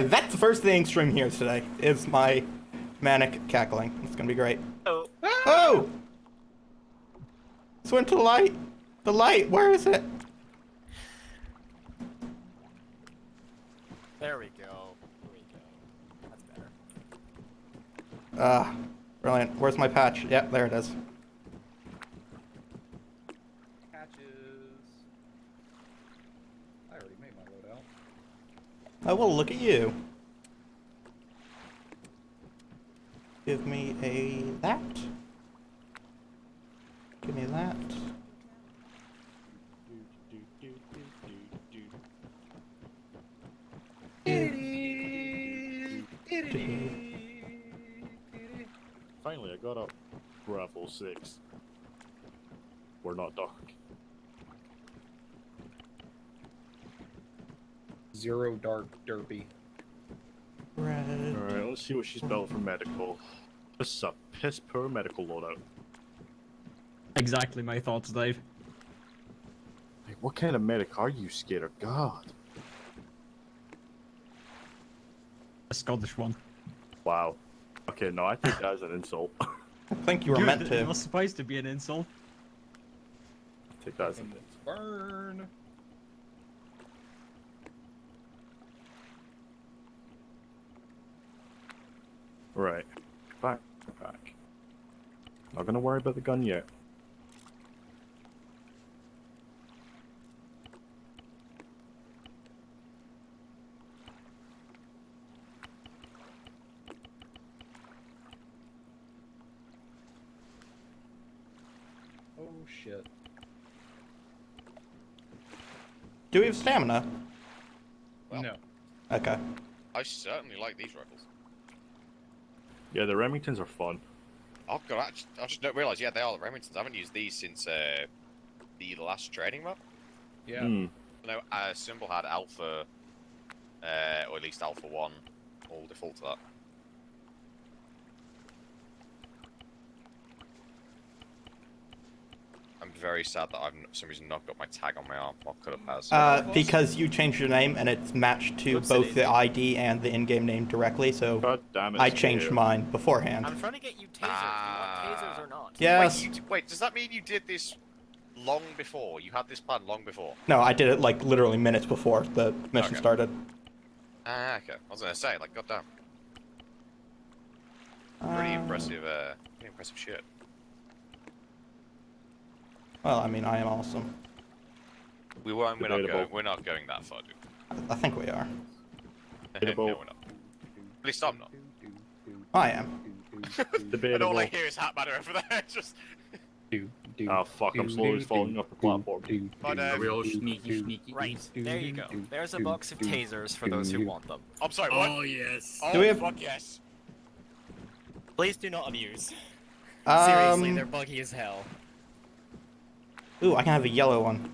That's the first thing stream hears today, is my manic cackling. It's gonna be great. Oh. Oh! Swim to the light! The light, where is it? There we go. There we go. That's better. Brilliant. Where's my patch? Yep, there it is. Patches. I already made my loadout. Oh, well, look at you. Give me that. Give me that. Finally, I got up Bravo 6. We're not dark. Zero dark derpy. Red. Alright, let's see what she's built for medical. This is a piss poor medical loadout. Exactly my thoughts, Dave. Like, what kind of medic are you, Skater? God. A Scottish one. Wow. Okay, no, I take that as an insult. I think you were meant It to. was supposed to be an insult. Take that as an Burn. Right. Back. Not gonna worry about the gun yet. Oh shit. Do we have stamina? Well, No. Okay. I certainly like these rifles. Yeah, the Remingtons are fun. Oh god, I just don't realise, yeah, they are the Remingtons. I haven't used these since the last training map. Yeah. Hmm. No, Symbol had Alpha, or at least Alpha 1, all default to that. I'm very sad that I've for some reason not got my tag on my arm. What could have has. Because you changed your name and it's matched to Whoops, both it the is. ID and the in-game name directly, so God damn it. I changed Skater. mine beforehand. I'm trying to get you tasers. Do you want tasers or not? Yes. Wait, does that mean you did this long before? You had this plan long before? No, I did it like literally minutes before the mission Okay. started. Ah, okay. I was gonna say, like, goddamn. Pretty impressive shit. Well, I mean, I am awesome. We're not Debatable. going that far, dude. I think we are. No, Debatable. we're not. At least I'm not. I am. And Debatable. all I hear is hat matter over there. Just. Oh fuck, I'm slowly falling off the platform. But, Real sneaky. Right. There you go. There's a box of tasers for those who want them. I'm sorry. What? Oh yes. Oh Do we have- fuck yes. Please do not abuse. Seriously, they're buggy as hell. Ooh, I can have a yellow one.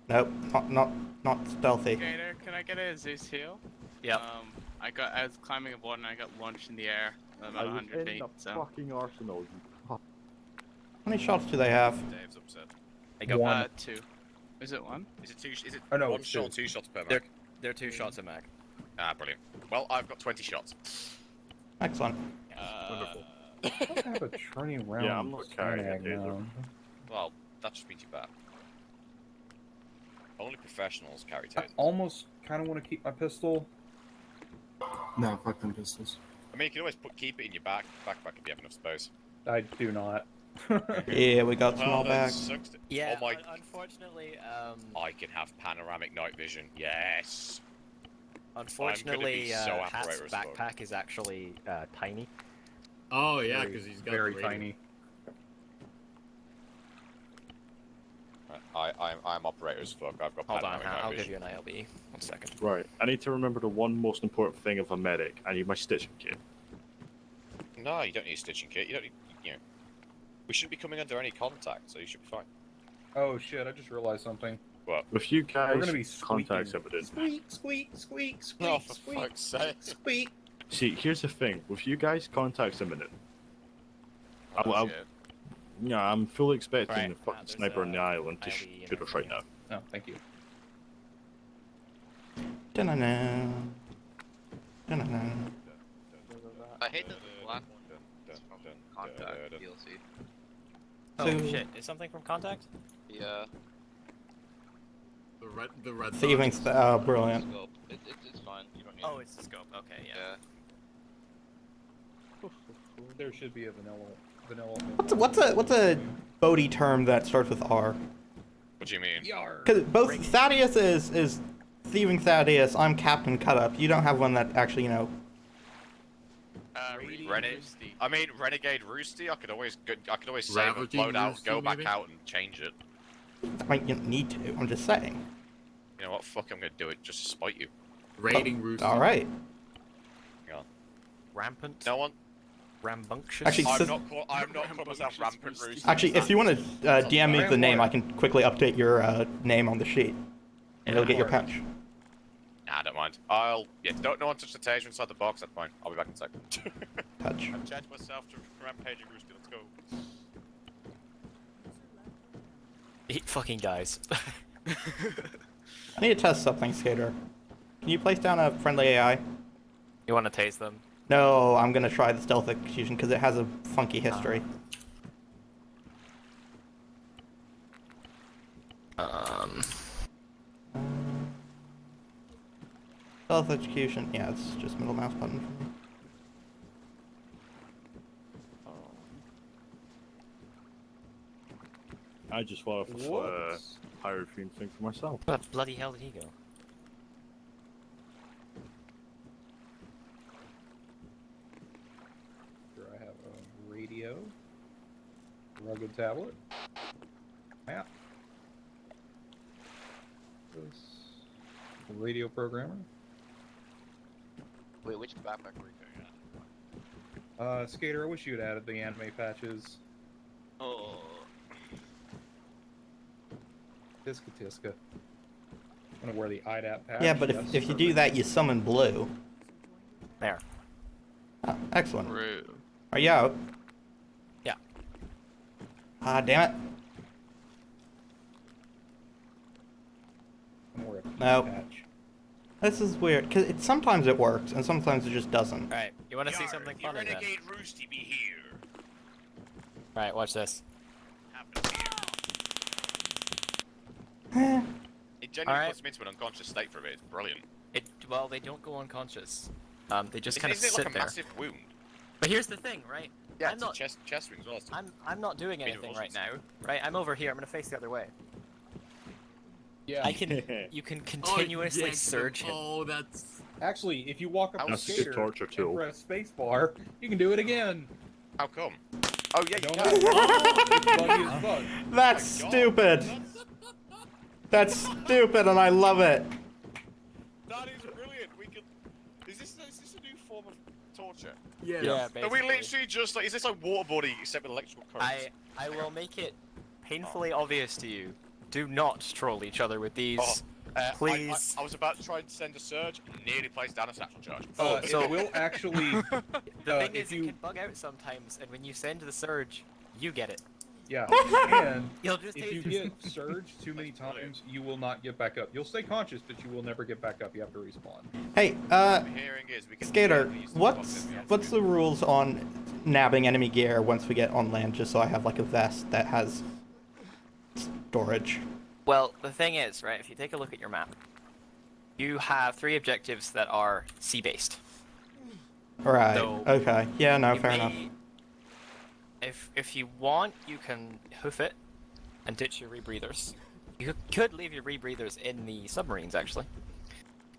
Nope, not stealthy. Gator, can I get a Zeus heal? Yep. I was climbing a board and I got launched in the air at about 100 feet. So. Fucking arsenal. How many shots do they have? Dave's upset. I got One. 2. Is it 1? Is it Oh, no, one it's shot, two. 2 shots per They're, mag? they're 2 shots a mag. Ah, brilliant. Well, I've got 20 shots. Excellent. Wonderful. I don't have a turning round. Yeah, I'm not carrying a taser. now. Well, that just means you're bad. Only professionals carry I tasers. almost kind of want to keep my pistol. No, fuck them pistols. I mean, you can always keep it in your backpack if you have enough space. I do not. Yeah, we got small that bags. sucks. Yeah, Oh my. unfortunately, I can have panoramic night vision. Yes. unfortunately, be so Hat's operator as fuck. backpack is actually tiny. Oh yeah, Very- because he's got very the radio. tiny. I'm operator as fuck. I've got Hold on, panoramic Hat, night I'll vision. give you an ILB. 1 second. Right, I need to remember the one most important thing of a medic. I need my stitching kit. No, you don't need a stitching kit. You don't need, you know. We shouldn't be coming under any contact, so you should be fine. Oh shit! I just realized something. What? If you guys We're gonna be contact squeaking. evidence. Squeak, squeak, squeak, squeak, Oh, for squeak, fuck's sake. squeak. See, here's the thing. With you guys contacts imminent, I'll- yeah, I'm fully expecting Right, the fucking there's sniper on the a island to ILB shoot us right now. Oh, thank you. Dun-dun-dun. Dun-dun-dun. I hate that the black one is from Contact DLC. Oh So- shit, is something from Contact? Yeah. The red. Thieving, brilliant. Scope. It's fine. You don't need Oh, it. it's the scope. Okay, yeah. Yeah. There should be a vanilla. What's a Bodhi term that starts with R? What do you mean? Yar. Because both Thaddeus is thieving Thaddeus. I'm Captain Cut Up. You don't have one that actually, you know. Renegade Roosty. I could always save and Ravaging load out, go Roosty, back maybe? out and change it. I mean, you don't need to. I'm just saying. You know what? Fuck, I'm gonna do it just to spite you. Raiding Rooster. All right. Rampant. No one. Rambunctious. Actually, I'm so- not calling myself Rampant Roosty. Actually, if you want to DM me the name, I can quickly update your name on the sheet. And you'll get your patch. Nah, I don't mind. No one touch the taser inside the box. That's fine. I'll be back in a second. Touch. I've changed myself to Rampaging Roosty. Let's go. He fucking dies. I need to test something, Skater. Can you place down a friendly AI? You want to tase them? No, I'm gonna try the stealth execution because it has a funky history. Stealth execution. Yeah, it's just middle mouse button for me. I just want a Whoops. pyrophene thing for myself. Where the bloody hell did he go? Here I have a radio, rugged tablet, map, this radio programmer, Wait, which backpack were you going at? Skater. I wish you had added the anime patches. Oh. Tiska Tiska. I'm gonna wear the IDAP patch. Yeah, but Yes, if you do perfect. that, you summon blue. There. Oh, excellent. Rude. Are you out? Yeah. Ah, damn it. I'm gonna wear a P No. patch. This is weird, because sometimes it works, and sometimes it just doesn't. Alright, you want to see something Your funny then? Renegade Roosty be here. Alright, watch this. Have no fear. It genuinely Alright. puts me into an unconscious state for a bit. It's brilliant. Well, they don't go unconscious. They just Isn't kind of it like sit a there. massive wound? But here's the thing, right? Yeah, I'm it's not. a chest wound as well. So I'm not doing Speed of anything right emotions. now, right? I'm over here. I'm gonna face the other way. Yeah. I can. You can continuously surge him. Oh, that's. Actually, if you walk up to That's a good Skater torture and tool. press spacebar, you can do it again. how come? Oh yeah, you Don't can. know. It's buggy as fuck. That's Oh my God. stupid. That's stupid, and I love it. That is brilliant. We could. Is this a new form of torture? Yeah. Yeah, Are we basically. literally just like? Is this like waterboarding except with electrical currents? I will make it painfully obvious to you. Do not troll each other with these. Please. I was about to try and send a surge, nearly placed down a satchel charge. So- It will actually. The thing if is, you- it can bug out sometimes, and when you send the surge, you get it. Yeah, and You'll just if you take get surged too many times, you will not get back up. You'll stay conscious, but you will never get back up. You have to respawn. Hey, What I'm hearing is we can Skater, barely use the what's boxes. what's the rules on nabbing enemy gear once we get on land, just so I have like a vest that has storage? Well, the thing is, right, if you take a look at your map, you have 3 objectives that are sea-based. Right. So, Okay. Yeah. No. You Fair may- enough. If you want, you can hoof it and ditch your rebreathers. You could leave your rebreathers in the submarines, actually.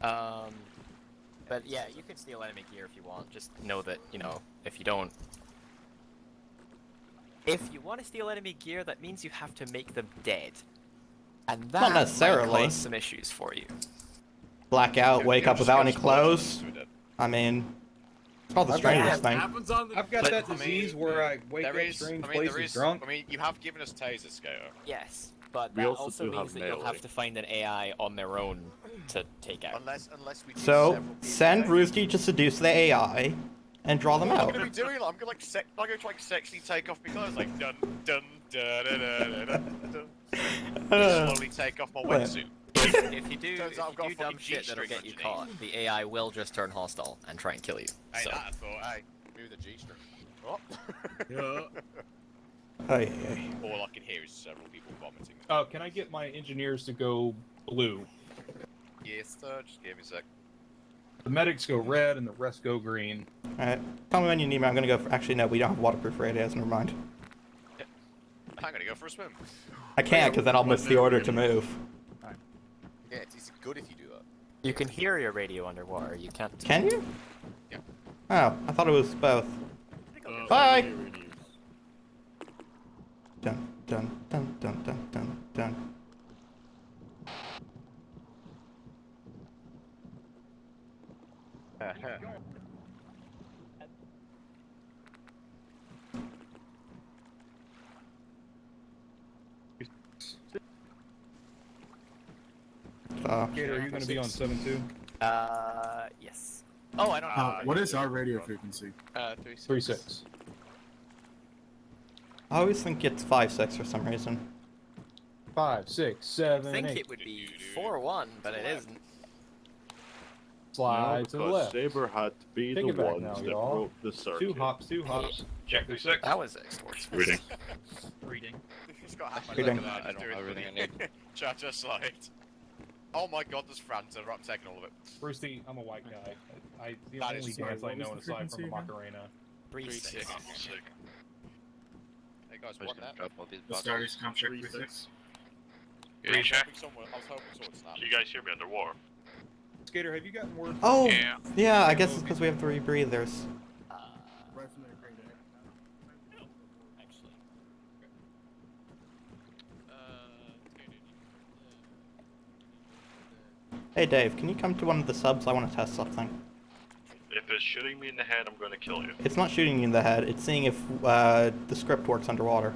But yeah, you can steal enemy gear if you want. Just know that, you know, if you don't... If you want to steal enemy gear, that means you have to make them dead. And that Not necessarily. might cause some issues for you. Blackout. Wake up Just without go any explode clothes. them, so I mean, it's called the I've got strangest thing. Happens on the. I've got But- that I mean, disease where I wake There up is, strange I mean, there places is, drunk. I mean, you have given us taser, Skater. Yes, but We that also also do means have that you'll melee. have to find an AI on their own to take out. Unless we do So several people send take- Roosty to seduce the AI and draw them I'm out. gonna be doing it. I'm gonna like I'm gonna try to sexually take off my clothes, like dun dun dun dun dun dun dun. Slowly take off my Wait. wetsuit. If you do, Turns out I've got a dumb fucking shit that'll G-string get you underneath. caught, the AI will just turn hostile and try and kill you. Hey, So that I thought, hey, move the G-string. Oh. Hey, hey. All I can hear is several people vomiting. Oh, can I get my engineers to go blue? Yes, sir. Just give me a sec. The medics go red and the rest go green. Alright. Tell me when you need me. I'm gonna go for... Actually, no, we don't have waterproof radios. Never mind. I'm gonna go for a swim. I can't, because then I'll miss the order to move. Yeah, it's good if you do that. you can hear your radio underwater. You can't. Can you? Yeah. Oh, I thought it was both. Bye! Dun, dun, dun, dun, dun, dun, dun. Gator, are you going to be on 7-2? Yes. Oh, I don't know. What is our radio frequency? 3-6. I always think it's 5-6 for some reason. 5, 6, I 7, think 8. it would be 4-1, but it isn't. Slide to the left. Saber had to be Take the it back ones now, that y'all. broke the circuit. 2 hops, 2 hops. Check 3-6. That was extorts. Reading. Reading. He's got half my Reading. leg I don't have everything I need. Chatter slide. Oh my god, there's Franta. I'm taking all of it. Brucey, I'm a white guy. The That only is- dance sorry, I what know was the aside from the frequency again? Macarena. 3-6. Hey guys, I'm what just gonna now? drop all these The boxes. Stardust contract 3-6. I was hoping someone snap. You guys hear me underwater? Skater, have you gotten word? Oh! Yeah. Yeah, I guess it's because we have the rebreathers. Right from that grade A. Actually. Hey Dave, can you come to one of the subs? I want to test something. If it's shooting me in the head, I'm going to kill you. It's not shooting you in the head, it's seeing if the script works underwater.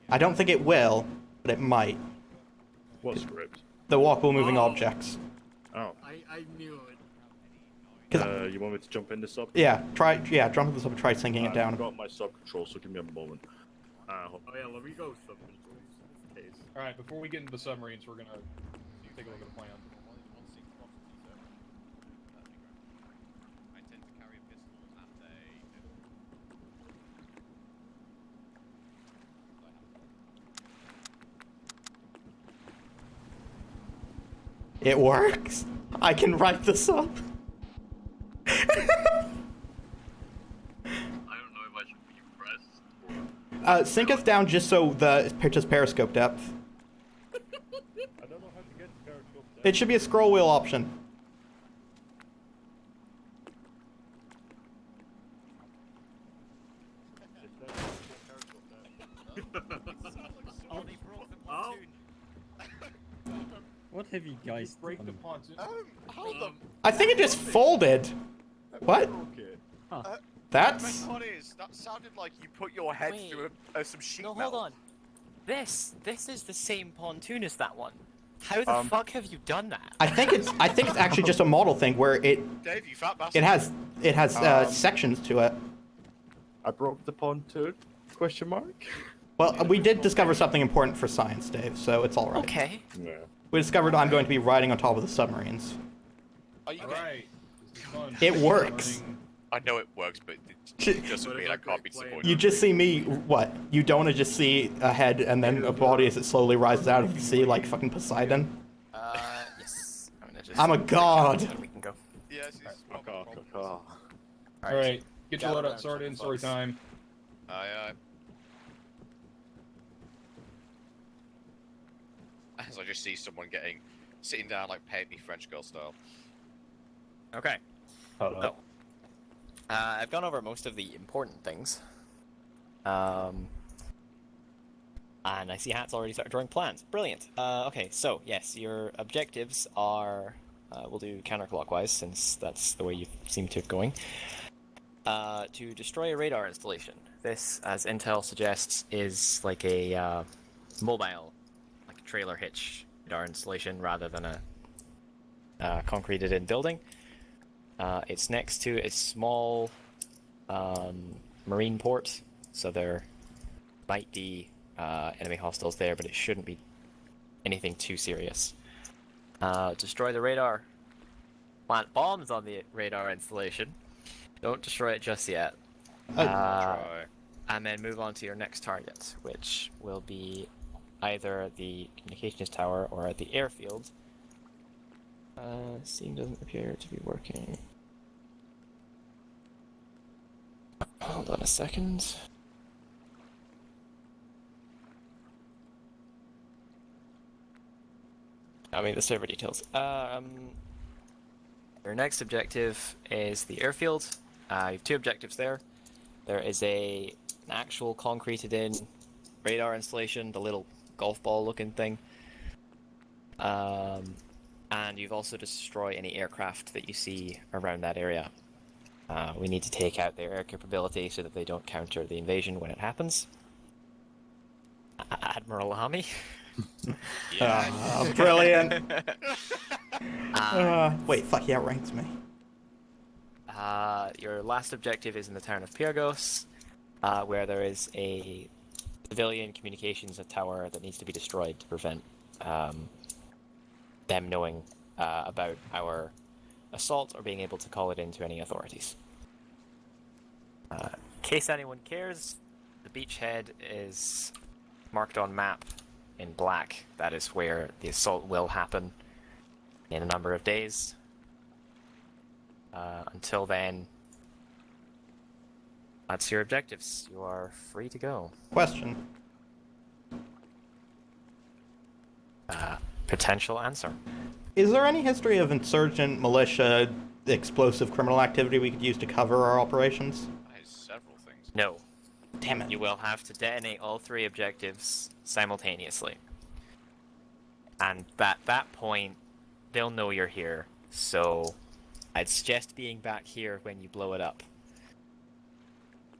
I don't think it will, but it might. What script? The walkable moving Oh. objects. Oh. I knew it. Cause You want me to jump in the sub? jump in the sub and try sinking it I've down. got my sub control, so give me a moment. Oh yeah, let me go sub controls in this case. Alright, before we get into the submarines, we're gonna take a look at the plan. I tend to carry a pistol and It works! I can write this up! I don't know if I should be impressed. Sink us down just so the pitches periscope depth. I don't know how to get the periscope down. It should be a scroll wheel option. Oh. What have you guys Break the done? pontoon. hold them. I think it just folded. What? Okay. The That's... best part is, that sounded like you put your head Wait. through some sheet No, metal. hold on. This is the same pontoon as that one. How the fuck have you done that? I think it's actually just a model thing where it Dave, you fat bastard. has sections to it. I broke the pontoon? Question mark? Well, we did discover something important for science, Dave, so it's alright. Okay. Yeah. We discovered I'm going to be riding on top of the submarines. Are you Alright. This is fun. It works. Learning- I know it works, but Sh- it doesn't mean I can't be supported. You just see me, what? You don't want to just see a head and then a body as it slowly rises out of the sea like fucking Poseidon? Yes. I'm gonna just. I'm a god. And we can go. Yes, it's not Caw, a problem. caw, caw. Alright, get your Gather load around up, start in, something, story folks. time. Aye, aye. As I just see someone sitting down like paint me French girl style. Okay. Hello. I've gone over most of the important things. And I see Hat's already started drawing plans. Brilliant. Okay, so yes, your objectives are. We'll do counterclockwise since that's the way you seem to be going. To destroy a radar installation. This, as Intel suggests, is like a mobile, like a trailer hitch radar installation rather than a concreted-in building. It's next to a small marine port, so there might be enemy hostiles there, but it shouldn't be anything too serious. Destroy the radar. Plant bombs on the radar installation. Don't destroy it just yet. Try. And then move on to your next target, which will be either the communications tower or the airfield. Scene doesn't appear to be working. Hold on a second. I mean, the server details. Your next objective is the airfield. You have two objectives there. There is an actual concreted-in radar installation, the little golf ball-looking thing. And you've also destroyed any aircraft that you see around that area. We need to take out their air capability so that they don't counter the invasion when it happens. Admiral Army. Brilliant. Wait, fuck, he outranks me. Your last objective is in the town of Pyrgos, where there is a civilian communications tower that needs to be destroyed to prevent them knowing about our assault or being able to call it into any authorities. In case anyone cares, the beachhead is marked on map in black. That is where the assault will happen in a number of days. Until then, that's your objectives. You are free to go. Question. Potential answer. Is there any history of insurgent, militia, explosive criminal activity we could use to cover our operations? That is several things. No. Damn it. You will have to detonate all three objectives simultaneously. And at that point, they'll know you're here, so I'd suggest being back here when you blow it up.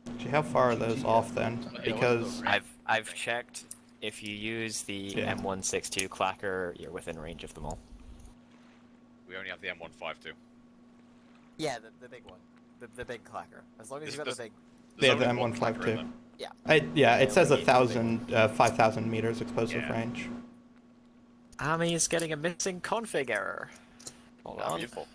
Actually, how far are those off then? Because I've checked. If you use the M162 clacker, you're within range of them all. We only have the M152. Yeah, the big one. The big clacker. As long as you've got the big... they have the only one clacker in M152. there. Yeah. It says we need the big 5,000 meters explosive Yeah. range. Army is getting a missing config error. Hold on. Beautiful.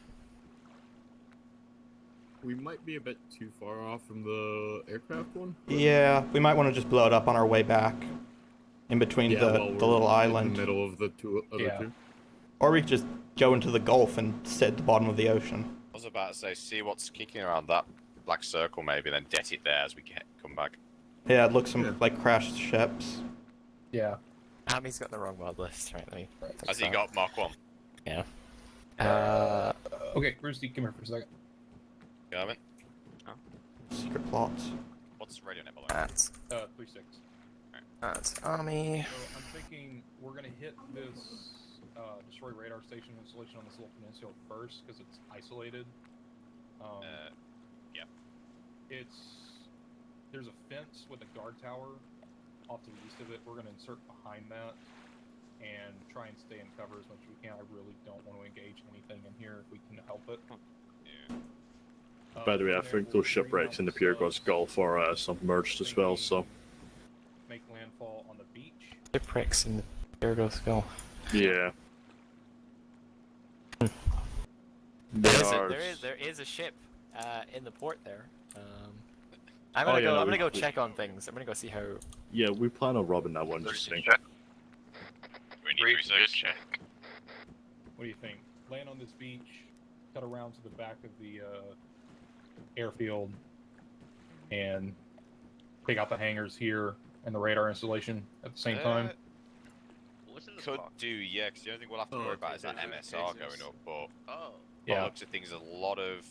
We might be a bit too far off from the aircraft one. Yeah, we might want to just blow it up on our way back. In between Yeah, the while we're little in island. the middle of the other two. Or we could just go into the Gulf and sit at the bottom of the ocean. I was about to say, see what's kicking around that black circle maybe, then det it there as we come back. Yeah, it looks like crashed ships. Yeah. Army's got the wrong world list, right? Let me fix Has he that. got Mark 1? Yeah. Okay, Rusty, come here for a second. You know what I mean? Secret plots. What's the radio net below? That's 3-6. Army. So I'm thinking we're gonna hit this destroy radar station installation on this little peninsula first because it's isolated. Yeah. There's a fence with a guard tower off to the east of it. We're gonna insert behind that and try and stay in cover as much as we can. I really don't want to engage anything in here if we can help it. Yeah. By the way, I and then think we'll those shipwrecks in the bring out Pyrgos Gulf are submerged as well, so... make landfall on the beach. Shipwrecks in the Pyrgos Gulf. Yeah. There is a ship in the port there. I'm gonna go check on things. I'm gonna go see how. Yeah, we plan on robbing that one, just saying. We need 3-6. What do you think? Land on this beach, cut around to the back of the airfield, and take out the hangars here and the radar installation at the same time? Could do, yeah, because the only thing we'll have to worry about is that MSR going up, but by the looks of things, a lot of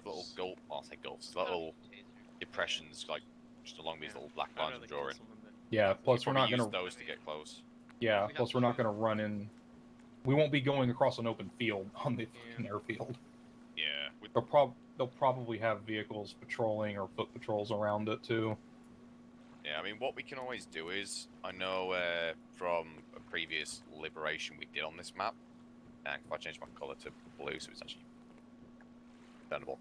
little gulf, I'll say gulfs, little depressions, like just along these little black lines I'm drawing. Yeah, plus we're not use gonna those to get close. Yeah, plus we're not gonna run in. We won't be going across an open field on the fucking airfield. Yeah. They'll probably have vehicles patrolling or foot patrols around it too. Yeah, I mean, what we can always do is, I know from a previous liberation we did on this map, and if I change my colour to blue so it's actually turnable,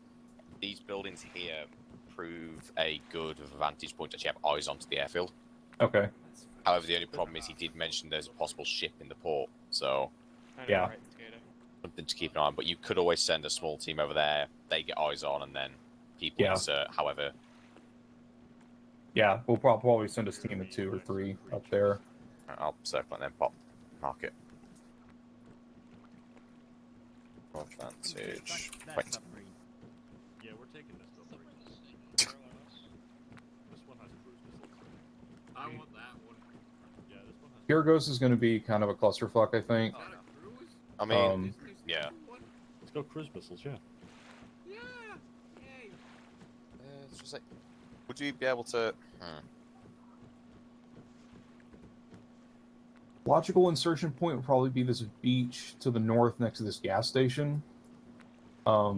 these buildings here prove a good vantage point to actually have eyes onto the airfield. Okay. However, the only problem is he did mention there's a possible ship in the port, so I know, Yeah. right, Tato? something to keep an eye on. But you could always send a small team over there. They get eyes on, and then people Yeah. insert. However, Yeah, we'll probably send a team of 2 or 3 up there. I'll circle and then pop mark it. Advantage. Wait. Yeah, we're taking this submarine. This one has cruise missiles. I want that one. Yeah, this one has. Kyrgos is going to be kind of a clusterfuck, I think. Is that a cruise? I mean, yeah. It's got cruise missiles, yeah. Yeah! Yay! It's just like, would you be able to? Logical insertion point would probably be this beach to the north next to this gas station. What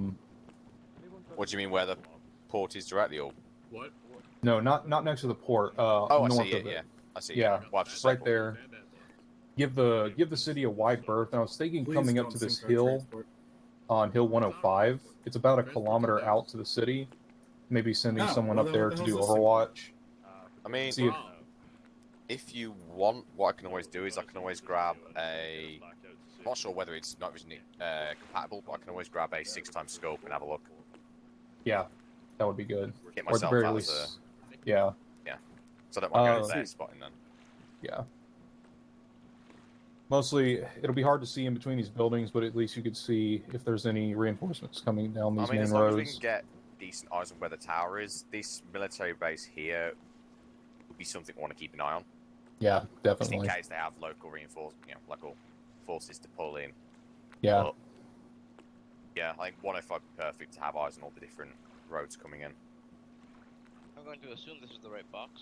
do you mean, where the port is directly, or? What? No, not next to the port. Oh, I north see it. of it. Yeah, I see. Yeah, Well, I've just right circled. there. Give the city a wide berth. And I was thinking coming up to this hill on Hill 105. It's about a kilometer out to the city. Maybe sending someone up there to do Overwatch. I mean, See if, if you want, what I can always do is I can always grab a. I'm not sure whether it's not vision compatible, but I can always grab a 6x scope and have a look. yeah, that would be good. Get Or at the myself very out least, as yeah, so I don't mind going Uh, there spotting then. yeah. Mostly, it'll be hard to see in between these buildings, but at least you could see if there's any reinforcements coming down these I mean, main as long as we roads. can get decent eyes on where the tower is, this military base here would be something I want to keep an eye on. Yeah, Just in definitely. case they have local local forces to pull in. Yeah, But, yeah, I think 105 would be perfect to have eyes on all the different roads coming in. I'm going to assume this is the right box.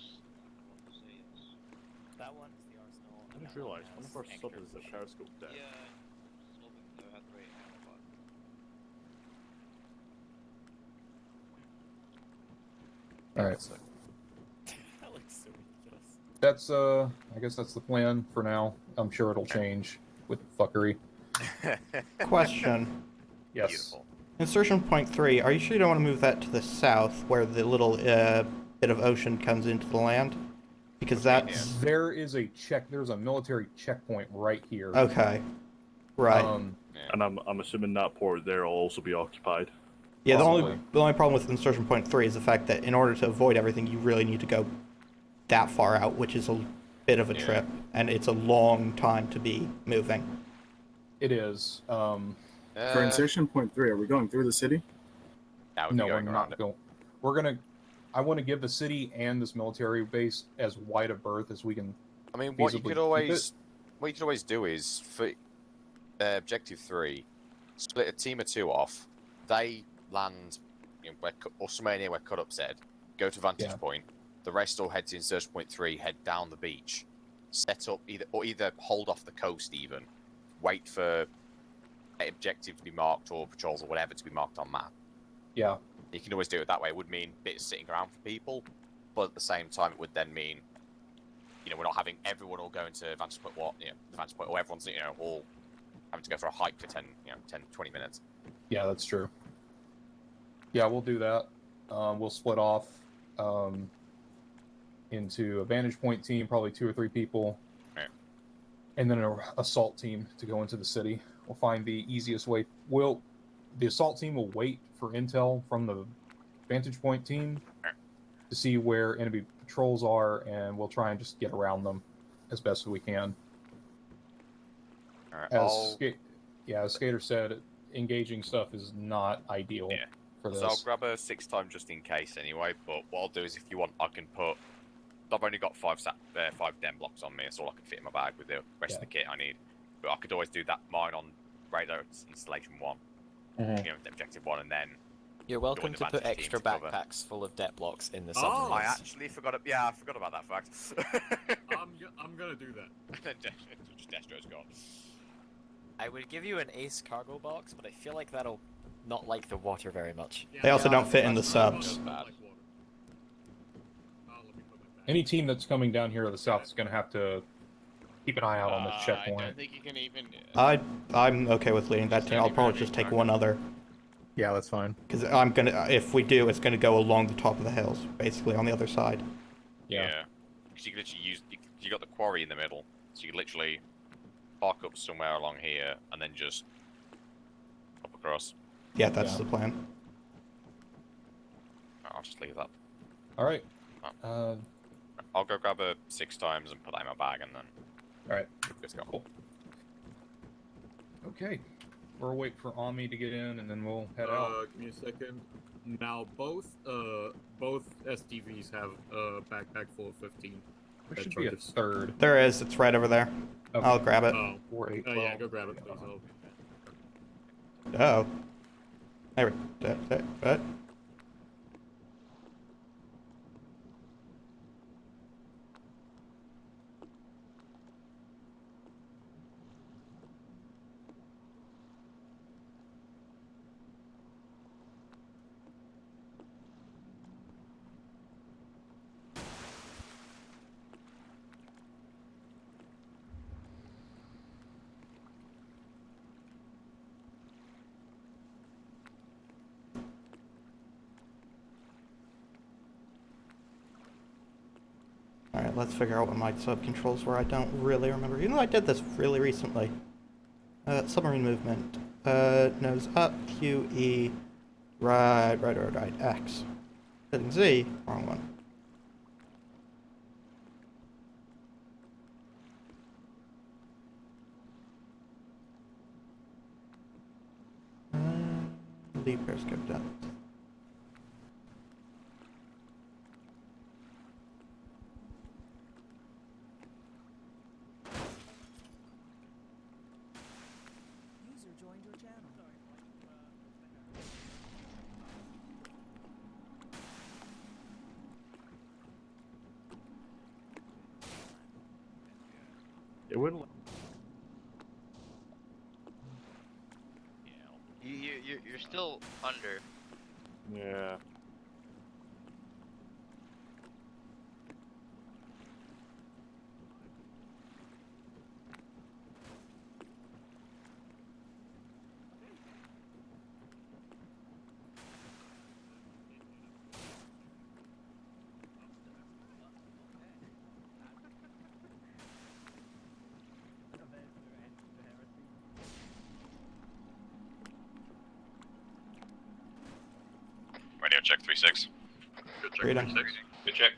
That one is the arsenal. I just realized one of our sub is the periscope deck. Yeah, I'm just hoping to have the right hammer box. all right. That looks so ridiculous. That's I guess that's the plan for now. I'm sure it'll change with fuckery. Question. Yes. Beautiful. Insertion point 3, are you sure you don't want to move that to the south where the little bit of ocean comes into the land? Because that's... There is a there's a military checkpoint right here. Okay. Right. And I'm assuming that port there will also be occupied. Yeah, Possibly. the only problem with insertion point 3 is the fact that in order to avoid everything, you really need to go that far out, which is a bit of a trip, and it's a long time to be moving. It is. For insertion point 3, are we going through the city? That would No, be we're going around not it. going. We're gonna. I want to give the city and this military base as wide a berth as we can. I mean, what you feasibly could keep always, what you could always do is for objective 3, split a team of 2 off. They land, or somewhere near where Cut Up said. Go to vantage Yeah. point. The rest all head to insertion point 3. Head down the beach. Set up either hold off the coast even. Wait for an objective to be marked or patrols or whatever to be marked on map. Yeah. You can always do it that way. It would mean bits sitting around for people, but at the same time, it would then mean, we're not having everyone all going to vantage point, the vantage point, or everyone's, all having to go for a hike for 10, 20 minutes. Yeah, that's true. Yeah, we'll do that. We'll split off into a vantage point team, probably 2 or 3 people, Right. and then an assault team to go into the city. We'll find the easiest way. The assault team will wait for intel from the vantage point team to see where enemy patrols are, and we'll try and just get around them as best as we can. All right, As Skater said, engaging stuff is not ideal for this. So I'll grab a 6x just in case anyway, but what I'll do is if you want, I can put... I've only got 5 den blocks on me, that's all I can fit in my bag with the rest of the kit I need. But I could always do that mine on radar installation 1, objective 1, and then... You're welcome to put vantage team extra to cover. backpacks full of debt blocks in the Oh, submarines. I actually forgot. I forgot about that fact. I'm gonna do that. Just Destro's gone. I would give you an ace cargo box, but I feel like that'll not like the water very much. They also don't fit in the subs. Any team that's coming down here to the south is going to have to keep an eye out on this I checkpoint. don't think you can even... I'm okay with leading that team. I'll probably just take one other. Yeah, that's fine. Because if we do, it's gonna go along the top of the hills, basically on the other side. Yeah. Because you can literally use you got the quarry in the middle, so you can literally park up somewhere along here and then just up across. Yeah, that's the plan. I'll just leave that. All right. I'll go grab her 6 times and put that in my bag, and then. All right. Let's go. Cool. Okay. We'll wait for Ami to get in, and then we'll head out. Give me a second. Now both STVs have a backpack full of 15. There should be a third. There is. It's right over there. Okay. I'll grab it. Oh, Yeah, go grab it, please. Oh. There we go. What? Alright, let's figure out what my sub-controls were. I don't really remember. You know, I did this really recently. Submarine movement. Nose up, Q, E, right, X. Hitting Z, wrong one. Leave periscope depth. It wouldn't. You're still under. Yeah. Radio check 3-6. Good check. Reading. 3-6. Good check.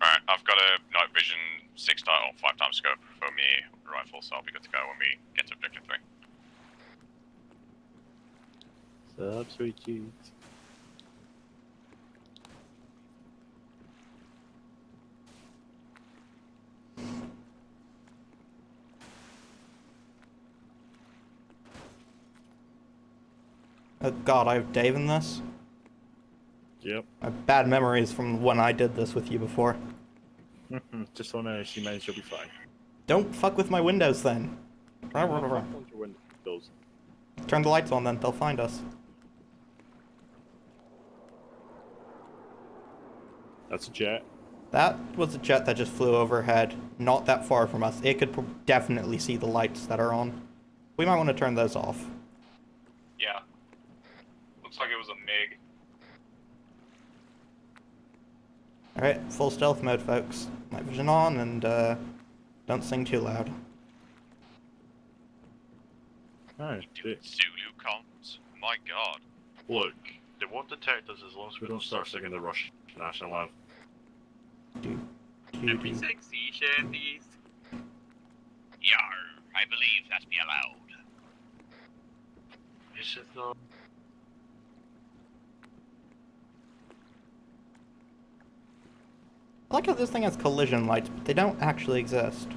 Alright, I've got a night vision 6 or 5 times scope for me rifle, so I'll be good to go when we get to objective 3. Sup, sweet cute. Oh god, I have Dave in this? Yep. I have bad memories from when I did this with you before. Just wanna she managed, you'll be fine. Don't fuck with my windows then. Your windows. Turn the lights on then, they'll find us. That's a jet. That was a jet that just flew overhead, not that far from us. It could definitely see the lights that are on. We might want to turn those off. Yeah. Looks like it was a MiG. Alright, full stealth mode, folks. Night vision on, and don't sing too loud. Alright, Zulu comms? My god. look, they won't detect us as long as we don't start singing the Russian national anthem. Sexy shanties. Yar, I believe that be allowed. Is it though? I like how this thing has collision lights, but they don't actually exist.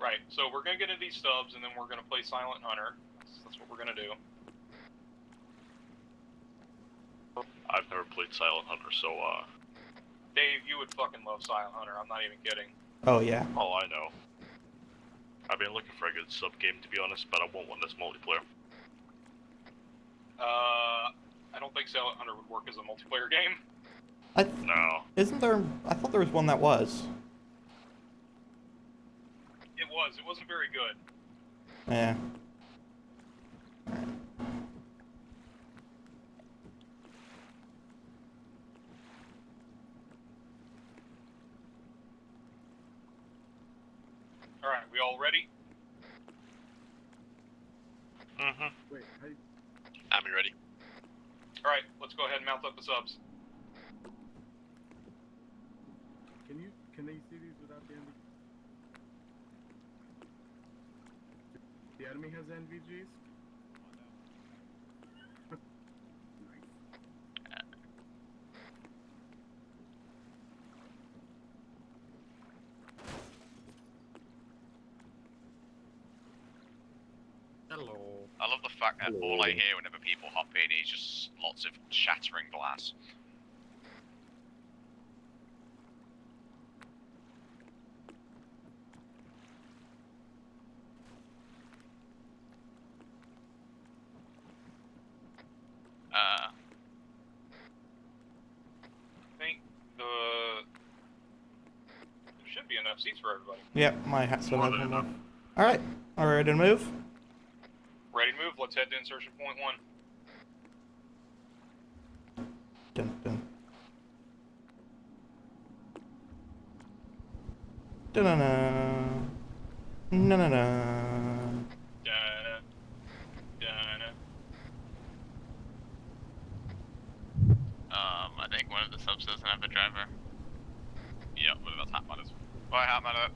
Right, so we're gonna get into these stubs, and then we're gonna play Silent Hunter. That's what we're gonna do. I've never played Silent Hunter, so Dave, you would fucking love Silent Hunter, I'm not even kidding. Oh yeah. oh, I know. I've been looking for a good sub game to be honest, but I want one that's multiplayer. I don't think Silent Hunter would work as a multiplayer game. No. Isn't there? I thought there was one that was. It wasn't very good. Yeah. We all ready? Mm-hmm. Wait, I'm ready. Alright, let's go ahead and mount up the subs. can they see these without the NVGs? The enemy has NVGs? Hello. I love the fact that all I hear whenever people hop in is just lots of shattering glass. I think there should be enough seats for everybody. Yep, my hat still has More one than more. Alright, are we ready to move? Ready to move? Let's head to insertion point 1. Dun, dun. Da-na-na. Na-na-na. Da-na. Da-na. I think one of the subs doesn't have a driver. Yeah, well, that's hat matters. Bye, hat matter.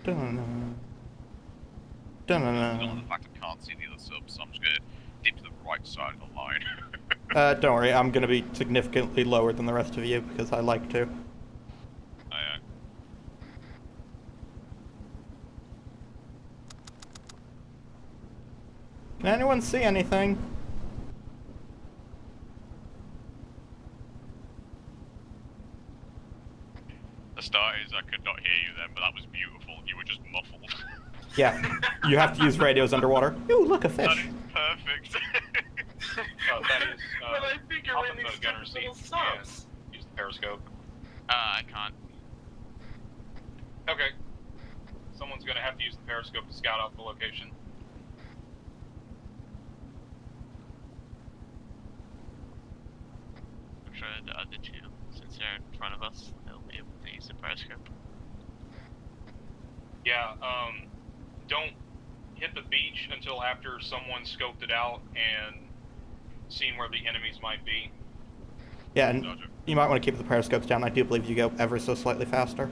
Da-na-na. I don't Da-na-na. like the fact I can't see the other subs, so I'm just gonna dip to the right side of the line. Don't worry, I'm gonna be significantly lower than the rest of you because I like to. Can anyone see anything? The start is I could not hear you then, but that was beautiful. You were just muffled. Yeah, you have to use radios underwater. Ooh, look, a That fish. is perfect. That is, But I figure hop in in these the gunner stupid little seats subs. and use the periscope. I can't. Okay. Someone's gonna have to use the periscope to scout out the location. I'm sure the other two, since they're in front of us, they'll be able to use the periscope. Yeah, don't hit the beach until after someone's scoped it out and seen where the enemies might be. Yeah, and you might want to keep the periscopes down. I do believe you go ever so slightly faster.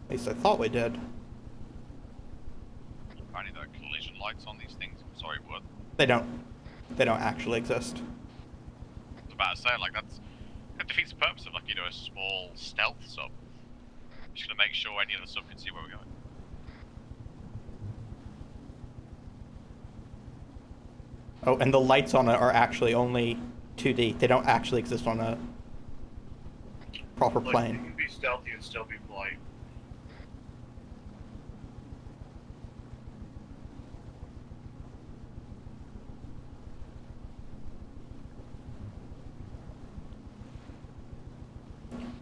At least I thought we did. Apparently there are collision lights on these things. I'm sorry, what? They don't actually exist. I was about to say, like, that defeats the purpose of, like, you know, a small stealth sub. Just gonna make sure any other sub can see where we're going. Oh, and the lights on it are actually only 2D. They don't actually exist on a proper plane. You can be stealthy and still be polite.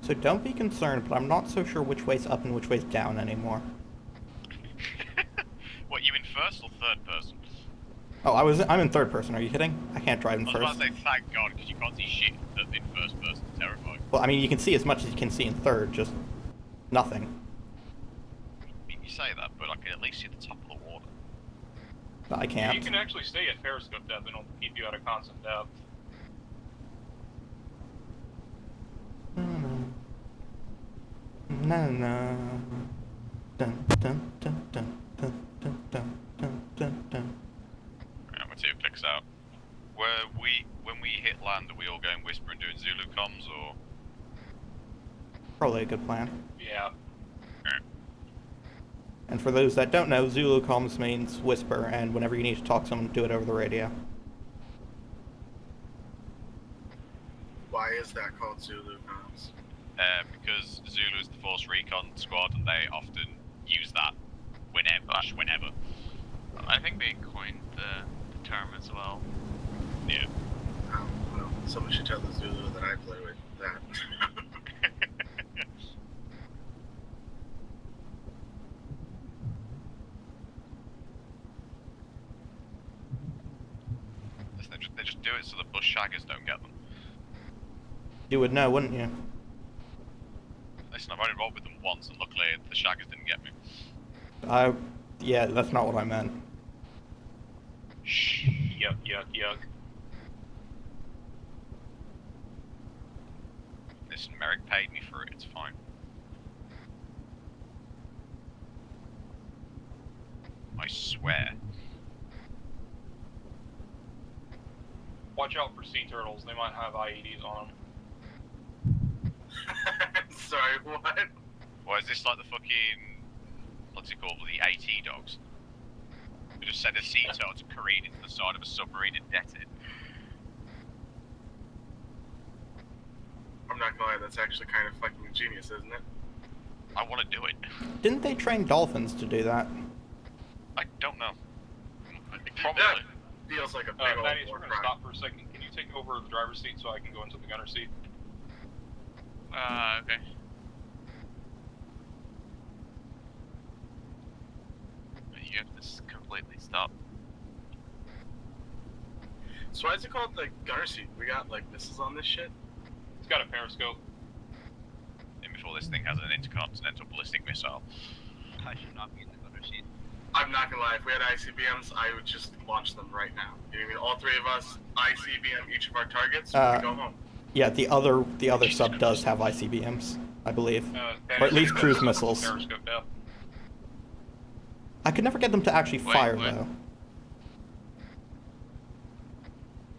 So don't be concerned, but I'm not so sure which way's up and which way's down anymore. What, you in first or third person? Oh, I'm in third person. Are you kidding? I can't drive in I was first. about to say, thank God, because you can't see shit in first person. It's terrifying. Well, I mean, you can see as much as you can see in third, just nothing. You say that, but I can at least see the top of the water. But I can't. You can actually stay at periscope depth and it'll keep you at a constant depth. Na na. Dun dun dun dun dun dun dun dun dun dun. I'm gonna see if it picks out. When we hit land, are we all going whisper and doing Zulu comms, or? Probably a good plan. Yeah. And for those that don't know, Zulu comms means whisper, and whenever you need to talk to someone, do it over the radio. Why is that called Zulu comms? Because Zulu is the Force Recon squad, and they often use that whenever. I think they coined the term as well. Yeah. Well, someone should tell the Zulu that I play with that. They just do it so the bush shaggers don't get them. You would know, wouldn't you? They Listen, I've only rolled with them once, and luckily the shaggers didn't get me. Yeah, that's not what I meant. Shh. Yuck, yuck, yuck. Listen, Merrick paid me for it, it's fine. I swear. Watch out for sea turtles, they might have IEDs on them. Sorry, what? Or is this like the fucking, what's it called, the AT dogs? Who just send a sea turtle to careen into the side of a submarine and net it. I'm not gonna lie, that's actually kind of fucking genius, isn't it? I want to do it. Didn't they train dolphins to do that? I don't know. Probably. That feels like a big old Thaddeus, war we're gonna crime. stop for a second. Can you take over the driver's seat so I can go into the gunner seat? Okay. You have to completely stop. So why is it called the gunner seat? We got like missiles on this shit? It's got a periscope. And before this thing has an intercontinental ballistic missile. I should not be in the gunner seat. I'm not gonna lie, if we had ICBMs, I would just launch them right now. You know what I mean? All three of us, ICBM each of our targets, we go home. Yeah, the other sub does have ICBMs, I believe. Or at least cruise missiles. Periscope, yeah. I could never get them to actually fire, though.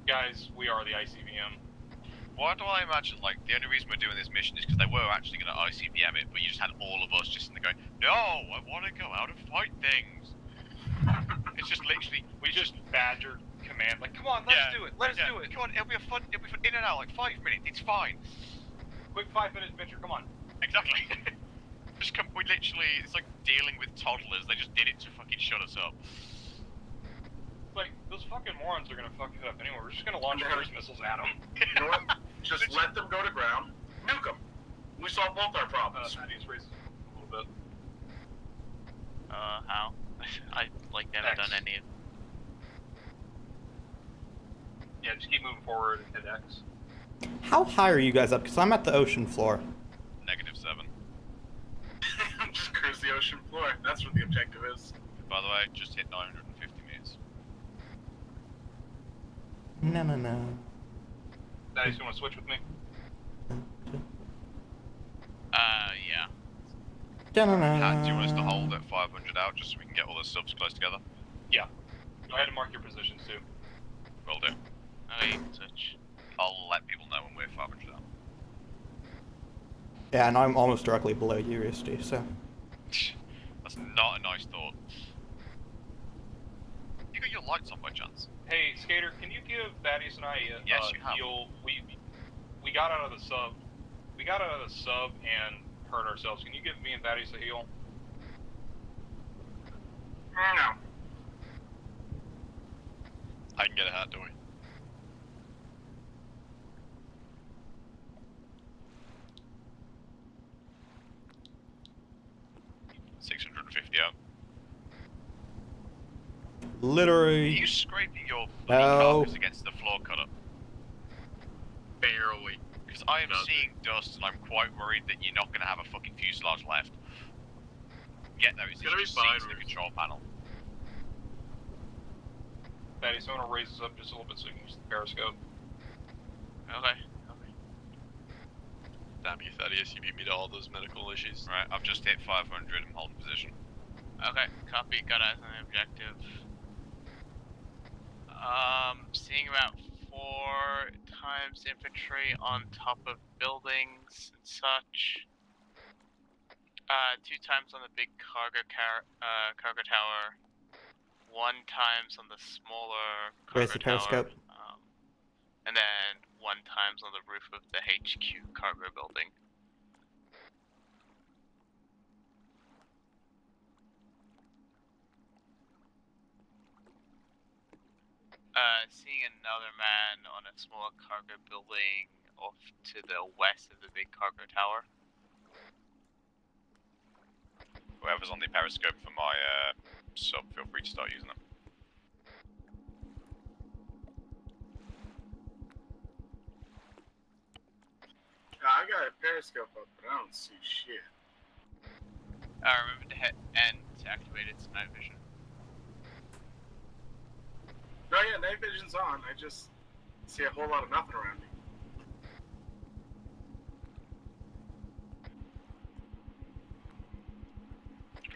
Guys, we are the ICBM. Why do I imagine, like, the only reason we're doing this mission is because they were actually going to ICBM it, but you just had all of us just in there going, no, I want to go out and fight things. It's just literally, We just badgered command, like, come on, let's do it, let us do it. Come on, it'll be fun, in and out, like 5 minutes, it's fine. Quick 5-minute adventure, come on. Exactly. Just come, we literally, it's like dealing with toddlers, they just did it to fucking shut us up. Like, those fucking morons are gonna fuck it up anyway. We're just gonna launch cruise missiles at them. You know what? Just let them go to ground, nuke them. We solve both our problems. Thaddeus raises a little bit. How? I, like, never done any of... Yeah, just keep moving forward and hit X. How high are you guys up? Because I'm at the ocean floor. -7. Just cruise the ocean floor. That's what the objective is. By the way, just hit 950 meters. No. Thaddeus, you wanna switch with me? Yeah. Do you want us to hold at 500 out just so we can get all the subs close together? Yeah. Go ahead and mark your positions too. Will do. Okay, switch. I'll let people know when we're 500 out. Yeah, and I'm almost directly below you, Rusty, so... That's not a nice thought. You got your lights on by chance? Hey, Skater, can you give Thaddeus and I a Yes, you have. heal? We got out of the sub. We got out of the sub and hurt ourselves. Can you give me and Thaddeus a heal? No. I can get a hat, do we? $650 out. Are Literally... you scraping your No. carcass against the floor cutter? Barely. Because I am seeing dust and I'm quite worried that you're not going to have a fucking fuselage left. Get there, it's gonna be just fine, seats in the control panel. Thaddeus, I'm gonna raise this up just a little bit so you can use the periscope. Okay. Damn you, Thaddeus, you beat me to all those medical issues. Right, I've just hit 500, I'm holding position. Okay, copy, got eyes on the objective. Seeing about 4 times infantry on top of buildings and such. 2 times on the big cargo tower. 1 times on the smaller cargo Raise the periscope. tower. And then 1 times on the roof of the HQ cargo building. Seeing another man on a smaller cargo building off to the west of the big cargo tower. Whoever's on the periscope for my sub, feel free to start using them. I got a periscope up, but I don't see shit. Remember to hit N to activate its night vision. No, yeah, night vision's on. I just see a whole lot of nothing around me.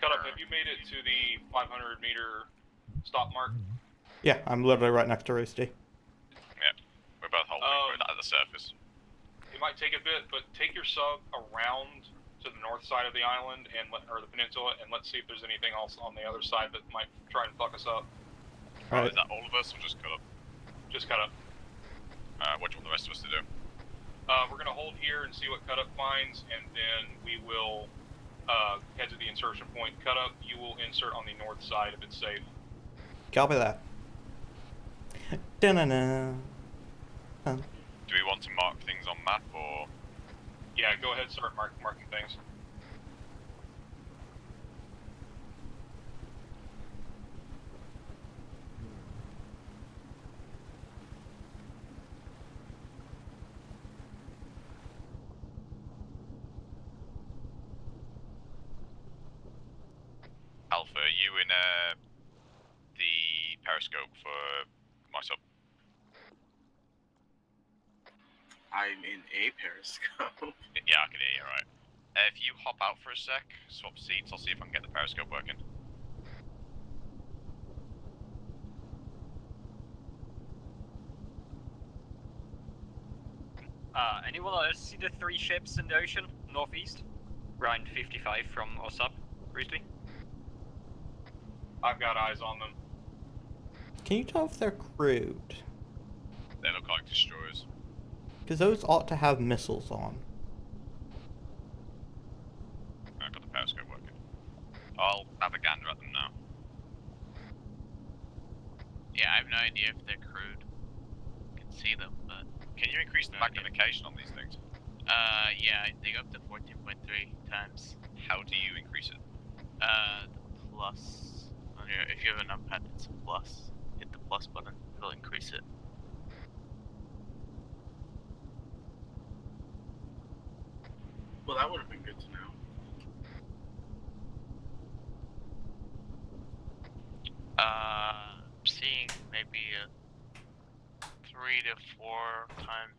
Cut up, have you made it to the 500-meter stop mark? Yeah, I'm literally right next to Roosty. Yeah, we're both holding we're at the surface. It might take a bit, but take your sub around to the north side of the island or the peninsula, and let's see if there's anything else on the other side that might try and fuck us up. Alright. Is that all of us, or just Cut Up? Just Cut Up. What do you want the rest of us to do? We're gonna hold here and see what Cut Up finds, and then we will head to the insertion point. Cut Up, you will insert on the north side if it's safe. Copy that. Da-na-na. Do we want to mark things on map, or...? Yeah, go ahead, start marking things. Alpha, are you in the periscope for my sub? I'm in a periscope. Yeah, I can hear you, right. If you hop out for a sec, swap seats, I'll see if I can get the periscope working. Anyone else see the 3 ships in the ocean, northeast? Round 55 from our sub, Roosty? I've got eyes on them. Can you tell if they're crewed? They look like destroyers. Because those ought to have missiles on. I've got the periscope working. I'll have a gander at them now. Yeah, I have no idea if they're crewed. I can see them, but... Can you increase the magnification on these things? Yeah, they go up to 14.3 times. How do you increase it? The plus... If you have a numpad, it's a plus. Hit the plus button, it'll increase it. Well, that would have been good to know. Seeing maybe a 3 to 4 times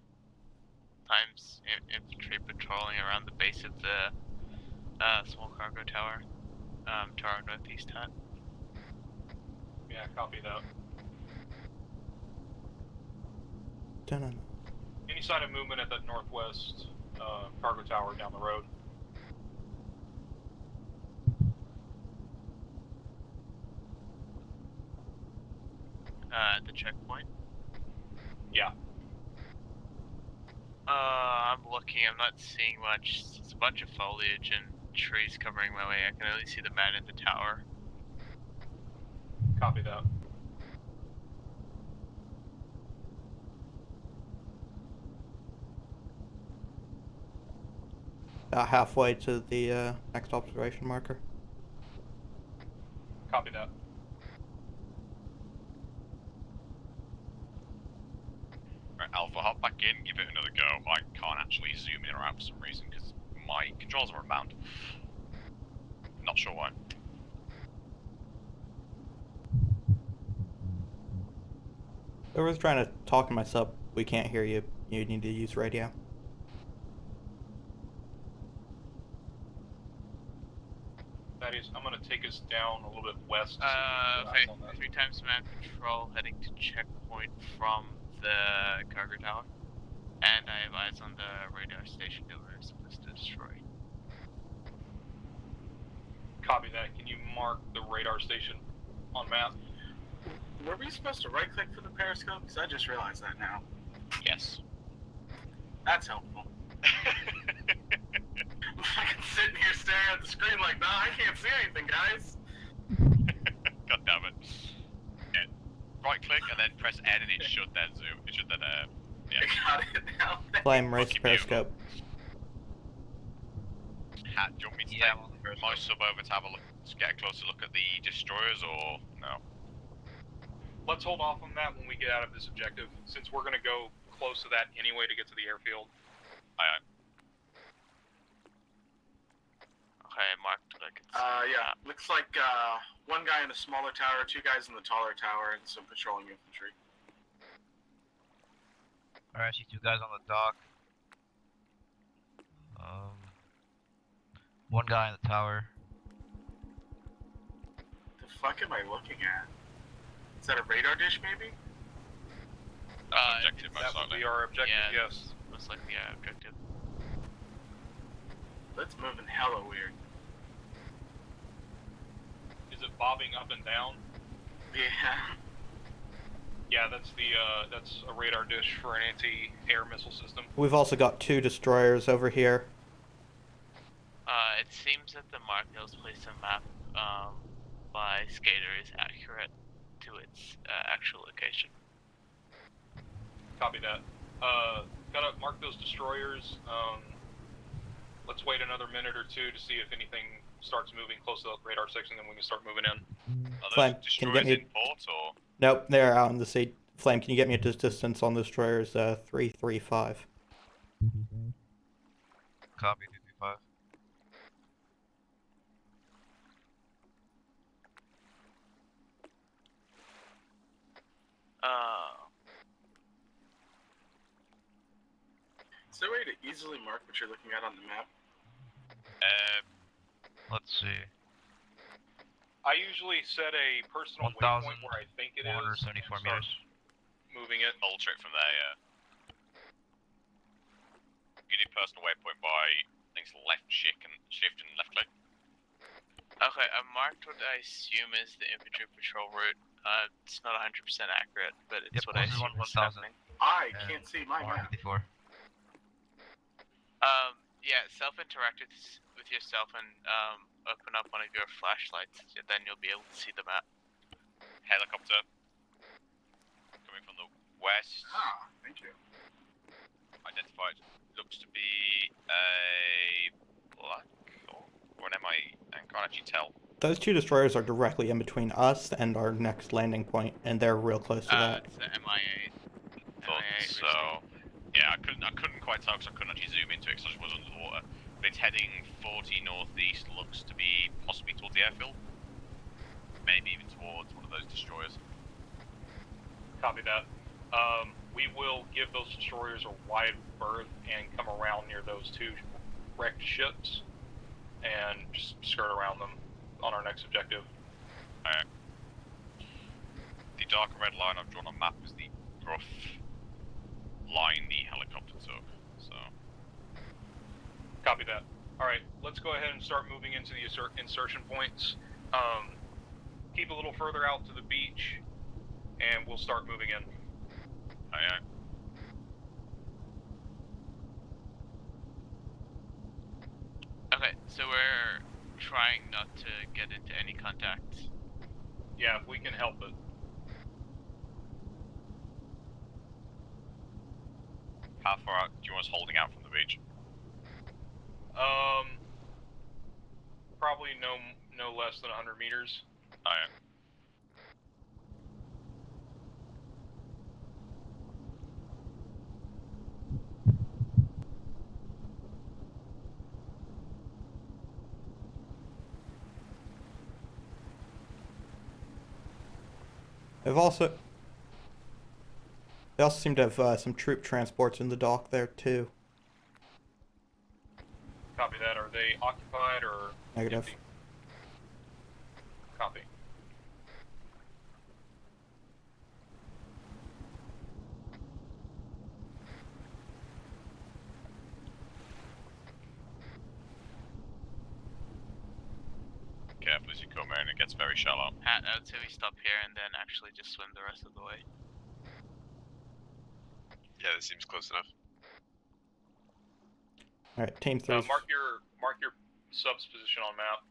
infantry patrolling around the base of the small cargo tower to our northeast hut. Yeah, copy that. Da-na-na. Any sign of movement at that northwest cargo tower down the road? The checkpoint? Yeah. I'm looking, I'm not seeing much. It's a bunch of foliage and trees covering my way. I can only see the man in the tower. Copy that. About halfway to the next observation marker. Copy that. Right, Alpha, hop back in, give it another go. I can't actually zoom in or out for some reason because my controls are unbound. Not sure why. I was trying to talk to my sub. We can't hear you. You need to use radio. That is, I'm gonna take us down a little bit west. Okay, 3 times man patrol heading to checkpoint from the cargo tower. And I have eyes on the radar station that we're supposed to destroy. Copy that. Can you mark the radar station on map? Were we supposed to right click for the periscope? Because I just realized that now. Yes. That's helpful. I'm fucking sitting here staring at the screen like, nah, I can't see anything, guys. God damn it. Yeah. Right click and then press N and it should then zoom. It should then, yeah. I got it now. Flame race periscope. Do you want me to take my sub over to have a look, to get a closer look at the destroyers, or no? Let's hold off on that when we get out of this objective, since we're gonna go close to that anyway to get to the airfield. Aye, aye. Okay, marked what I can see. Yeah. Looks like one guy in the smaller tower, two guys in the taller tower, and some patrolling infantry. Alright, I see two guys on the dock. One guy in the tower. The fuck am I looking at? Is that a radar dish, maybe? Objective, most That would likely. be our objective, Yeah, yes. most likely, yeah, objective. That's moving hella weird. Is it bobbing up and down? Yeah. Yeah, that's a radar dish for an anti-air missile system. We've also got 2 destroyers over here. It seems that the Mark Hills Place map by Skater is accurate to its actual location. Copy that. Gotta mark those destroyers. Let's wait another minute or two to see if anything starts moving close to the radar section, then we can start moving in. Are Flame, those can you get destroyers me- in port or? Nope, they're out in the sea. Flame, can you get me a distance on the destroyers? 335. Copy 235. Is there a way to easily mark what you're looking at on the map? Let's see. I usually set a personal waypoint where I think it is. 174 and start meters. Moving it. Alter it from there, yeah. Get your personal waypoint by, I think it's shift and left click. Okay, I marked what I assume is the infantry patrol route. It's not 100% accurate, but it's what I assume is happening. I can't see my map. 154. Yeah, self-interact with yourself and open up one of your flashlights, then you'll be able to see the map. Helicopter. Coming from the west. Ah, thank you. Identified. Looks to be a black or an MI, I can't actually tell. Those 2 destroyers are directly in between us and our next landing point, and they're real close to that. It's the MI8. Thought so. Yeah, I couldn't quite tell because I couldn't actually zoom into it because I just was under the water. But it's heading 40 northeast, looks to be possibly towards the airfield. Maybe even towards one of those destroyers. Copy that. We will give those destroyers a wide berth and come around near those 2 wrecked ships and just skirt around them on our next objective. Alright. The dark red line I've drawn on map is the rough line the helicopter took, so. Copy that. Alright, let's go ahead and start moving into the insertion points. Keep a little further out to the beach, and we'll start moving in. Aye. Okay, so we're trying not to get into any contact. Yeah, if we can help it. How far out do you want us holding out from the beach? Probably no less than 100 meters. Aye. They also seem to have some troop transports in the dock there too. Copy that. Are they occupied or Negative. empty? Copy. Careful as you come in, it gets very shallow. I'd say we stop here and then actually just swim the rest of the way. Yeah, this seems close enough. Alright, Team 3. Mark your subs position on map.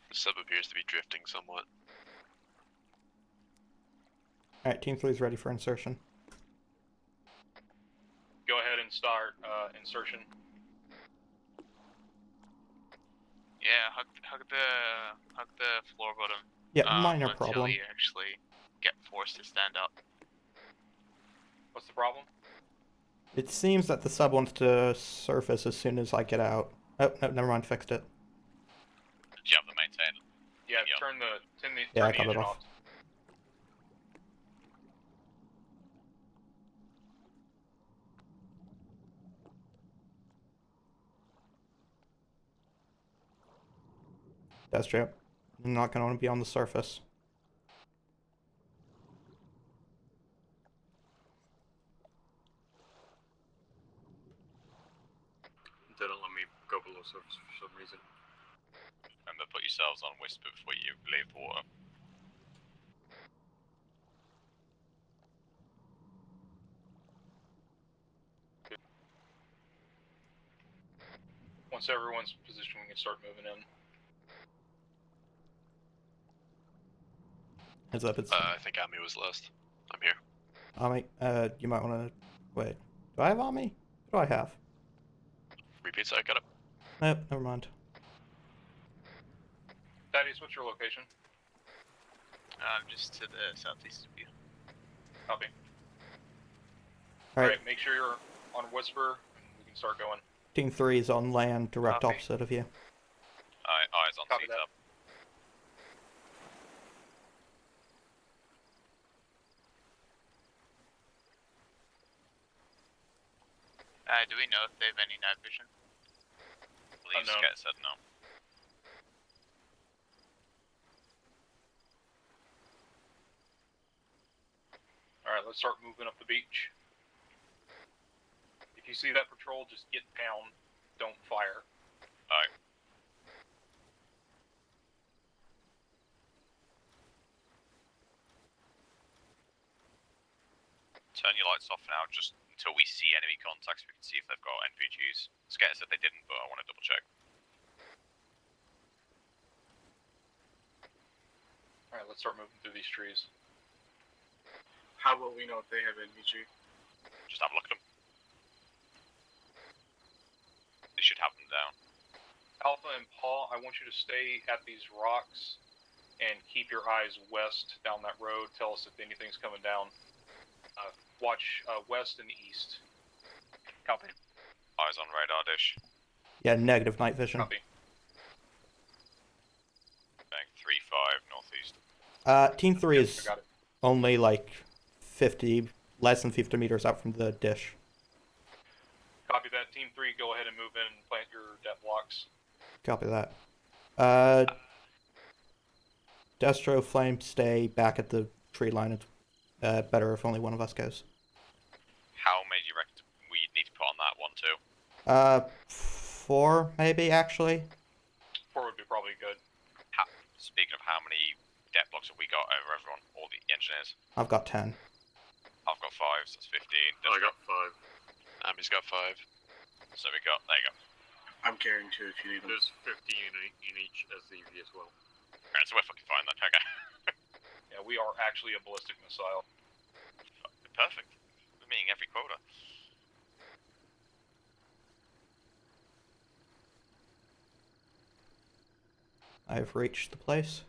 The sub appears to be drifting somewhat. Alright, Team 3 is ready for insertion. Go ahead and start insertion. Yeah, hug the floor bottom. Yeah, minor until problem. you actually get forced to stand up. What's the problem? It seems that the sub wants to surface as soon as I get out. Oh, no, never mind, fixed it. Did you have the maintain? Yeah, Yeah. turn the Yeah, I got it engine off. off. That's true. I'm not going to want to be on the surface. Didn't let me go below surface for some reason. Remember, put yourselves on whisper before you leave the water. Once everyone's positioned, we can start moving in. Heads up, it's I think Army was last. I'm here. Army. You might want to wait. Do I have Army? What do I have? Repeat, so I got it. Nope, never mind. Thaddeus, what's your location? Just to the southeast of you. Copy. Alright, Alright, make sure you're on whisper, and we can start going. Team 3 is on land, direct Copy. opposite of you. Eyes on Copy seat that. up. Do we know if they have any night vision? Please Unknown. get said no. Alright, let's start moving up the beach. If you see that patrol, just get down. Don't fire. Alright. Turn your lights off now, just until we see enemy contacts. We can see if they've got NVGs. Skater said they didn't, but I want to double check. Alright, let's start moving through these trees. How will we know if they have NVG? Just have a look at them. They should have them down. Alpha and Paul, I want you to stay at these rocks and keep your eyes west down that road. Tell us if anything's coming down. Watch west and east. Copy. Eyes on radar dish. Yeah, negative night vision. Copy. Bang 3-5 northeast. Team 3 I is got it. only like 50, less than 50 meters out from the dish. Copy that. Team 3, go ahead and move in and plant your death blocks. Copy that. Destro, Flame, stay back at the tree line. It's better if only one of us goes. How many do you reckon we need to put on that one too? 4 maybe, actually. 4 would be probably good. Speaking of how many debt blocks have we got over everyone, all the engineers? I've got 10. I've got 5, so that's 15. I got 5. Ammy's got 5. So we got, there you go. I'm carrying 2 if you need them. There's 15 in each SCV as well. Alright, so we're fucking fine then, okay. Yeah, we are actually a ballistic missile. Perfect. We're meeting every quota. I've reached the place.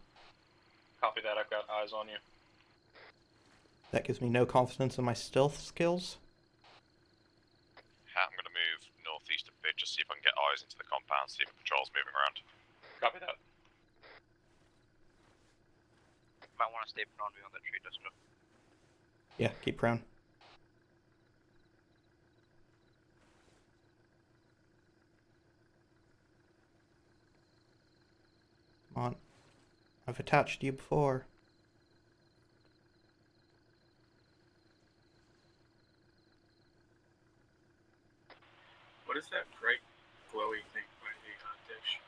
Copy that. I've got eyes on you. That gives me no confidence in my stealth skills. I'm gonna move northeast a bit, just see if I can get eyes into the compound, see if the patrol's moving around. Copy that. Might want to stay prone beyond that tree, Destro. Yeah, keep prone. Come on. I've attached you before. What is that bright, glowy thing by the dish?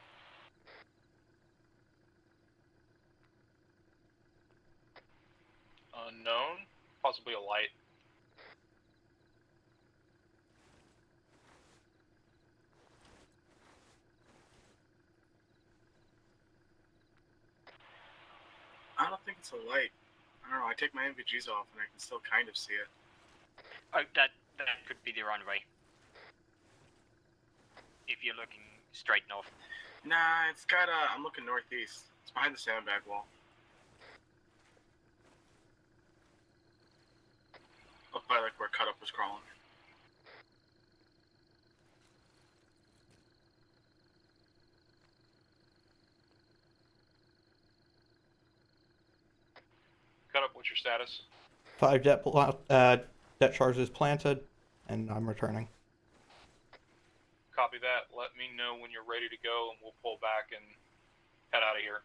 Unknown. Possibly a light. I don't think it's a light. I don't know. I take my NVGs off and I can still kind of see it. Oh, that could be the runway. If you're looking straight north. Nah, it's got I'm looking northeast. It's behind the sandbag wall. Up by like where Cut Up was crawling. Cut Up, what's your status? 5 debt charges planted, and I'm returning. Copy that. Let me know when you're ready to go, and we'll pull back and head out of here.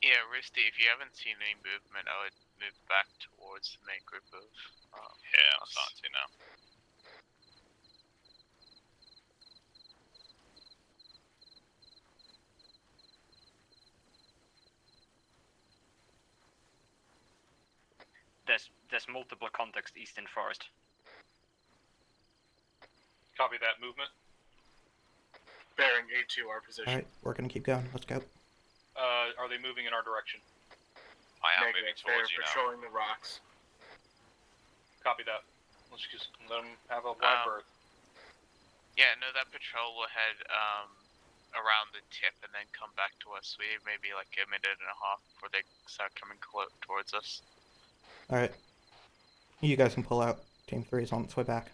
Yeah, Risty, if you haven't seen any movement, I would move back towards the main group of. Yeah, I'm starting to now. There's multiple contacts east in forest. Copy that. Movement. Bearing A2, our position. Alright, we're gonna keep going. Let's go. Are they moving in our direction? I am Negative. moving towards you They're now. patrolling the rocks. Copy that. Let's just let them have a wide berth. Yeah, no, that patrol will head around the tip and then come back to us. We have maybe like a minute and a half before they start coming towards us. Alright. You guys can pull out. Team 3 is on its way back.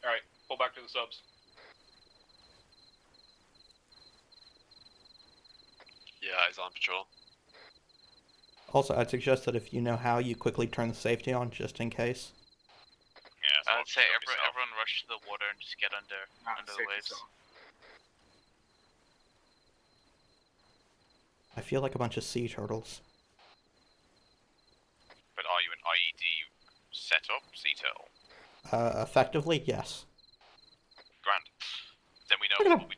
Alright, pull back to the subs. Yeah, he's on patrol. Also, I'd suggest that if you know how, you quickly turn the safety on, just in case. Yeah, so I'd say everyone rush to the water and just get under the waves. I feel like a bunch of sea turtles. But are you an IED setup, sea turtle? Effectively, yes. Grand. Then we know Look at what we'll be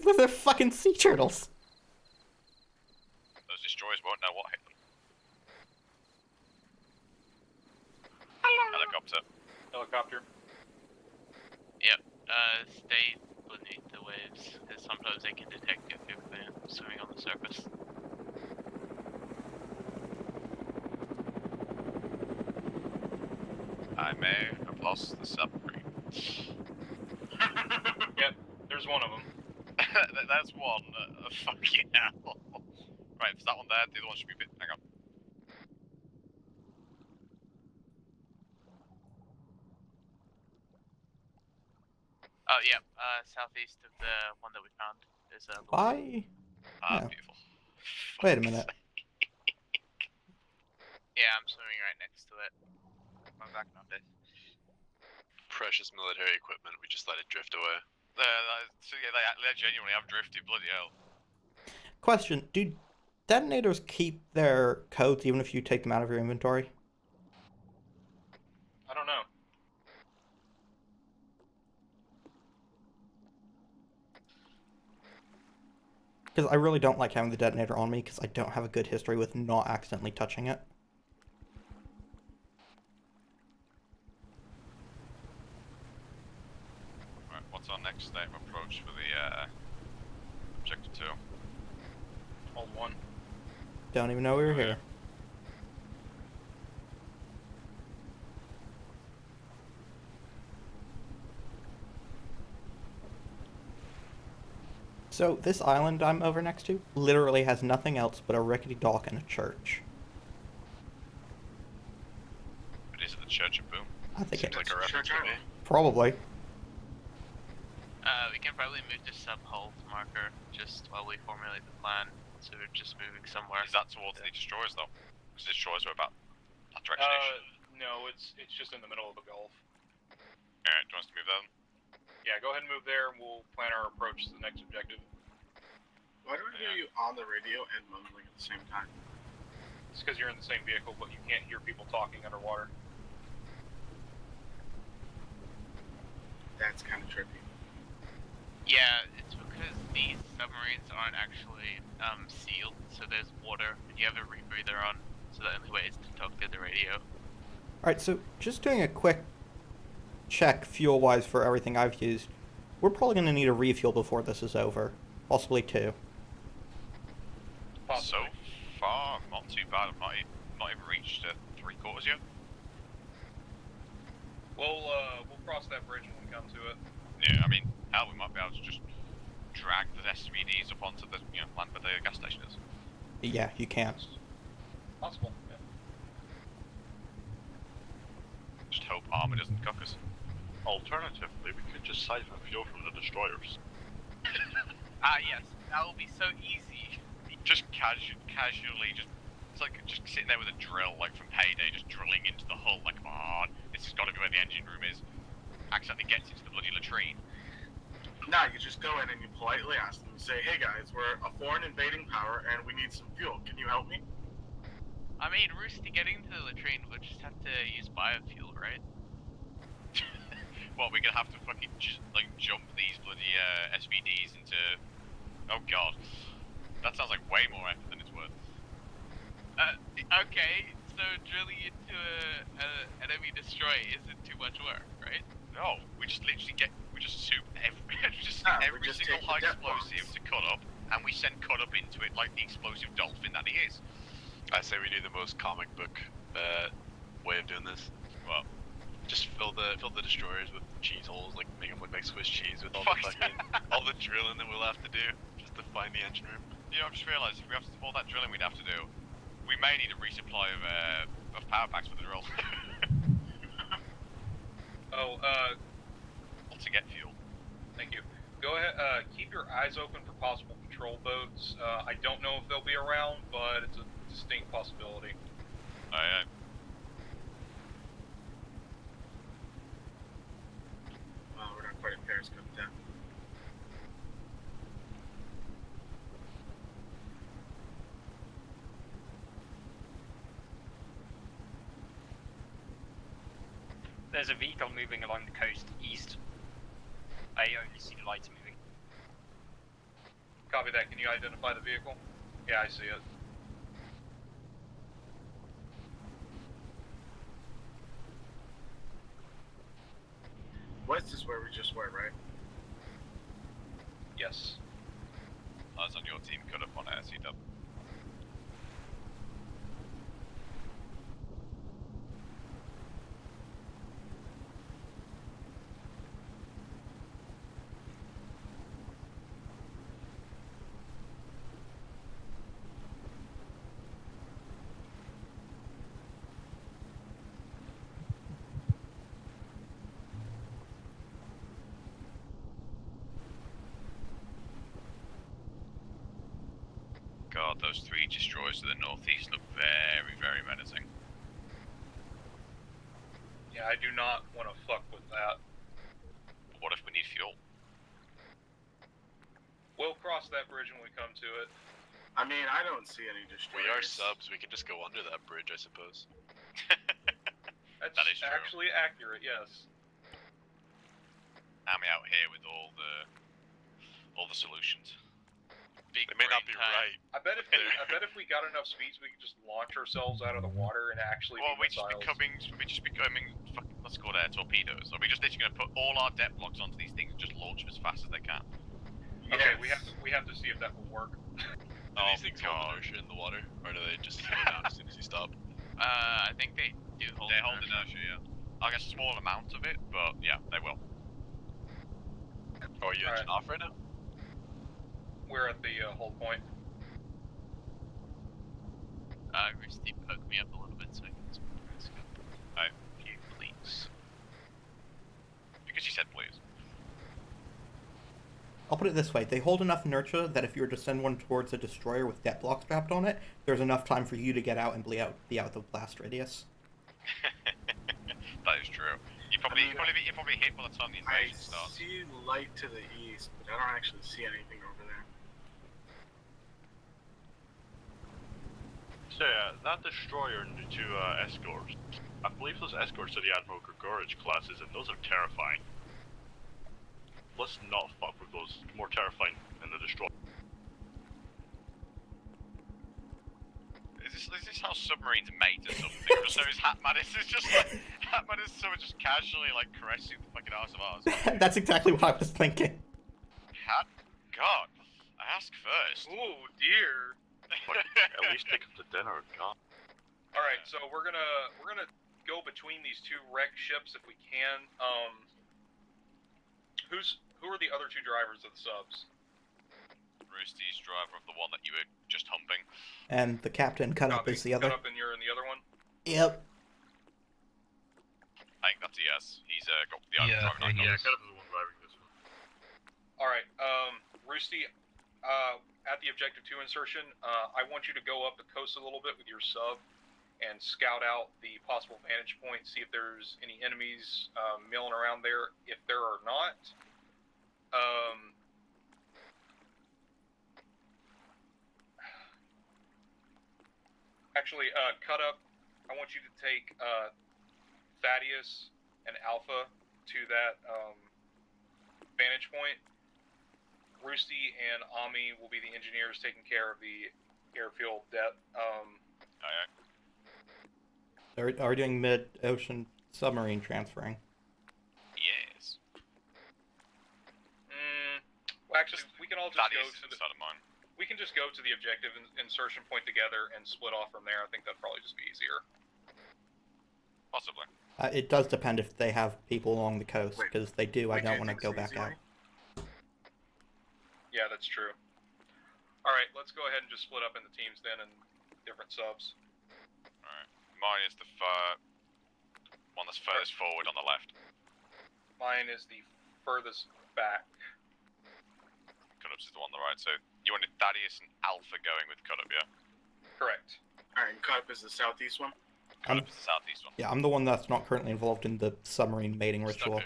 doing. They're fucking sea turtles! Those destroyers won't know what hit them. Helicopter. Helicopter. Yep. Stay beneath the waves, because sometimes they can detect if you're swimming on the surface. I may have lost the submarine. Yep, there's one of them. That's one. Fucking hell. Right, there's that one there. The other one should be a bit. Hang on. Oh, yeah. Southeast of the one that we found is Why? Ah, Yeah. beautiful. Wait a minute. Yeah, I'm swimming right next to it. I'm back on this. Precious military equipment. We just let it drift away. So yeah, they genuinely have drifted. Bloody hell. Question, do detonators keep their codes even if you take them out of your inventory? I don't know. Because I really don't like having the detonator on me because I don't have a good history with not accidentally touching it. Right, what's our next state of approach for the objective 2? Hold 1. Don't even know we were here. So, this island I'm over next to literally has nothing else but a rickety dock and a church. But is it the Church of Boom? I think Seems it like a reference to me. probably. We can probably move to sub-hull marker just while we formulate the plan. So we're just moving somewhere. Is that towards the destroyers though? Because the destroyers are about that direction. No, it's just in the middle of the Gulf. Alright, do you want us to move then? Yeah, go ahead and move there, and we'll plan our approach to the next objective. Why do I hear you on the radio and mumbling at the same time? It's because you're in the same vehicle, but you can't hear people talking underwater. That's kind of trippy. Yeah, it's because these submarines aren't actually sealed, so there's water, and you have a rebreather on, so the only way is to talk through the radio. Alright, so just doing a quick check fuel-wise for everything I've used. We're probably going to need a refuel before this is over. Possibly 2. So far, not too bad. I've not even reached 3/4 yet. We'll cross that bridge when we come to it. Yeah, I mean, Hell, we might be able to just drag the SVDs up onto the land where the gas station is. Yeah, you can. Possible. Yeah. Just hope Arma doesn't cook us. Alternatively, we could just siphon fuel from the destroyers. Yes, that will be so easy. Just casually, it's like just sitting there with a drill, like from Payday, just drilling into the hull, like, come on, this has got to be where the engine room is. Accidentally gets into the bloody latrine. Nah, you just go in and you politely ask them, you say, hey guys, we're a foreign invading power and we need some fuel. Can you help me? I mean, Roosty, getting to the latrine, we'll just have to use biofuel, right? What, we're gonna have to fucking jump these bloody SVDs into... Oh god. That sounds like way more effort than it's worth. Okay, so drilling into an enemy destroyer isn't too much work, right? No, we just literally soup every just single take the high depth explosive box. to cut up, and we send cut up into it like the explosive dolphin that he is. I say we do the most comic book way of doing this. Well, just fill the destroyers with cheese holes, like make them look like Swiss cheese with all the fucking all the drilling that we'll have to do just to find the engine room. You know, I just realised if we have all that drilling we'd have to do, we may need a resupply of power packs for the drill. To get fuel. Thank you. Go ahead, keep your eyes open for possible patrol boats. I don't know if they'll be around, but it's a distinct possibility. Aye, aye. We're not quite at Paris Cup yet. There's a vehicle moving along the coast east. I only see the lights moving. Copy that. Can you identify the vehicle? Yeah, I see it. West is where we just were, right? Yes. I was on your team, cut up on SCW. God, those three destroyers to the northeast look very, very menacing. Yeah, I do not want to fuck with that. What if we need fuel? We'll cross that bridge when we come to it. I mean, I don't see any destroyers. We are subs, we can just go under that bridge, I suppose. That's That is true. actually accurate, yes. I'm out here with all the solutions. They may not be right. I bet if we got enough speeds, we could just launch ourselves out of the water and actually. Well, be we're just becoming fucking, let's call it torpedoes. Are we just literally gonna put all our depth blocks onto these things and just launch them as fast as they can? Yes. Okay, we have to see if that will work. Do these things hold inertia in the water, or do they just slow down as soon as you stop? I think they do hold They hold inertia, yeah. I guess a small amount of it, but yeah, they will. Oh, are you engine off right now? We're at the hold point. Rusty, poke me up a little bit so I can press go. Alright. You, please. Because you said please. I'll put it this way, they hold enough inertia that if you were to send one towards a destroyer with depth blocks strapped on it, there's enough time for you to get out and be out the blast radius. That is true. You'd probably hit by the time the invasion I starts. see light to the east, but I don't actually see anything over there. So yeah, that destroyer and the two escorts. I believe those escorts are the Admiral Gregorich classes, and those are terrifying. Let's not fuck with those. More terrifying than the destroyer. Is this how submarines mate or something? So is Hatmadis is just like Hatmadis someone just casually like caressing the fucking arse of ours. That's exactly what I was thinking. God, I ask first. Oh dear. At least take them to dinner, God. All right, so we're gonna go between these two wrecked ships if we can. Who who are the other two drivers of the subs? Roosty's driver of the one that you were just humping. And the captain cut up is the other. Cut up and you're in the other one? Yep. I think that's a yes. He's got the driving cut up is the one driving this one. Alright, Roosty, at the Objective 2 insertion, I want you to go up the coast a little bit with your sub and scout out the possible vantage point, see if there's any enemies milling around there. If there are not, actually, cut up, I want you to take Thaddeus and Alpha to that vantage point. Roosty and Ami will be the engineers taking care of the airfield depth. Are we doing mid-ocean submarine transferring? Yes. Well, actually, we can all just go to the. Side of mine. We can just go to the objective insertion point together and split off from there. I think that'd probably just be easier. Possibly. It does depend if they have people along the coast, because they do. I don't want to go back out. Yeah, that's true. Alright, let's go ahead and just split up into teams then and different subs. Alright. Mine is the one that's furthest forward on the left. Mine is the furthest back. Cut-ups is the one on the right, so you wanted Thaddeus and Alpha going with Cut-up, yeah? Correct. Alright, Cut-up is the southeast one? Cut-up is the southeast one. Yeah, I'm the one that's not currently involved in the submarine mating ritual.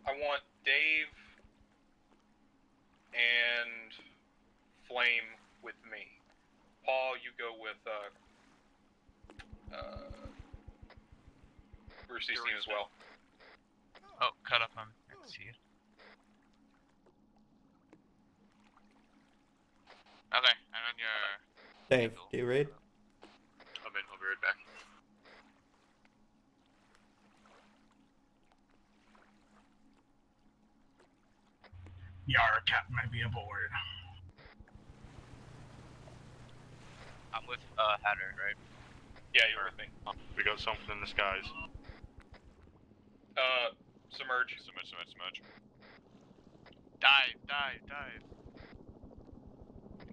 I want Dave and Flame with me. Paul, you go with Brucey's team as well. Oh, Cut-up, I can see it. Okay, I'm on your... Dave, do you read? I'm in, I'll be right back. Yar, Captain might be aboard. I'm with Hatter, right? Yeah, you're with me. We got something in the skies. Submerge. Submerge. Dive.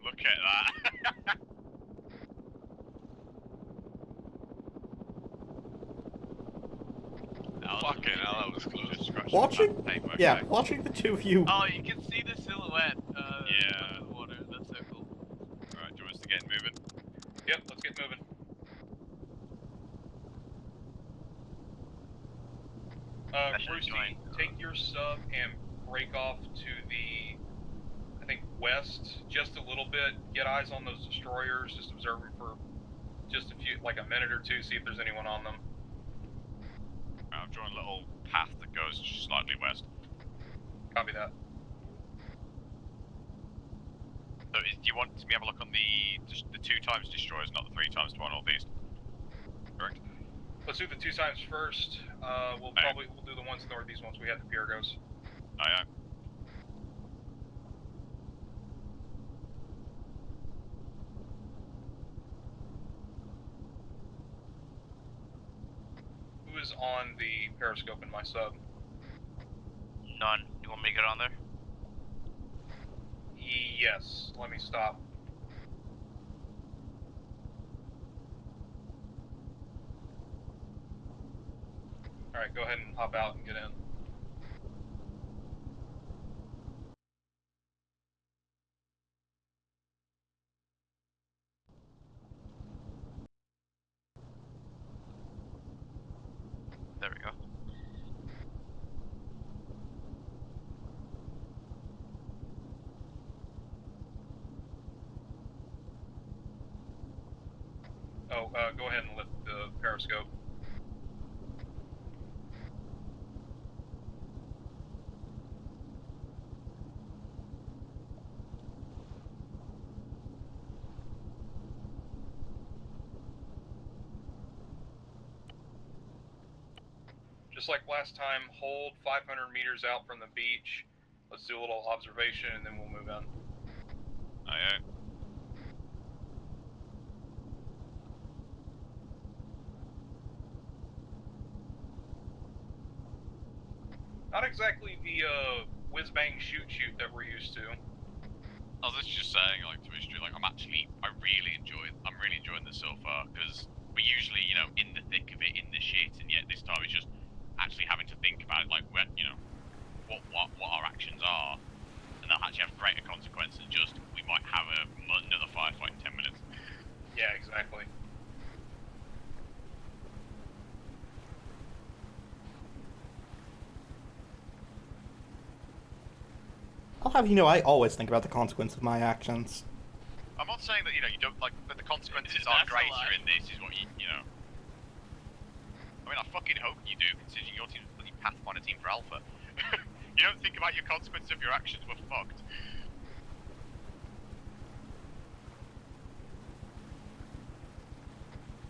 Look at that. Fucking hell, that was close. Watching? Yeah, watching the two of you. Oh, you can see the silhouette. Yeah. Under the water. That's so cool. Alright, do you want us to get moving? Yep, let's get moving. Brucey, take your sub and break off to the, I think, west just a little bit. Get eyes on those destroyers. Just observe them for just a few, like a minute or two, see if there's anyone on them. I'm drawing a little path that goes slightly west. Copy that. So, do you want me to have a look on the 2 times destroyers, not the 3 times to our northeast? Correct? Let's do the 2 times first. We'll do the ones northeast once we have the Piergos. Aye. Who is on the periscope in my sub? None. You want me to get on there? Yes. Let me stop. Alright, go ahead and hop out and get in. There we go. Oh, go ahead and lift the periscope. Just like last time, hold 500 meters out from the beach. Let's do a little observation and then we'll move in. Aye. Not exactly the whiz-bang shoot that we're used to. I was just saying, like, to history, like, I'm really enjoying this so far, because we're usually, you know, in the thick of it, in the shit, and yet this time it's just actually having to think about it, like, when, you know, what our actions are, and they'll actually have greater consequences than just, we might have another firefight in 10 minutes. Yeah, exactly. I'll have you know, I always think about the consequence of my actions. I'm not saying that, you know, you don't, like, that the consequences are greater in this, is what you know. I mean, I fucking hope you do, considering your team's a bloody Pathfinder team for Alpha. You don't think about your consequences of your actions, we're fucked.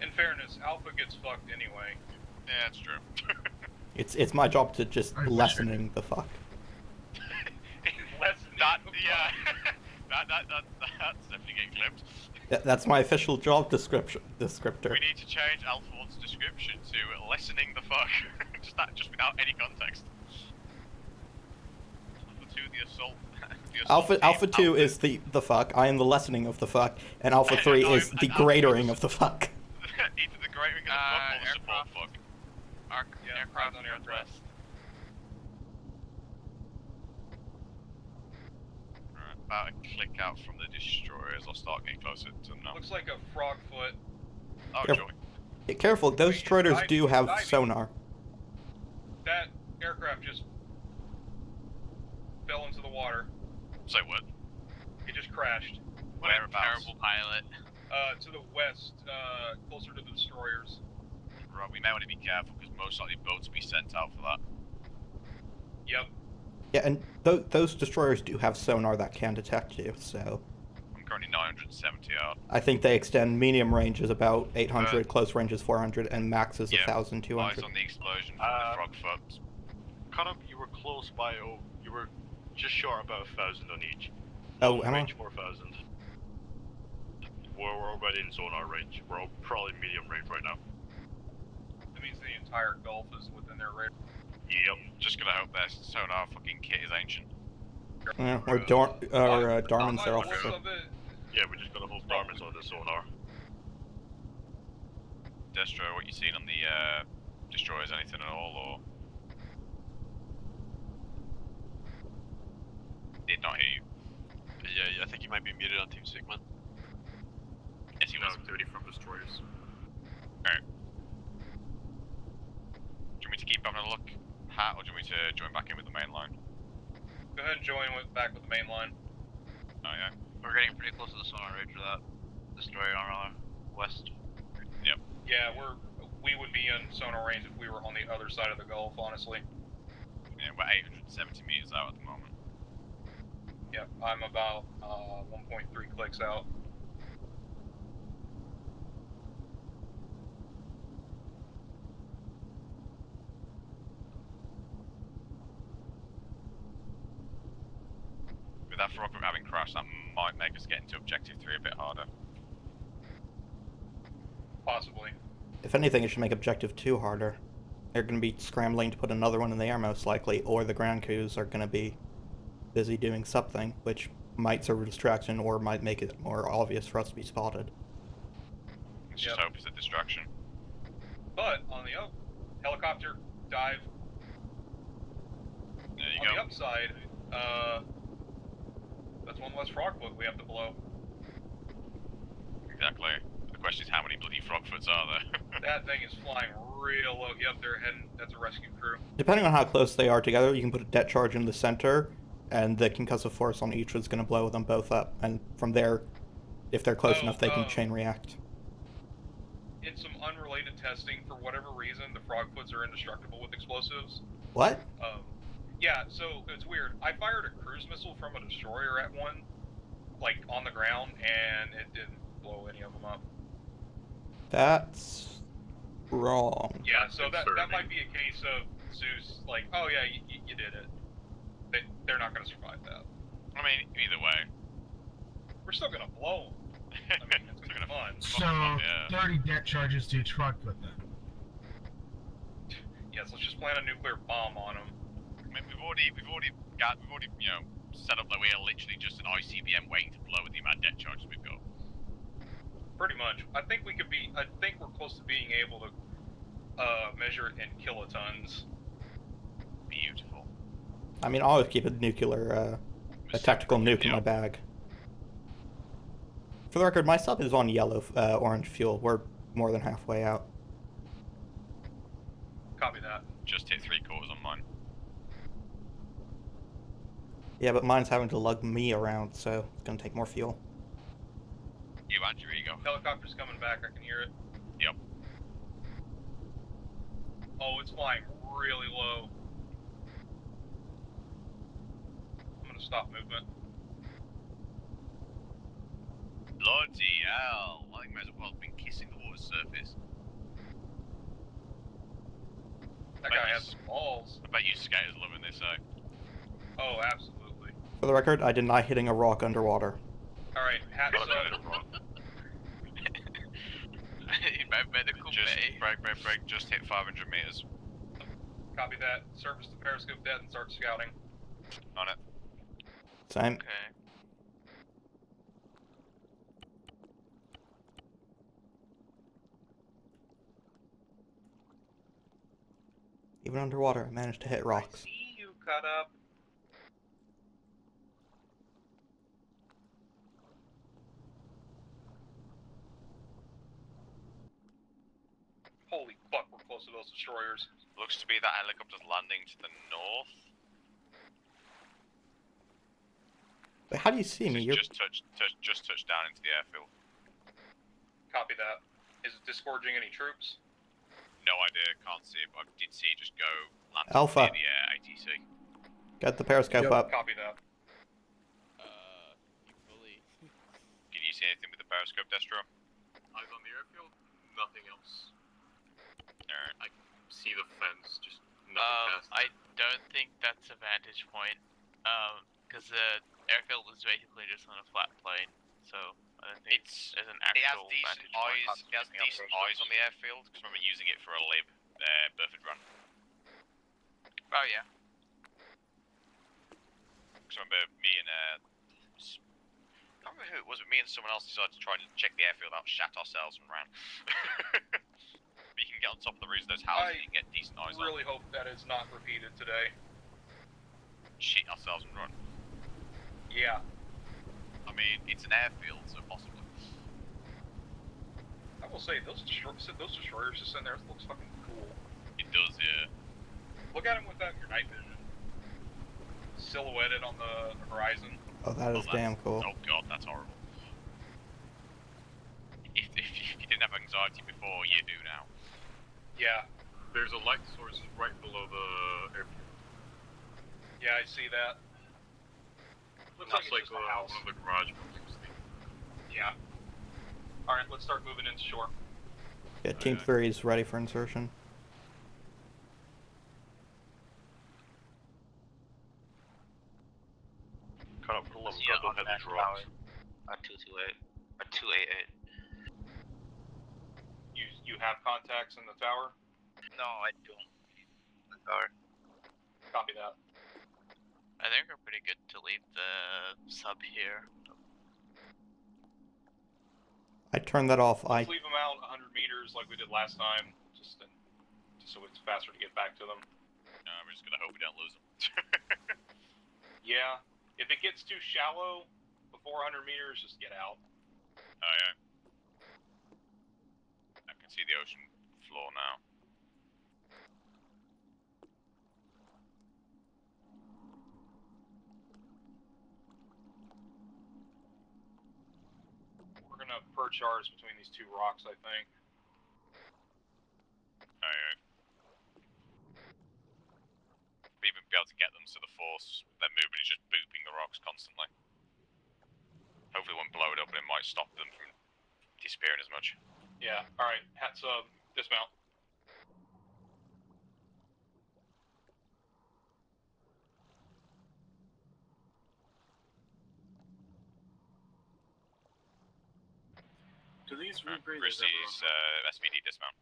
In fairness, Alpha gets fucked anyway. Yeah, that's true. It's my job to just lessening the fuck. That's definitely getting clipped. That's my official job descriptor. We need to change Alpha 1's description to lessening the fuck. just without any context. Alpha 2, the assault. Alpha 2 is the fuck, I am the lessening of the fuck, and Alpha 3 is the gradering of the fuck. Either the gradering of the fuck or the support fuck. Aircraft on address. About a click out from the destroyers, I'll start getting closer to them now. Looks like a frog foot. Oh, Careful. joy. Yeah, careful, those destroyers do have diving. sonar. That aircraft just fell into the water. Say what? It just crashed. What a terrible pilot. To the west, closer to the destroyers. Right, we may want to be careful because most likely boats will be sent out for that. Yep. Yeah, and those destroyers do have sonar that can detect you, so... I'm currently 970 out. I think they extend medium range is about 800, close range is 400, and max is 1,200. Eyes on the explosion from the frog foot. Connor, you were close by, you were just short about 1,000 on each. Oh, am I? Range 4,000. We're already in sonar range. We're all probably medium range right now. That means the entire Gulf is within their radar. Yep, just gonna hope their sonar fucking kit is ancient. Yeah, or Darmans are also... Yeah, we just gotta hold Darmans on the sonar. Destro, what you seen on the destroyers, anything at all, or...? Did not hear you. Yeah, I think you might be muted on Team Sigma. Yes, he was. 30 from destroyers. Alright. Do you want me to keep having a look, Hat, or do you want me to join back in with the main line? Go ahead and join back with the main line. Oh yeah. We're getting pretty close to the sonar range for that destroyer on our west. Yep. Yeah, we would be in sonar range if we were on the other side of the Gulf, honestly. Yeah, we're 870 meters out at the moment. Yep, I'm about 1.3 clicks out. With that frog having crashed, that might make us get into objective 3 a bit harder. Possibly. If anything, it should make objective 2 harder. They're going to be scrambling to put another one in the air most likely, or the ground crews are going to be busy doing something, which might serve a distraction or might make it more obvious for us to be spotted. Let's just hope it's a distraction. But, on the helicopter, dive. There you on go. The upside, that's one less frogfoot we have to blow. Exactly. The question is how many bloody frogfoots are there? That thing is flying real low. Yep, they're heading. That's a rescue crew. Depending on how close they are together, you can put a det charge in the center, and the concussive force on each is going to blow them both up. And from there, if they're close enough, they can chain react. In some unrelated testing, for whatever reason, the frogfoots are indestructible with explosives. What? Yeah, so it's weird. I fired a cruise missile from a destroyer at one, like on the ground, and it didn't blow any of them up. That's wrong. Yeah, so that might be a case of Zeus, like, oh yeah, you did it. They're not going to survive that. I mean, either way. We're still going to blow them. I mean, it's going to be fun. So, 30 det charges to each frogfoot then. Yes, let's just plant a nuclear bomb on them. I mean, we've already you know, set up that we are literally just an ICBM waiting to blow with the amount of deck charges we've got. Pretty much. I think we're close to being able to measure it in kilotons. Beautiful. I mean, I'll always keep a tactical nuke in my bag. For the record, my sub is on orange fuel. We're more than halfway out. Copy that. Just hit 3/4 on mine. Yeah, but mine's having to lug me around, so it's gonna take more fuel. You and your ego. Helicopter's coming back, I can hear it. Yep. Oh, it's flying really low. I'm gonna stop movement. Bloody hell. I think may as well have been kissing the water surface. That guy has some balls. I bet you skaters loving this, eh? Oh, absolutely. For the record, I deny hitting a rock underwater. Alright, hats up. In my medical bay. Break, just hit 500 meters. Copy that. Surface the periscope dead and start scouting. On it. Same. Okay. Even underwater, I managed to hit rocks. I see you cut up. Holy fuck, we're close to those destroyers. Looks to be that helicopter's landing to the north. But how do you see me? Just touch down into the airfield. Copy that. Is it disgorging any troops? No idea, can't see it, but I did see it just go land Alpha. near the ATC. Got the periscope up. Copy that. Can you see anything with the periscope, Destro? Eyes on the airfield, nothing else. Alright. I see the fence, just nothing past I don't think that's a vantage point. Because the airfield is basically just on a flat plane, so I don't think there's an actual vantage point. It has decent eyes on the airfield, because I remember using it for a lib, Burford run. Oh yeah. Because I remember me and, I can't remember who it was, but me and someone else decided to try and check the airfield out, shat ourselves and ran. But you can get on top of the roofs of those houses, you can get decent eyes on. I really hope that is not repeated today. Shit ourselves and run. Yeah. I mean, it's an airfield, so possibly. I will say, those destroyers just in there, it looks fucking cool. It does, yeah. Look at them without your night vision. Silhouetted on the horizon. Oh, that is damn cool. Oh god, that's horrible. If you didn't have anxiety before, you do now. Yeah. There's a light source right below the airfield. Yeah, I see that. Looks like it's just a house. One of the garage buildings. Yeah. Alright, let's start moving into shore. Yeah, Team 3 is ready for insertion. Cut up for 11, don't hit these rocks. At 228. At 288. You have contacts in the tower? No, I don't. The tower. Copy that. I think we're pretty good to leave the sub here. I turned that off. Let's leave them out 100 meters like we did last time, just so it's faster to get back to them. We're just gonna hope we don't lose them. Yeah. If it gets too shallow before 100 meters, just get out. Oh yeah. I can see the ocean floor now. We're gonna perch ours between these two rocks, I think. Oh yeah. We even be able to get them so the force, their movement is just booping the rocks constantly. Hopefully it won't blow it up, but it might stop them from disappearing as much. Yeah, alright, hats up, dismount. Do these rebreathers Chrissy's SVD dismount.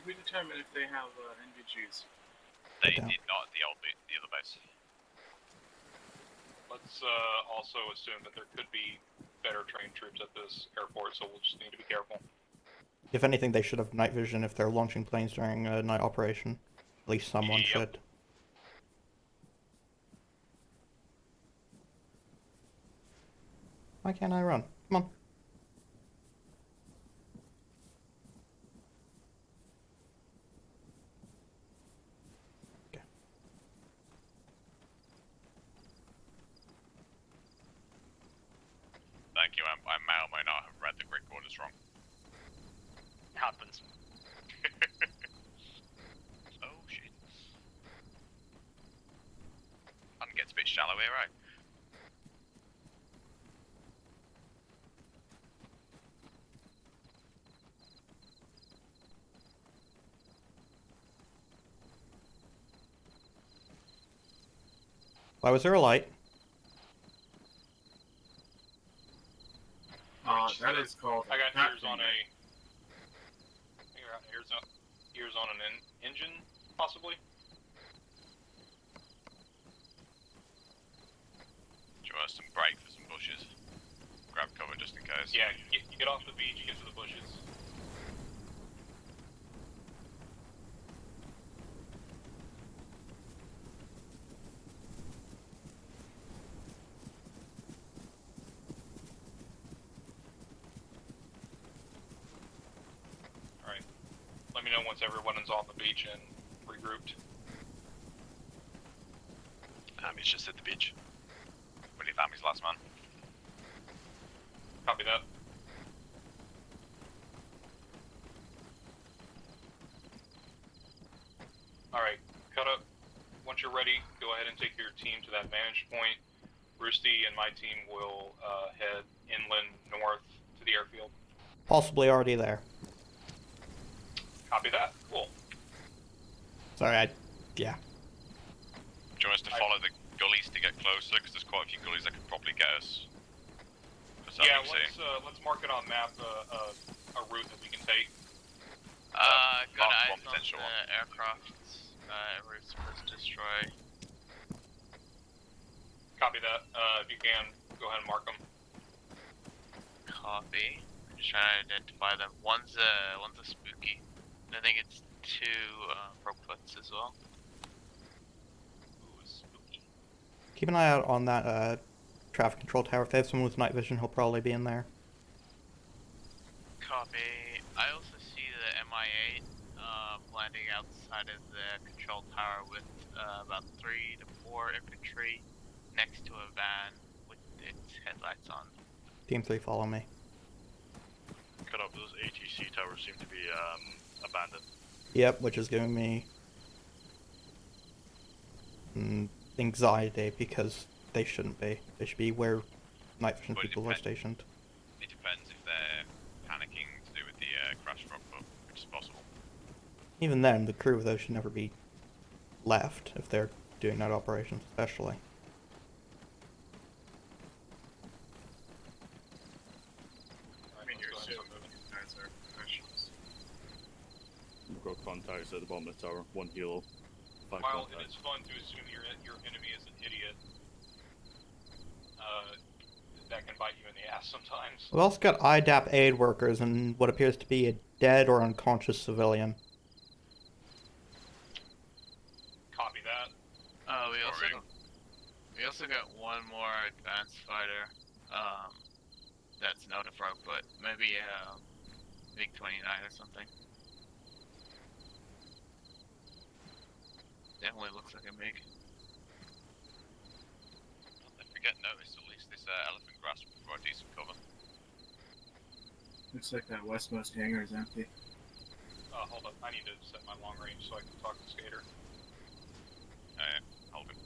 we determine if they have NVGs? They did not at the other base. Let's also assume that there could be better trained troops at this airport, so we'll just need to be careful. If anything, they should have night vision if they're launching planes during a night operation. At least someone should. Why can't I run? Come on. Okay. Thank you, I may or may not have read the grid orders wrong. Happens. Oh shit. Fun gets a bit shallow here, right? Why was there a light? That is called. I got ears on a. Ears on an engine, possibly. Do you want us to break for some bushes? Grab cover just in case. Yeah, get off the beach, get to the bushes. Alright. Let me know once everyone is off the beach and regrouped. He's just at the beach. Willie Family's last man. Copy that. Alright, cut up. Once you're ready, go ahead and take your team to that vantage point. Roosty and my team will head inland north to the airfield. Possibly already there. Copy that. Cool. Sorry, yeah. Do you want us to follow the gullies to get closer? Because there's quite a few gullies that could probably get us. Yeah, let's mark it on map a route that we can take. Good eyes one potential on the aircraft. Routes supposed to destroy. Copy that. If you can, go ahead and mark them. Copy. I'm just trying to identify them. One's a spooky. And I think it's two ropefoot's as well. Ooh, spooky. Keep an eye out on that traffic control tower. If they have someone with night vision, he'll probably be in there. Copy. I also see the MI8 landing outside of the control tower with about 3 to 4 infantry next to a van with its headlights on. Team 3, follow me. Cut off. Those ATC towers seem to be abandoned. Yep, which is giving me anxiety because they shouldn't be. They should be where night vision people are stationed. It depends if they're panicking to do with the crash rockfoot, which is possible. Even then, the crew of those should never be left if they're doing night operations, especially. I mean, you're assuming these guys are professionals. We've got contacts at the bottom of the tower. One helo. While it is fun to assume your enemy is an idiot, that can bite you in the ass sometimes. We've also got IDAP aid workers and what appears to be a dead or unconscious civilian. Copy that. We also got one more advanced fighter. That's not a frog, but maybe a MiG-29 or something. Definitely looks like a MiG. If we get noticed, at least this elephant grass will provide decent cover. Looks like that westmost hangar is empty. Hold up. I need to set my long range so I can talk to Skater. Hold it.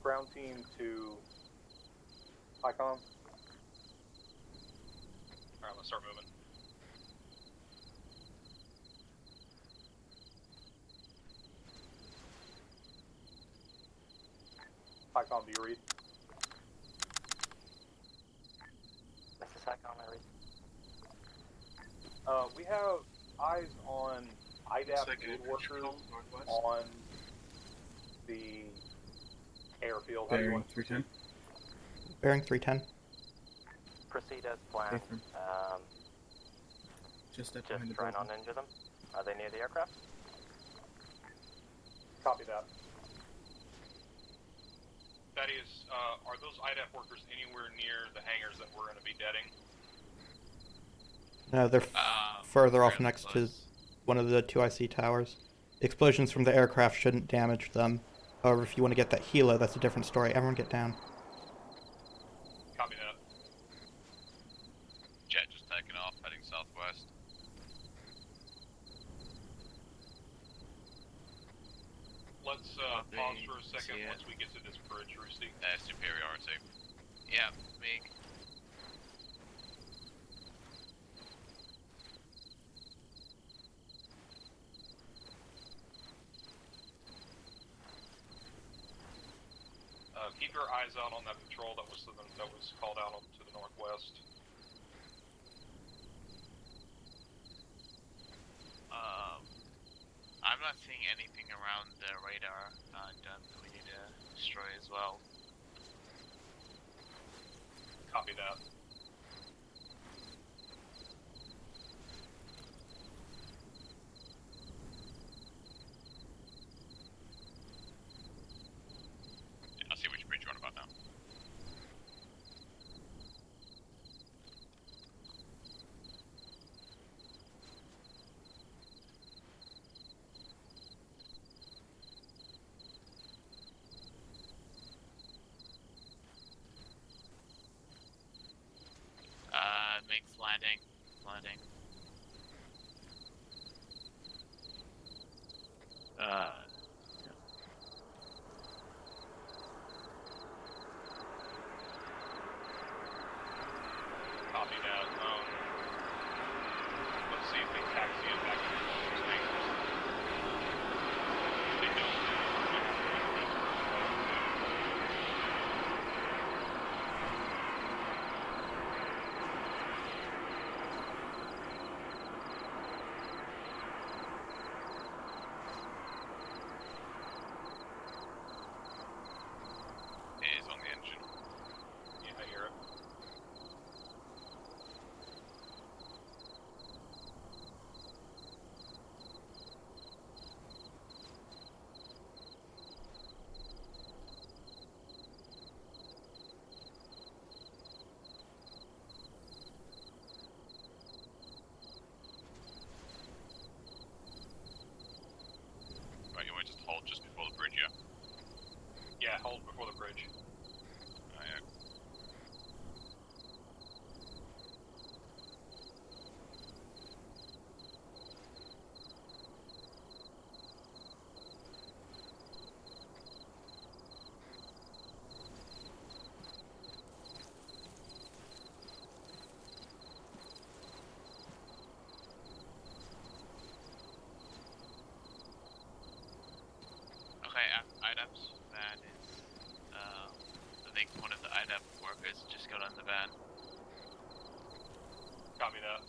Ground team to ICOM. Alright, let's start moving. PyCon, do you read? This is Icon, I read. We have eyes on IDAP woodworkers on the airfield. Bearing 310. Bearing 310. Proceed as planned. Just Just try not to injure them. Are they near the aircraft? Copy that. Thaddeus, are those IDAP workers anywhere near the hangars that we're going to be deading? No, they're further off next to one of the 2IC towers. Explosions from the aircraft shouldn't damage them. However, if you want to get that helo, that's a different story. Everyone get down. Copy that. Jet just taking off, heading southwest. Let's pause for a second once we get to this bridge, Roosty. Superiority. Yeah, me. Keep your eyes out on that patrol that was called out to the northwest. I'm not seeing anything around the radar that we need to destroy as well. Copy that. I see which bridge you're on about now. Makes landing. Landing. Copy that. Let's see if they taxi it back to those hangars. If they don't, It is on the engine. yeah, I hear it. Right, you want to just hold just before the bridge, yeah? Yeah, hold before the bridge. Oh, yeah. Okay, IDAP's van is, I think one of the IDAP workers just got on the van. Copy that.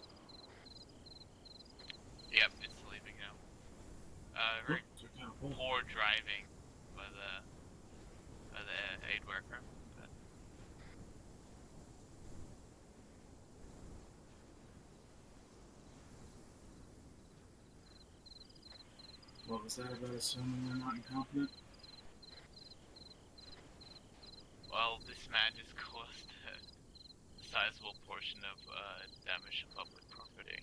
Yep, it's leaving now. Very poor driving by the aid worker. But What was that about assuming they're not incompetent? well, this man just caused a sizable portion of damage to public property.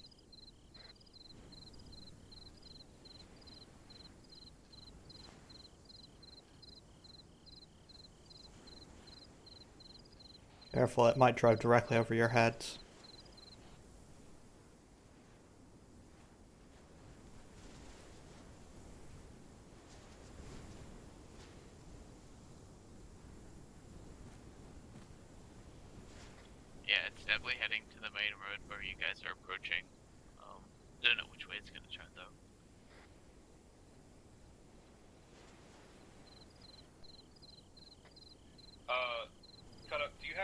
Careful, it might drive directly over your heads. Yeah, it's definitely heading to the main road where you guys are approaching. Don't know which way it's gonna turn though.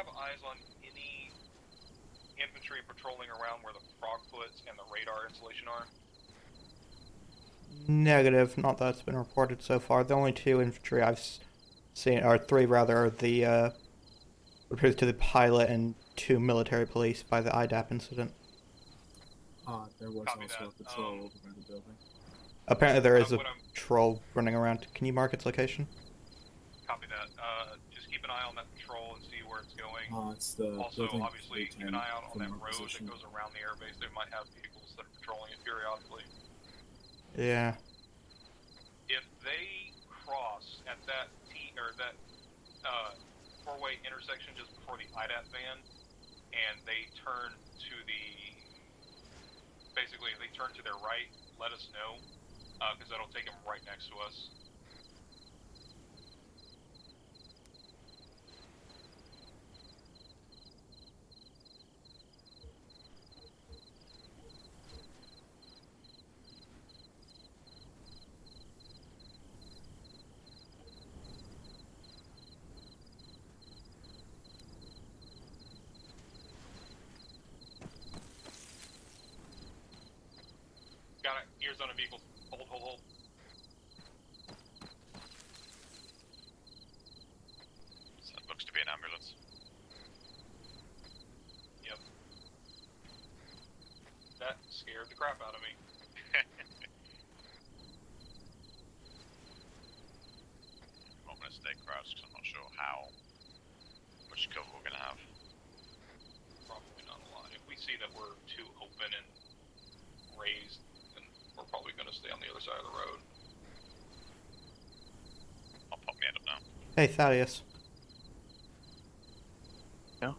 have eyes on any infantry patrolling around where the frogfoots and the radar installation are? Negative, not that it's been reported so far. The only two infantry I've seen, or three rather, are the reported to the pilot and two military police by the IDAP incident. There was Copy also that. a patrol over by the building. Apparently there is a patrol running around. Can you mark its location? Copy that. Just keep an eye on that patrol and see where it's going. It's the Also, building obviously, keep an eye out on from that our road position. that goes around the airbase. They might have vehicles that are patrolling it periodically. Yeah. If they cross at that four-way intersection just before the IDAT van, and they turn to basically, if they turn to their right, let us know, because that'll take them right next to us. Got it. Ears on a vehicle. Hold. So it looks to be an ambulance. Yep. That scared the crap out of me. I'm gonna stay crouched because I'm not sure much cover we're gonna have. Probably not a lot. If we see that we're too open and raised, then we're probably going to stay on the other side of the road. I'll pop my head up now. Hey, Thaddeus. Yeah?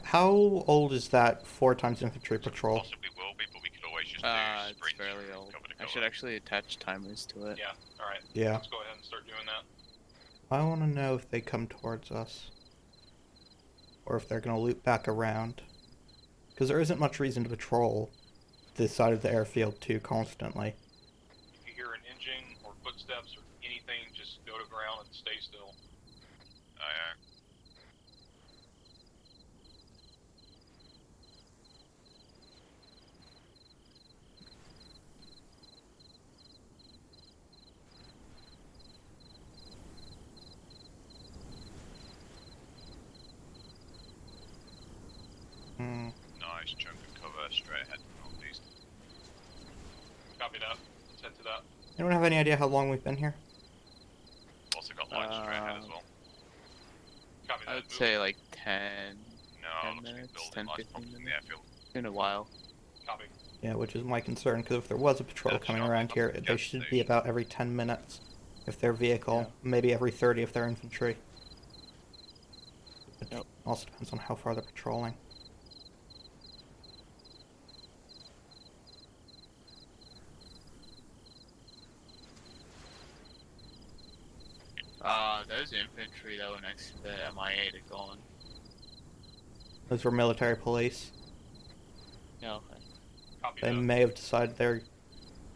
How old is that 4x infantry patrol? Possibly will be, but we could always just do It's sprints fairly from old. cover to I cover. should actually attach timers to it. Yeah, alright. Yeah. Let's go ahead and start doing that. I want to know if they come towards us. Or if they're going to loop back around. Because there isn't much reason to patrol this side of the airfield too constantly. If you hear an engine or footsteps or anything, just go to ground and stay still. Aye. Nice chunk of cover straight ahead from northeast. Copy that. Let's head to that. Anyone have any idea how long we've been here? Also got lines straight ahead as well. Copy that. I would say like 10, No, 10 minutes, building 10, lines 15 from the minutes. airfield. In a while. Copy. Yeah, which is my concern, because if there was a patrol coming around here, they should be about every 10 minutes if they're vehicle, maybe every 30 if they're infantry. It also depends on how far they're patrolling. Those infantry that were next to the MI8 are gone. Those were military police. Yeah, okay. Copy They that. may have decided they're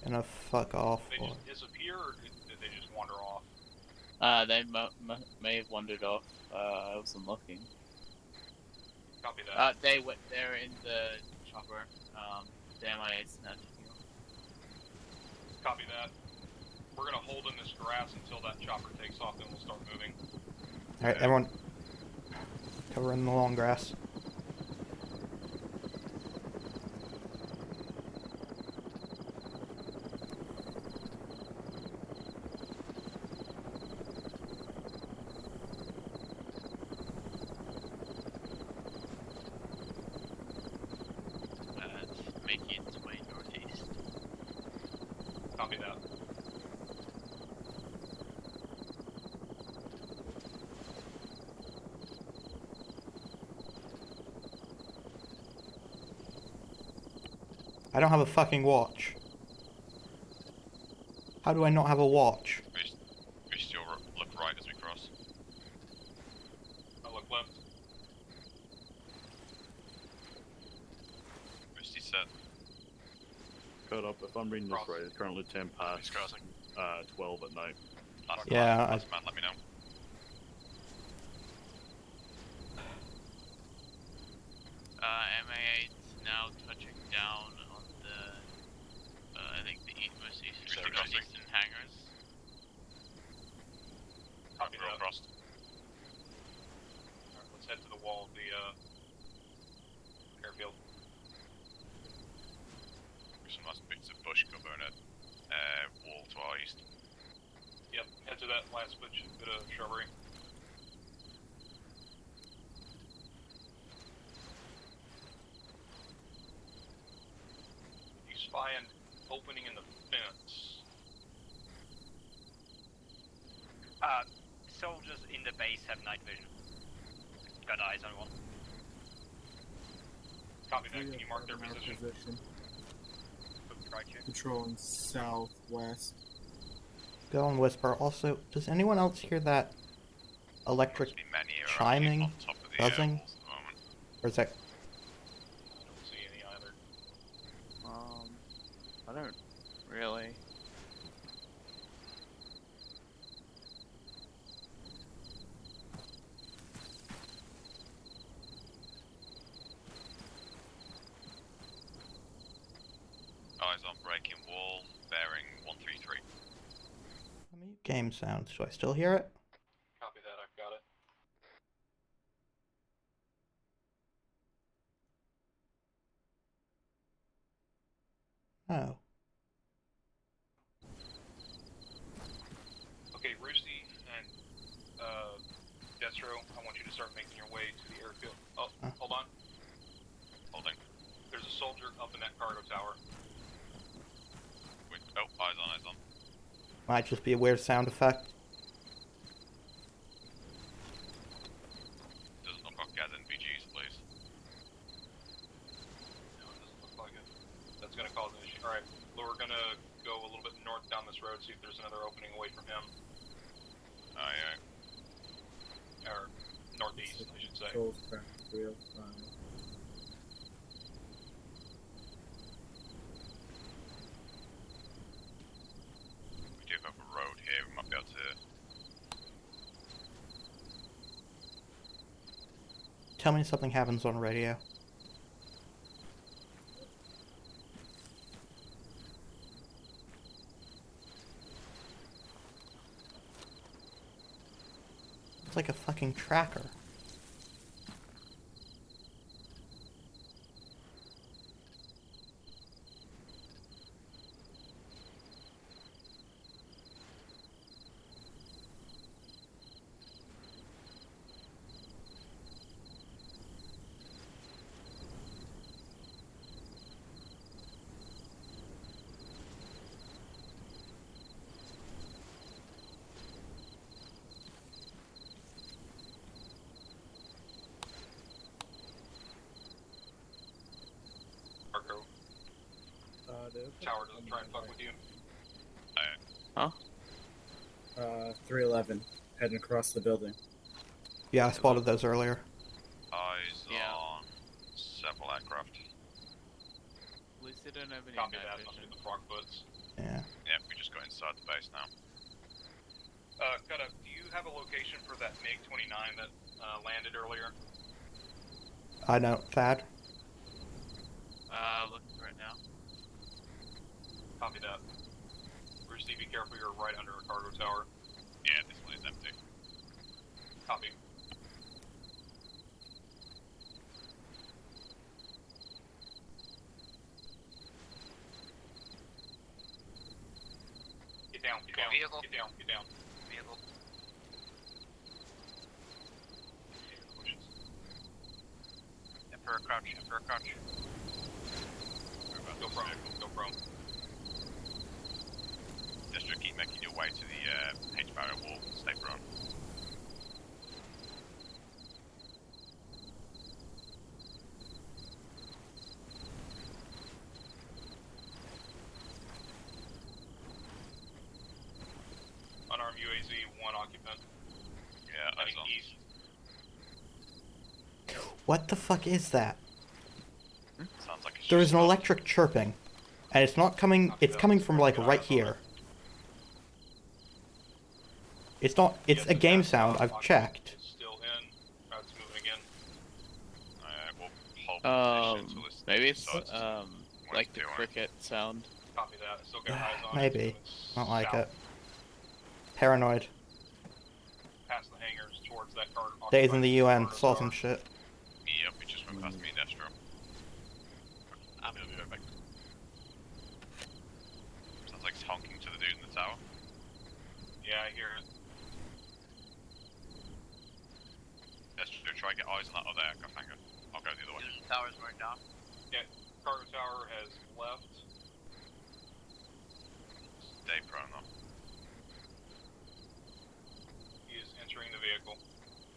gonna fuck off. Did they Or... just disappear or did they just wander off? They may have wandered off. I wasn't looking. Copy that. They're in the chopper. The MI8's not. Copy that. We're gonna hold in this grass until that chopper takes off, then we'll start moving. Alright, everyone. Cover in the long grass. Making its way northeast. Copy that. I don't have a fucking watch. How do I not have a watch? We still look right as we cross. I look left. Misty set. Caught up. If I'm reading this right, it's currently 10 past 12 at night. Yeah, Last man, let me know. Copy road that. crossed. Alright, let's head to the wall of the airfield. There's some nice bits of bush cover and a wall to our east. Yep, head to that last bit of shrubbery. You spy an opening in the fence. Soldiers in the base have night vision. Got eyes on one. Copy that. Can you mark their position? Patrolling southwest. Bill and Whisper. Also, does anyone else hear that electric chiming, buzzing? Or is that... I don't see any either. I don't really. Eyes on breaking wall, bearing 133. Game sounds. Do I still hear it? Copy that. I've got it. Oh. Okay, Roosty and Destro, I want you to start making your way to the airfield. Oh, hold on. Holding. There's a soldier up in that cargo tower. Wait, oh, eyes on. Might just be a weird sound effect. Doesn't look like gas NVGs, please. No, it doesn't look like it. That's gonna cause an issue. Alright, we're gonna go a little bit north down this road, see if there's another opening away from him. Aye. Or northeast, I should say. Patrols track 305. We do have a road here, we might be able to... Tell me something happens on radio. It's like a fucking tracker. Marco. Tower doesn't try and fuck with you. Huh? 311, heading across the building. Yeah, I spotted those earlier. Eyes on several aircraft. At least they don't have any Copy night that, vision. must be the frog foots. Yeah. Yeah, we just got inside the base now. Cuta, do you have a location for that MiG-29 that landed earlier? I know. Thad? Looking right now. Copy that. Bruce, be careful, you're right under a cargo tower. Yeah, this one is empty. Copy. Get down, get down, Vehicle. get down, get down. Vehicle. Emperor crouch, Emperor crouch. Go prone, go prone. Just to keep making your way to the H-barrier wall, stay prone. Unarmed UAZ, 1 occupant. Yeah, eyes on. East. What the fuck is that? Sounds like a There is an electric chirping. And it's not coming, it's coming from like right here. It's not, it's a game sound, I've checked. It's still in. It's moving again. We'll hold position to listen to Maybe the it's sides. like the cricket sound. Copy that. I still got eyes on it. Maybe. It's Not like south. it. Paranoid. that car Days in the UN occupies saw the some car. shit. Yep, we just went past me, Destro. I'm gonna be right back. Sounds like it's honking to the dude in the tower. Yeah, I hear it. Destro, try and get eyes on that other aircraft hangar. I'll go the other way. The tower's burned down. Yeah, cargo tower has left. Stay prone though. He is entering the vehicle.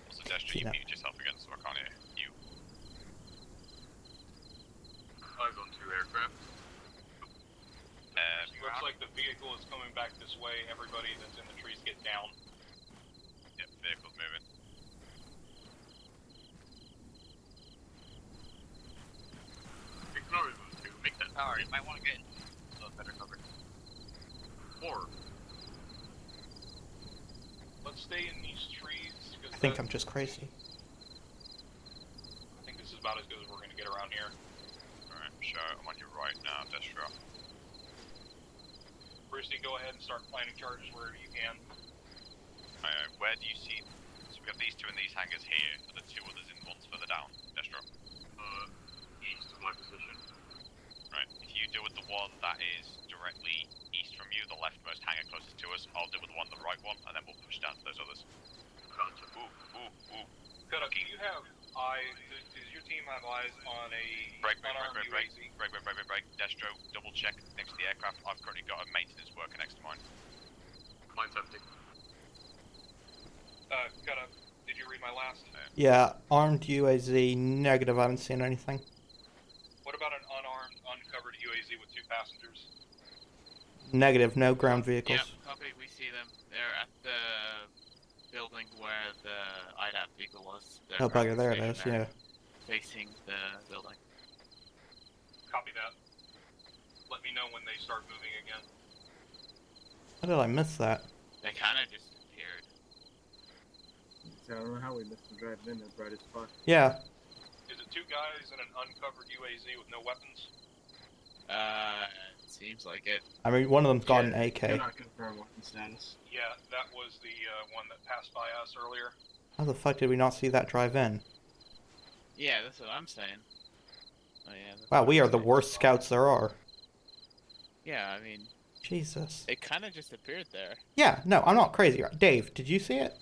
Also, Destro, you mute yourself again so I can't hear you. Eyes on 2 aircraft. Looks like the vehicle is coming back this way. Everybody that's in the trees get down. Yep, vehicle's moving. Ignore those 2. Make that tower. You might want to get a little better covered. 4. Let's stay in these trees. I think I'm just crazy. I think this is about as good as we're going to get around here. Alright, sure, I'm on your right now, Destro. Brucey, go ahead and start planning charges wherever you can. Where do you see? So we have these 2 in these hangars here, and the 2 others in ones further down, Destro. East of my position. Right, if you deal with the one that is directly east from you, the leftmost hangar closest to us, I'll deal with the one, the right one, and then we'll push down to those others. Gotcha. Ooh. Kuda, do you have does your team have eyes on a Break. unarmed UAZ? Break. Destro, double check next to the aircraft. I've currently got a maintenance worker next to mine. Mine's empty. Kuda, did you read my last? Yeah, armed UAZ, negative, I haven't seen anything. What about an unarmed, uncovered UAZ with 2 passengers? Negative, no ground vehicles. Yep, copy, we see them. They're at the building where the IDAP vehicle was. Oh, bugger, there it is, yeah. Facing the building. Copy that. Let me know when they start moving again. How did I miss that? They kind of just appeared. So I don't know how we missed them driving in there bright as fuck. Yeah. Is it 2 guys in an uncovered UAZ with no weapons? It seems like it. I mean, one of them's got an They're AK. not confirmed weapon status. Yeah, that was the one that passed by us earlier. How the fuck did we not see that drive in? Yeah, that's what I'm saying. Oh, yeah, Wow, we are the worst scouts there are. Yeah, I mean... Jesus. It kind of just appeared there. Yeah, no, I'm not crazy. Dave, did you see it?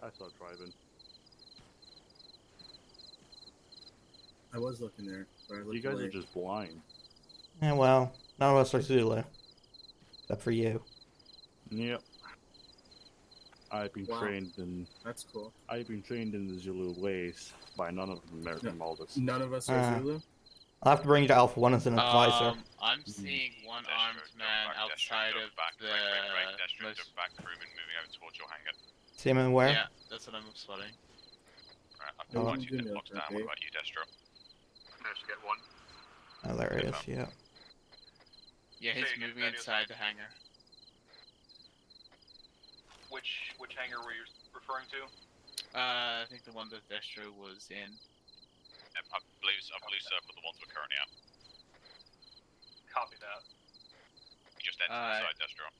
I saw it driving. I was looking there, but I looked You guys away. are just blind. Yeah, well, none of us are Zulu. Except for you. Yep. I've been Wow. trained in. That's cool. I've been trained in the Zulu ways by none of the American molders. None of us are Zulu? I'll have to bring you to Alpha 1 as an advisor. I'm seeing one armed man outside of the most... back crewman moving over towards your hangar. See him in where? Yeah, that's what I'm spotting. Right, I've Oh. got 2 dead blocks down. What about you, Destro? Managed to get 1. Oh, there he is, yeah. Yeah, he's moving inside the hangar. Which hangar were you referring to? I think the one that Destro was in. I've blue circled the ones we're currently at. Copy that. You just entered inside, Destro.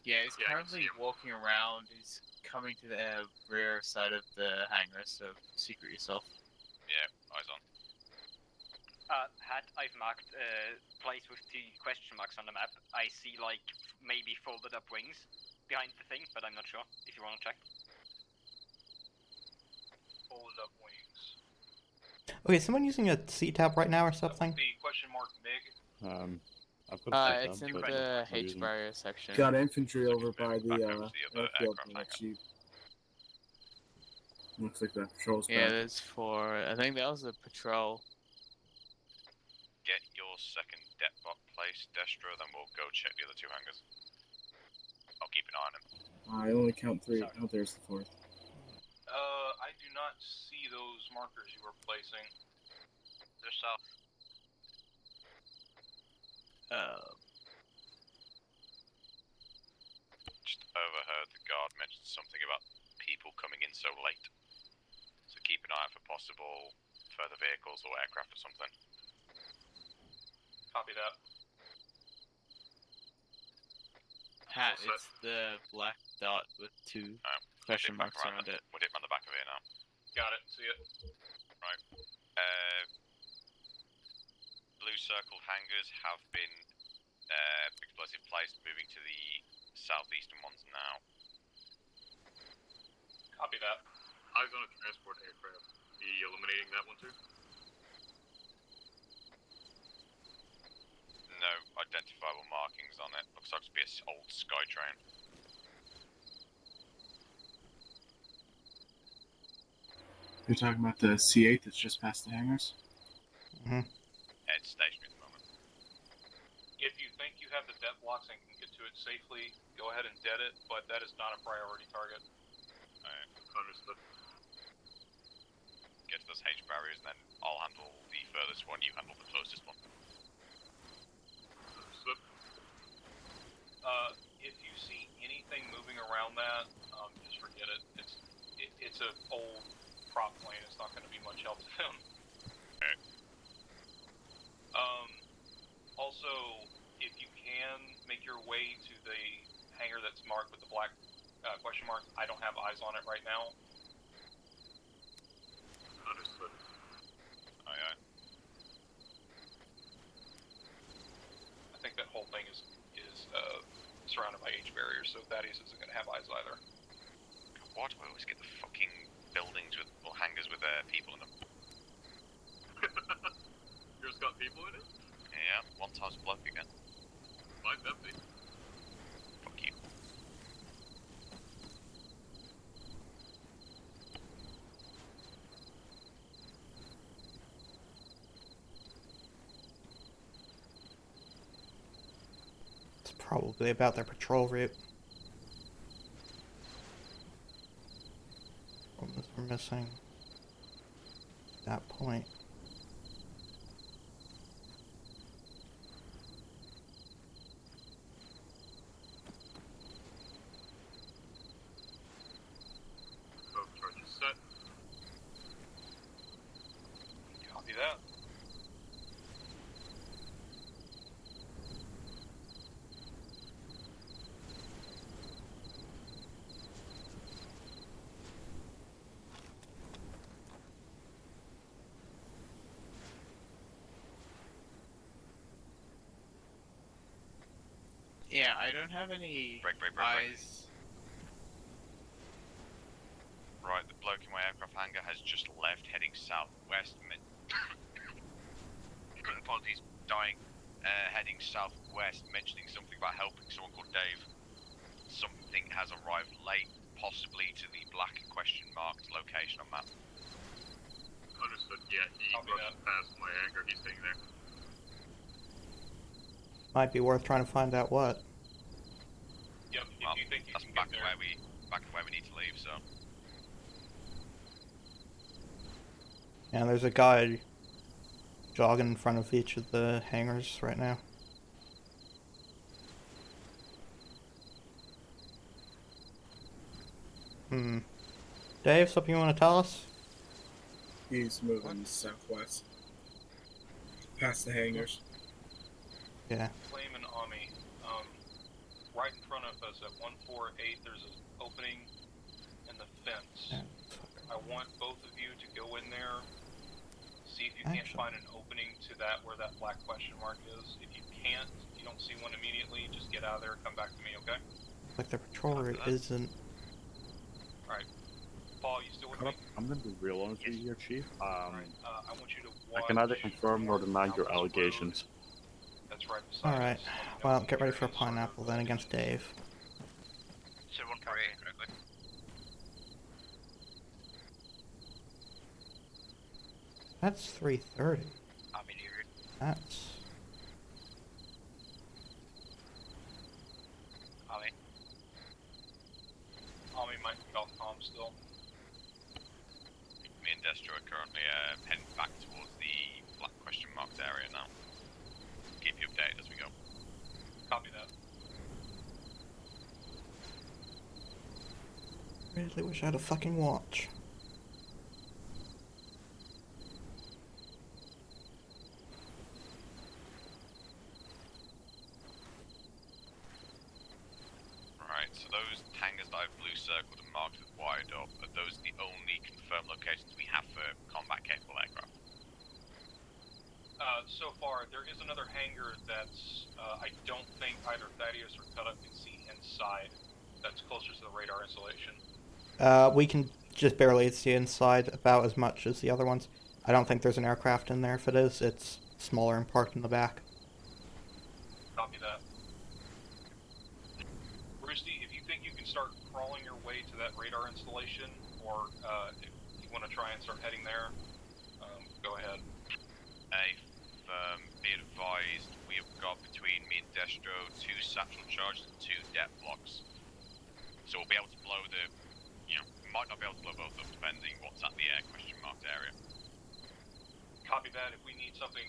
Yeah, he's currently walking around. He's coming to the rear side of the hangar, so secret yourself. Yeah, eyes on. I've marked a place with 2 question marks on the map. I see like maybe folded up wings behind the thing, but I'm not sure. If you want to check. Folded up wings. Okay, is someone using a C-tab right now or something? The question mark MiG. I've got It's in the H barrier section. Got infantry over by the airfield on that sheep. Looks like that patrol's Yeah, back. there's 4. I think that was a patrol. Get your second det bot placed, Destro, then we'll go check the other 2 hangars. I'll keep an eye on him. I only count 3. Oh, there's the 4th. I do not see those markers you were placing. They're south. Just overheard the guard mention something about people coming in so late. So keep an eye out for possible further vehicles or aircraft or something. Copy that. Hat, it's the black dot with 2. Oh, question marks around it. We'll dip around the back of it now. Got it. See it. Right. Blue circled hangars have been explosive placed, moving to the southeastern ones now. Copy that. Eyes on a transport aircraft. Be eliminating that one too? No identifiable markings on it. Looks like to be an old Skytrain. You're talking about the C8 that's just past the hangars? Mm-hmm. It's stationary at the moment. If you think you have the debt blocks and can get to it safely, go ahead and dead it, but that is not a priority target. Alright. Understood. Get to those H barriers and then I'll handle the furthest one, you handle the closest one. Understood. If you see anything moving around that, just forget it. It's an old prop plane. It's not going to be much help to them. Okay. Also, if you can make your way to the hangar that's marked with the black question mark, I don't have eyes on it right now. Understood. Aye, aye. I think that whole thing is surrounded by H barriers, so Thaddeus isn't going to have eyes either. Why do I always get the fucking buildings with, or hangars with people in them? Yours got people in it? Yeah, one time's bloke again. Mine's empty. Fuck you. It's probably about their patrol route. We're missing that point. Charges set. Copy that. Yeah, I don't have any Break. eyes. Right, the bloke in my aircraft hangar has just left, heading southwest. Apologies, dying. Heading southwest, mentioning something about helping someone called Dave. Something has arrived late, possibly to the black question marked location on map. Understood. Yeah, he rushed past my hangar. He's staying there. Might be worth trying to find out what. Yep, if you think you That's can back get where there. we need to leave, so. And there's a guy jogging in front of each of the hangars right now. Dave, something you want to tell us? He's moving southwest. Past the hangars. Yeah. Flame and Ami. Right in front of us at 148, there's an opening in the fence. Yeah. I want both of you to go in there, see if you can't find an opening to that where that black question mark is. If you can't, you don't see one immediately, just get out of there and come back to me, okay? Like the patrol route isn't. Alright. Paul, you still with me? I'm gonna be real honest with you here, Chief. I want you to watch. I can either confirm or deny your allegations. That's right beside Alright. us. Well, get ready for a pineapple then against Dave. So 148 correctly. That's 3:30. I mean, you're That's. Ami might be off comm still. Me and Destro are currently heading back towards the black question marked area now. Keep you updated as we go. Copy that. Really wish I had a fucking watch. Right, so those hangars that I've blue circled circled and marked with wired up. Are those the only confirmed locations we have for combat-capable aircraft? So far, there is another hangar that's, I don't think either Thaddeus or Cutup can see inside. That's closer to the radar installation. We can just barely see inside about as much as the other ones. I don't think there's an aircraft in there. If it is, it's smaller and parked in the back. Copy that. Roosty, if you think you can start crawling your way to that radar installation, or if you want to try and start heading there, go ahead. Be advised, we have got between me and Destro 2 satchel charges and 2 depth blocks. So we'll be able to blow the, we might not be able to blow both of them depending what's at the question marked area. Copy that. If we need something,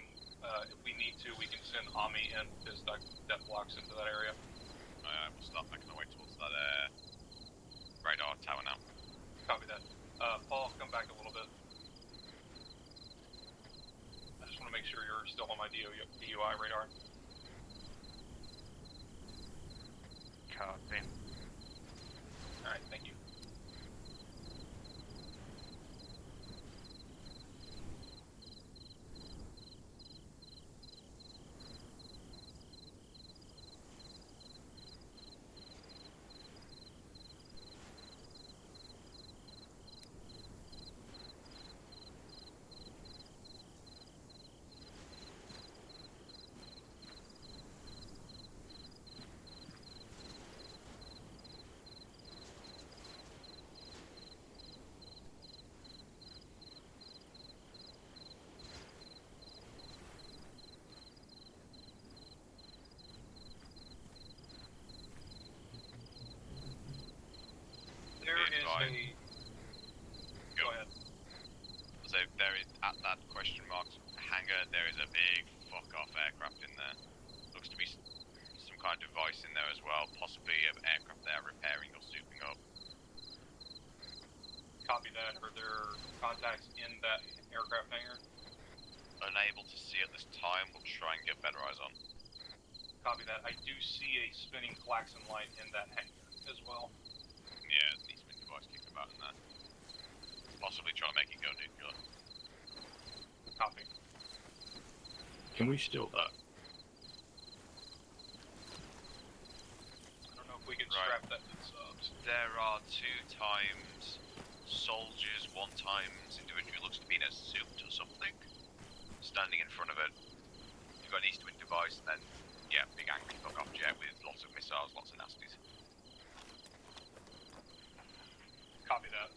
if we need to, we can send Ami in with his depth blocks into that area. We'll start making our way towards that radar tower now. Copy that. Paul, come back a little bit. I just want to make sure you're still on my DUI radar. Copy. Alright, thank you. Go ahead. So there is, at that question marked hangar, there is a big fuck-off aircraft in there. Looks to be some kind of device in there as well, possibly an aircraft there repairing or souping up. Copy that. Are there contacts in that aircraft hangar? Unable to see at this time, we'll try and get better eyes on. Copy that. I do see a spinning klaxon light in that hangar as well. Yeah, needs to be device kicking about in there. Possibly trying to make it go nuclear. Copy. Can we steal that? I don't know if we can strap that to subs. There are 2 times soldiers, 1 times individual looks to be in a suit or something, standing in front of it. You've got an east-wind device, and then, yeah, big angry fuck-off jet with lots of missiles, lots of nasties. Copy that.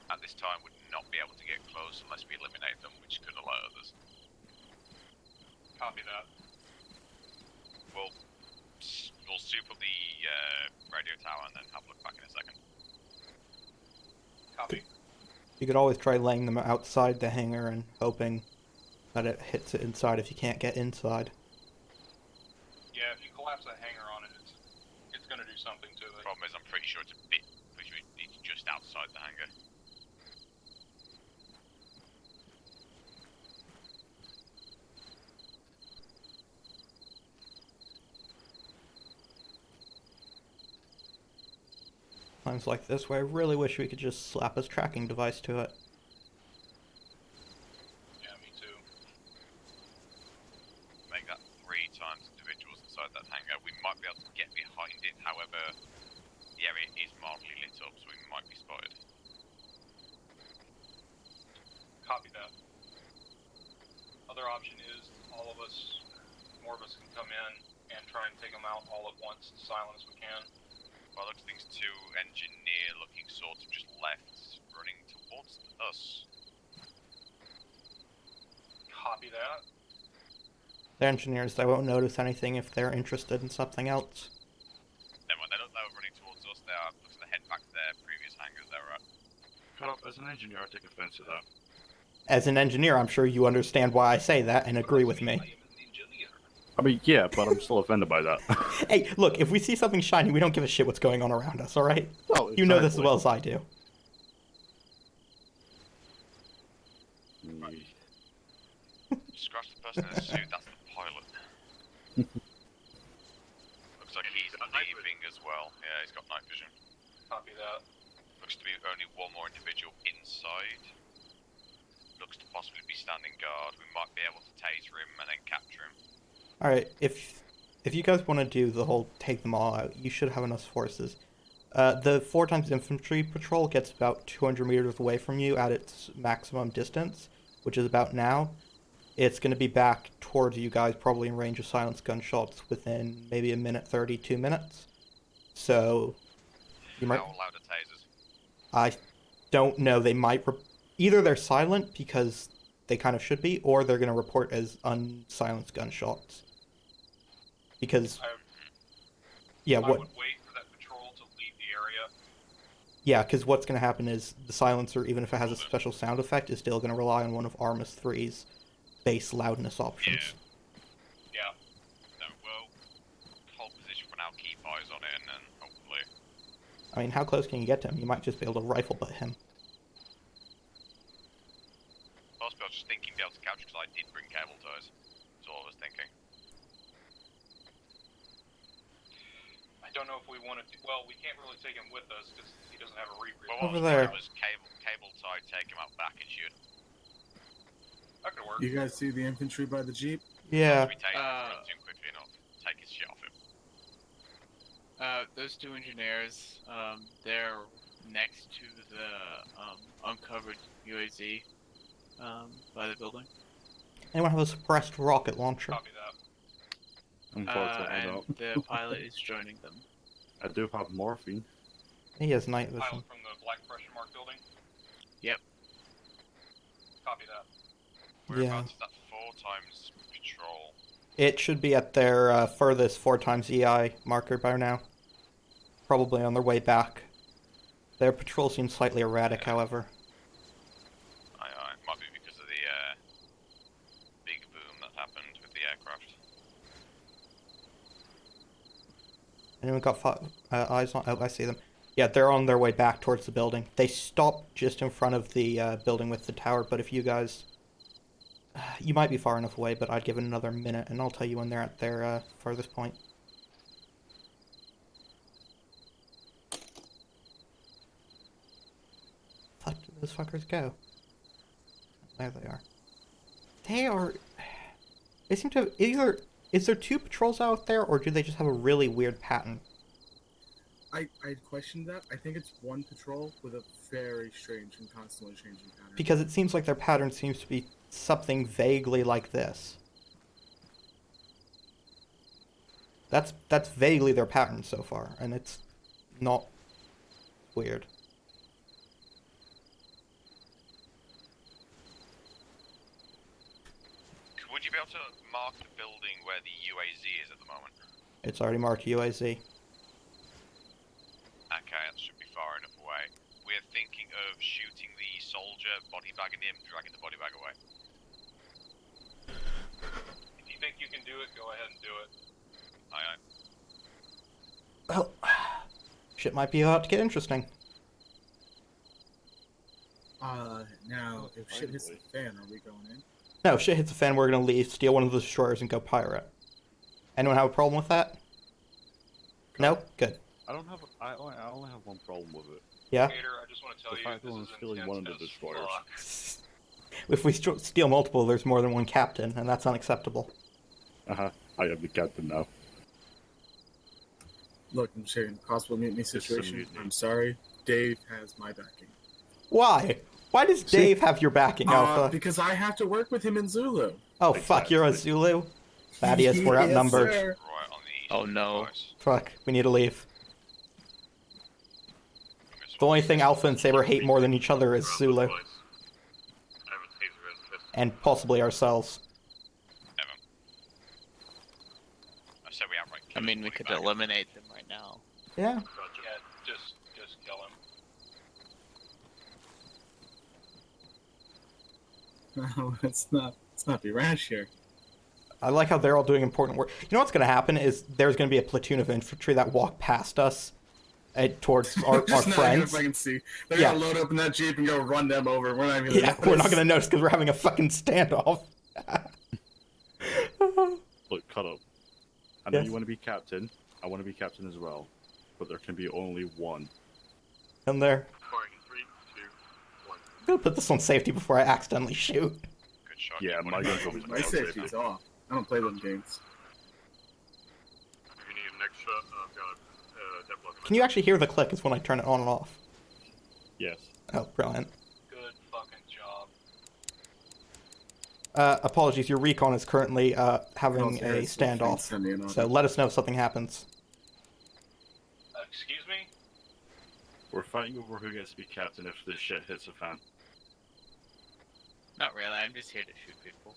At this time, would not be able to get close unless we eliminate them, which could alert others. Copy that. We'll soup up the radio tower and then have a look back in a second. Copy. You could always try laying them outside the hangar and hoping that it hits it inside if you can't get inside. Yeah, if you collapse that hangar on it, it's going to do something to it. Problem is, I'm pretty sure it's just outside the hangar. Times like this where I really wish we could just slap a tracking device to it. Yeah, me too. Make that 3 times individuals inside that hangar. We might be able to get behind it, however, the area is mildly lit up, so we might be spotted. Copy that. Other option is all of us, more of us can come in and try and take them out all at once as silent as we can. Well, looks things 2 engineer looking sort of just left, running towards us. Copy that. They're engineers, they won't notice anything if they're interested in something else. Never mind, they don't know running towards us, they are looking to head back to their previous hangars they were at. Cut up, as an engineer, I take offense to that. As an engineer, I'm sure you understand why I say that and agree with me. I mean, yeah, but I'm still offended by that. Hey, look, if we see something shiny, we don't give a shit what's going on around us, alright? Oh, You know this as well as I do. Scratch the person in the suit, that's the pilot. Looks like he's leaving as well. Yeah, he's got night vision. Copy that. Looks to be only one more individual inside. Looks to possibly be standing guard. We might be able to taser him and then capture him. Alright, if you guys want to do the whole take them all out, you should have enough forces. The 4x infantry patrol gets about 200 meters away from you at its maximum distance, which is about now. It's going to be back towards you guys, probably in range of silenced gunshots within maybe a minute 30, 2 minutes. So, you might... How loud are tasers? I don't know. They might... Either they're silent, because they kind of should be, or they're going to report as unsilenced gunshots. Because... Yeah, what... I would wait for that patrol to leave the area. Yeah, because what's going to happen is the silencer, even if it has a special sound effect, is still going to rely on one of Arma3's base loudness options. Yeah. So we'll hold position for now, keep eyes on it, and then hopefully... I mean, how close can you get to him? You might just be able to rifle butt him. Possibly I was just thinking be able to capture because I did bring cable ties. That's all I was thinking. I don't know if we want to. Well, we can't really take him with us because he doesn't have a rebrief. Well, Over there. Was cable tie, take him out back and shoot. That could work. You guys see the infantry by the jeep? Yeah. We take him quickly enough. Take his shit off him. Those two engineers, they're next to the uncovered UAZ by the building. Anyone have a suppressed rocket launcher? Copy that. Unfortunately, I And don't. the pilot is joining them. I do have morphine. He has night vision. Pilot from the black question mark building. Yep. Copy that. Whereabouts is that 4x patrol? It should be at their furthest 4x EI marker by now. Probably on their way back. Their patrol seems slightly erratic, however. It might be because of the big boom that happened with the aircraft. Anyone got eyes on? Oh, I see them. Yeah, they're on their way back towards the building. They stopped just in front of the building with the tower, but if you guys... You might be far enough away, but I'd give it another minute, and I'll tell you when they're at their furthest point. Fuck did those fuckers go? There they are. They are... They seem to have either... Is there two patrols out there, or do they just have a really weird pattern? I questioned that. I think it's one patrol with a very strange and constantly changing pattern. Because it seems like their pattern seems to be something vaguely like this. That's vaguely their pattern so far, and it's not weird. Would you be able to mark the building where the UAZ is at the moment? It's already marked UAZ. Okay, that should be far enough away. We're thinking of shooting the soldier, body bagging him, dragging the body bag away. If you think you can do it, go ahead and do it. Aye, aye. Well, shit might be about to get interesting. Now, if shit hits the fan, are we going in? No, if shit hits the fan, we're gonna leave, steal one of the destroyers, and go pirate. Anyone have a problem with that? No? Good. I only have one problem with it. Yeah? Gator, I just want to tell The you, fact that this I'm is stealing one of the intense as destroyers. fuck. If we steal multiple, there's more than one captain, and that's unacceptable. I am the captain now. Look, I'm sharing a possible mutiny situation. I'm sorry. Dave has my backing. Why? Why does Dave have your backing, Alpha? Because I have to work with him in Zulu. Oh, fuck, you're a Zulu? Thaddeus, we're outnumbered. Yes, Oh no. Fuck, we need to leave. The only thing Alpha and Saber hate more than each other is Zulu. And possibly ourselves. I said we outright. I mean, we could eliminate them right now. Yeah. Yeah, just kill him. No, let's not be rash here. I like how they're all doing important work. You know what's going to happen is there's going to be a platoon of infantry that walk past us towards our friends. I can see. They're gonna load up in that jeep and go run them over. We're not even. We're not going to notice because we're having a fucking standoff. Look, cut up. I know you want to be captain. I want to be captain as well. But there can be only one. And there. Corey, gonna put this on safety before I accidentally shoot. Good shot. Yeah, my gun's always My safety's off. I don't play them games. If you need an extra, I've got a dead block. Can you actually hear the click? Is when I turn it on and off. Yes. Oh, brilliant. Good fucking job. Apologies, your recon is currently having Also, a it's still standoff, sending an so order. let us know if something happens. Excuse me? We're fighting over who gets to be captain if this shit hits the fan. Not really, I'm just here to shoot people.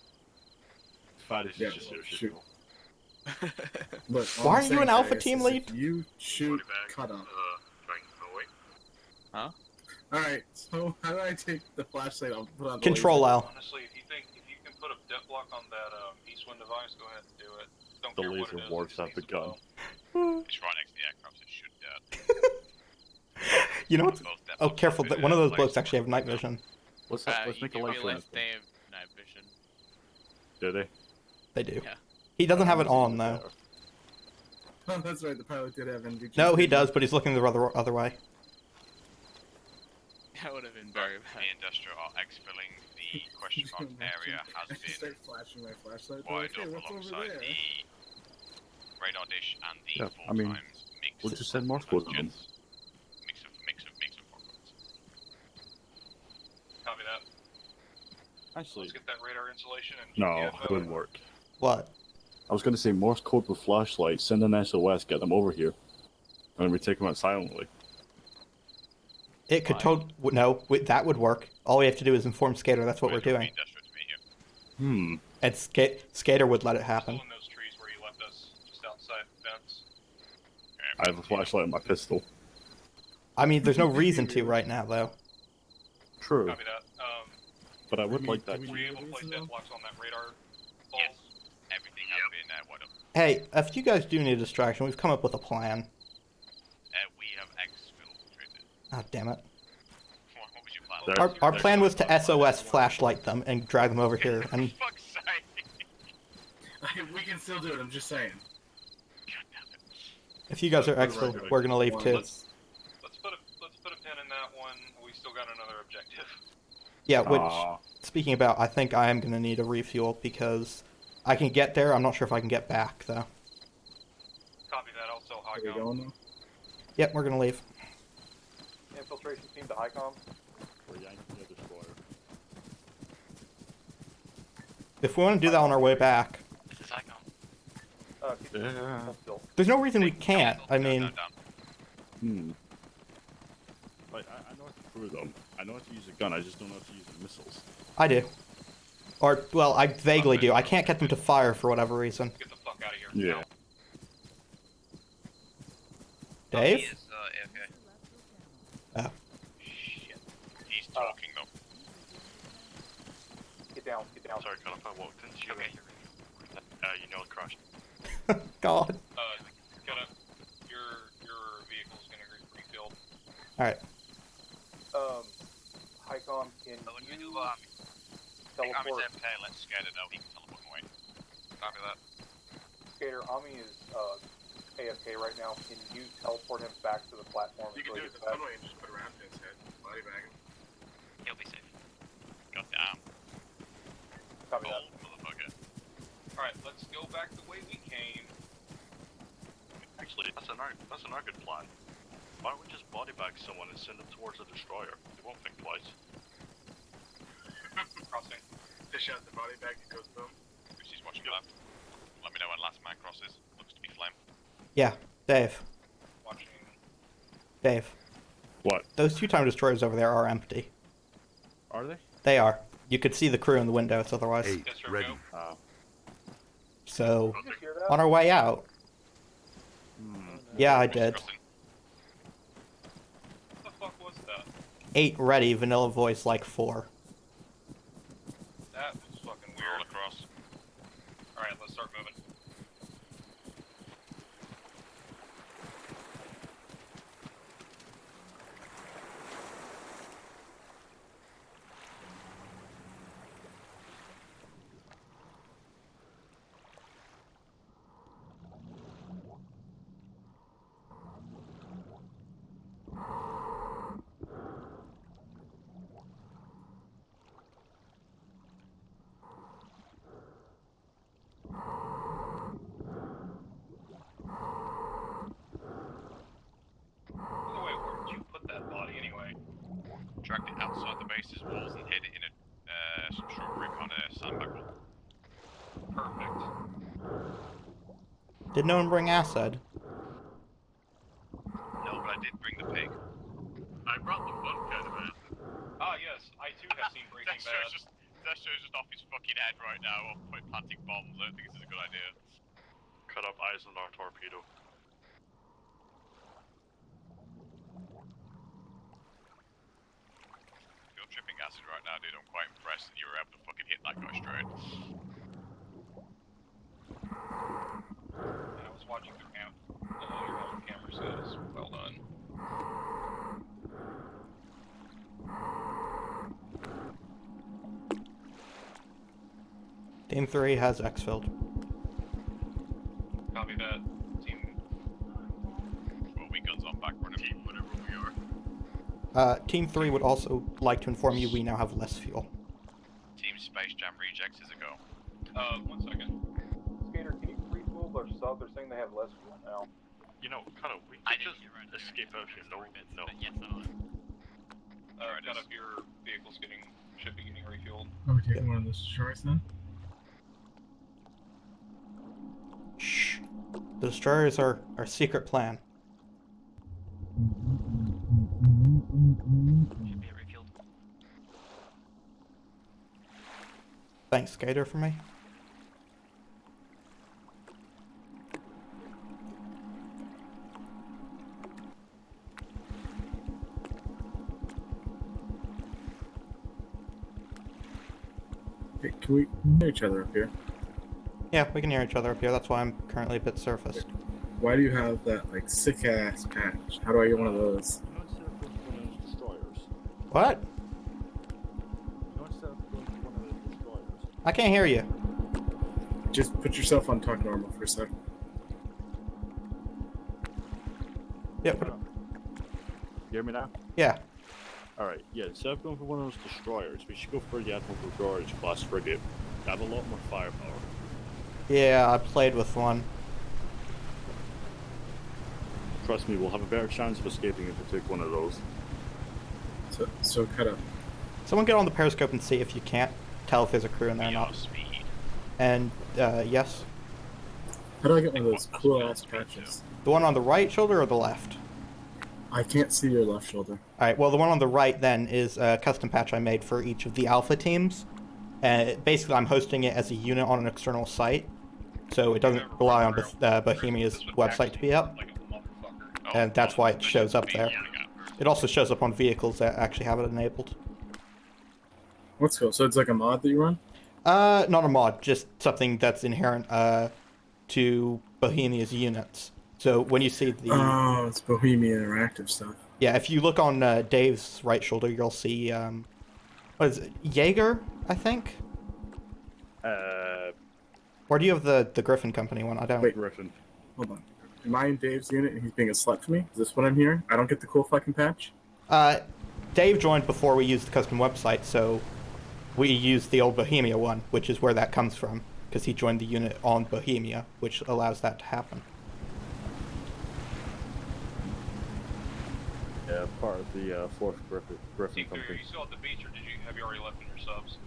Fat is Yeah, just here to shoot shoot. people. Look, all Why I'm are you saying, an alpha Darius, team is lead? If you shoot, cut off. Huh? Alright, so how do I take the flashlight? I'll put on the Control laser. L. Honestly, if you can put a death block on that east wind device, go ahead and do it. Don't The care what laser it is, warps it out just the needs to gun. blow. It's right next to the aircraft, so it should You know what? Oh, careful! One of those blokes actually have night vision. Let's You make a do light for realize it. they have night vision. Do they? They do. Yeah. He doesn't have it on though. Oh, that's right, the pilot did have NVQ. No, he does, but he's looking the other way. That would have been very bad. The industrial are exfilling the question mark area has I just been start flashing my flashlight. wired Hey, up what's over alongside there? the radar dish and the Yeah, four I mean, times mix. we'll just send Morse code to them. Mix of four codes. Copy that. Actually, Let's get that radar insulation and no, GTFO. it wouldn't work. What? I was going to say Morse code with flashlight, send an SOS, get them over here, and we take them out silently. It could that would work. All we have to do is inform Skater. That's what we're doing. Hmm. And Skater would let it happen. Still in those trees where you left us, just outside the fence. I have a flashlight and my pistol. I mean, there's no reason to right now, though. True. Copy that. But I would like that. Were you able to place death blocks on that radar? Yes. Everything has been wired up. Hey, if you guys do need a distraction, we've come up with a plan. We have exfiltrated. Ah, damn it. What was your plan? Our plan was to SOS flashlight them and drag them over here. And We can still do it, I'm just saying. if you guys are exfil, we're gonna leave too. Let's put a pin in that one. We still got another objective. Yeah, which, speaking about, I think I am gonna need a refuel because I can get there. I'm not sure if I can get back though. Copy that. Also, Are we HICOM. going now? Yep, we're gonna leave. Infiltration team to HICOM. We're yanking the destroyer. If we want to do that on our way back, This is HICOM. there's no reason we can't. I mean, Hmm. Like, I know how to throw them. I know how to use a gun, I just don't know how to use the missiles. I do. Or, well, I vaguely do. I can't get them to fire for whatever reason. Get the fuck out of here. Yeah. Dave? He is AFK. Oh. Shit. He's talking though. Get down. Get down. Sorry, cut off. I walked into you. Okay. You know it crashed. God. Cut up. Your vehicle's gonna get refilled. Alright. HICOM, can you teleport? Ami's AFK, let's Skater know he can teleport away. Copy that. Skater, Ami is AFK right now. Can you teleport him back to the platform? You can do it the fun way and just put a round in his head. Body bag him. He'll be safe. Goddamn. Copy that. Motherfucker. Alright, let's go back the way we came. Actually, that's another good plan. Why don't we just body bag someone and send them towards the destroyer? They won't think twice. Crossing. Dish out the body bag, it goes boom. Lucy's watching left. Let me know when last man crosses. Looks to be Flame. Yeah, Dave. Watching. Dave. What? Those two-time destroyers over there are empty. Are they? They are. You could see the crew in the windows otherwise. Hey, ready. So, on our way out. Yeah, I did. What the fuck was that? 8 ready, vanilla voice like 4. That was fucking weird. Roll across. Alright, let's start moving. extract it outside the base's walls and hid it in some shrubbery kind of sandbag wall. Perfect. Did no one bring acid? No, but I did bring the pig. I brought the one kind of acid. Ah, yes, I too have seen Breaking Bad. That show's just off his fucking head right now. Or planting bombs. I don't think this is a good idea. Cut up eyes on our torpedo. You're tripping acid right now, dude. I'm quite impressed that you were able to fucking hit that guy straight. And I was watching the your camera says, well done. Team 3 has exfilled. Copy that. Team. Well, we guns on back running. Team, whatever we are. Team 3 would also like to inform you we now have less fuel. Team Space Jam Rejects is a go. 1 second. Skater, can you refuel their sub? They're saying they have less fuel now. You know, kind of, we could just escape out here. No. Yes, no. None of your vehicles should be getting refueled. Are we taking one of those destroyers then? Shh. The destroyers are our secret plan. Should be refueled. Thanks, Skater, for me. Hey, can we hear each other up here? Yeah, we can hear each other up here. That's why I'm currently a bit surfaced. Why do you have that, like, sick-ass patch? How do I get one of those? You know, instead of going to one of those destroyers. What? You know, instead of going to one of those destroyers. I can't hear you. Just put yourself on talk normal for a second. Yeah. You hear me now? Yeah. Alright, yeah, instead of going for one of those destroyers, we should go for the Admiral Gregorius class frigate. They have a lot more firepower. Yeah, I played with one. Trust me, we'll have a better chance of escaping if we take one of those. So cut up. Someone get on the periscope and see if you can't tell if there's a crew in there or not. And, yes. How do I get one of those cool-ass patches? The one on the right shoulder or the left? I can't see your left shoulder. Alright, well the one on the right then is a custom patch I made for each of the alpha teams. Basically I'm hosting it as a unit on an external site, so it doesn't rely on Bohemia's website to be up. And that's why it shows up there. It also shows up on vehicles that actually have it enabled. What's cool? So it's like a mod that you run? Not a mod, just something that's inherent to Bohemia's units. So when you see the... Oh, it's Bohemia Interactive stuff. Yeah, if you look on Dave's right shoulder, you'll see, what is it, Jaeger, I think? Or do you have the Griffin Company one? I don't... Wait, Griffin. Hold on. Am I in Dave's unit and he's being a slut to me? Is this what I'm hearing? I don't get the cool fucking patch? Dave joined before we used the custom website, so we used the old Bohemia one, which is where that comes from, because he joined the unit on Bohemia, which allows that to happen. Yeah, part of the 4th Griffin Are Company. you still at the beach, or have you already left in your subs?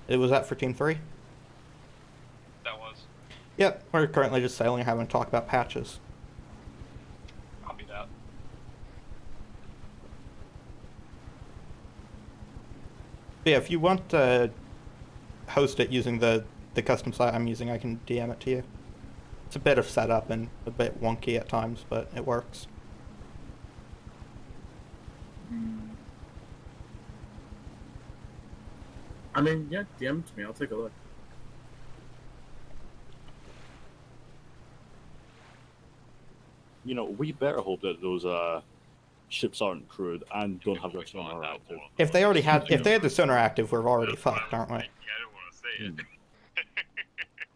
It was that for Team 3? That was. Yep, we're currently just sailing and having a talk about patches. Copy that. Yeah, if you want to host it using the custom site I'm using, I can DM it to you. It's a bit of setup and a bit wonky at times, but it works. I mean, yeah, DM it to me. I'll take a look. You know, we better hope that those ships aren't crewed and don't have their sonar active. If they already had, if they had the sonar active, we're already fucked, aren't we? Yeah, I don't want to say it.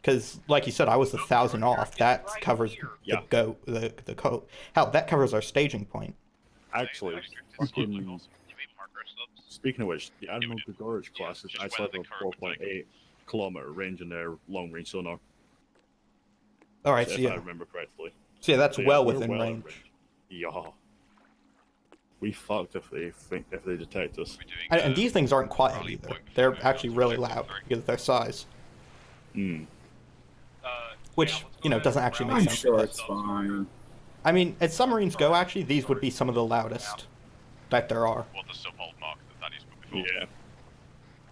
Because, like you said, I was 1,000 off. That covers the code. Hell, that covers our staging point. Actually, speaking of which, the Admiral Gregorius class is outside of 4.8 kilometer range in their long range sonar. Alright, so if yeah. I remember correctly. So yeah, that's So, well we're within well range. Yeah. we fucked if they detect us. And these things aren't quiet either. They're actually really loud because of their size. Hmm. Which, you know, doesn't actually make I'm sense. sure but- it's fine. I mean, as submarines go, actually, these would be some of the loudest that there are. What the subhold mark that Thaddeus put before. Yeah.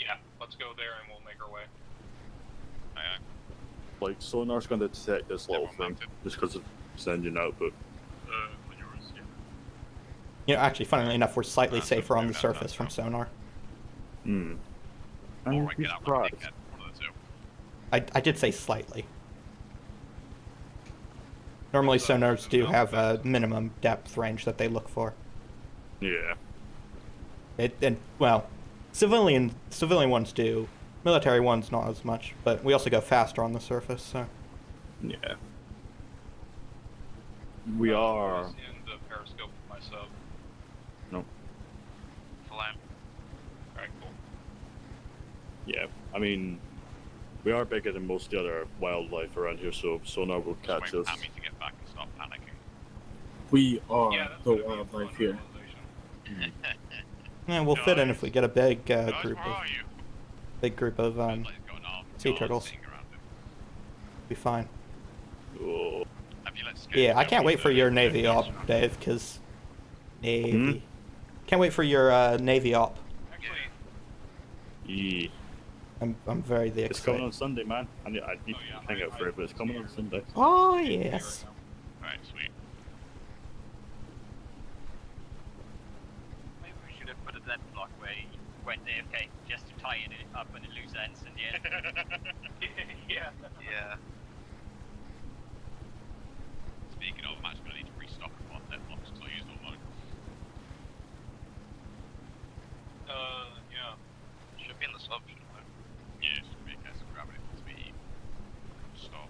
Yeah, let's go there and we'll make our way. Aye, Like, sonar's going to detect this little thing just because it's sending output. On yours, yeah. You know, actually, funnily enough, we're slightly safer on the surface from sonar. Hmm. I'm surprised. I did say slightly. Normally, sonars do have a minimum depth range that they look for. Yeah. Well, civilian ones do. Military ones not as much, but we also go faster on the surface, so. Yeah. We are. In the periscope with my sub. No. Flam. Alright, cool. Yeah. I mean, we are bigger than most of the other wildlife around here, so sonar will catch us. To get back and stop panicking. We are the wildlife here. Yeah, we'll fit in if we get a big group of sea turtles. Be fine. Oh. Yeah, I can't wait for your Navy op, Dave, because Navy. Can't wait for your Navy op. Yeah. I'm very It's excited. coming on Sunday, man. I need to hang out for it, but it's coming on Sunday. Oh yes. Alright, sweet. Maybe we should have put a dead block where he went AFK just to tie it up in the loose ends in the end. Yeah. Yeah. Speaking of, I'm actually going to need to restock on dead blocks because I used all mine. Yeah. Should be in the sub, shouldn't it? Yeah, it should be a case of grabbing it to be stop.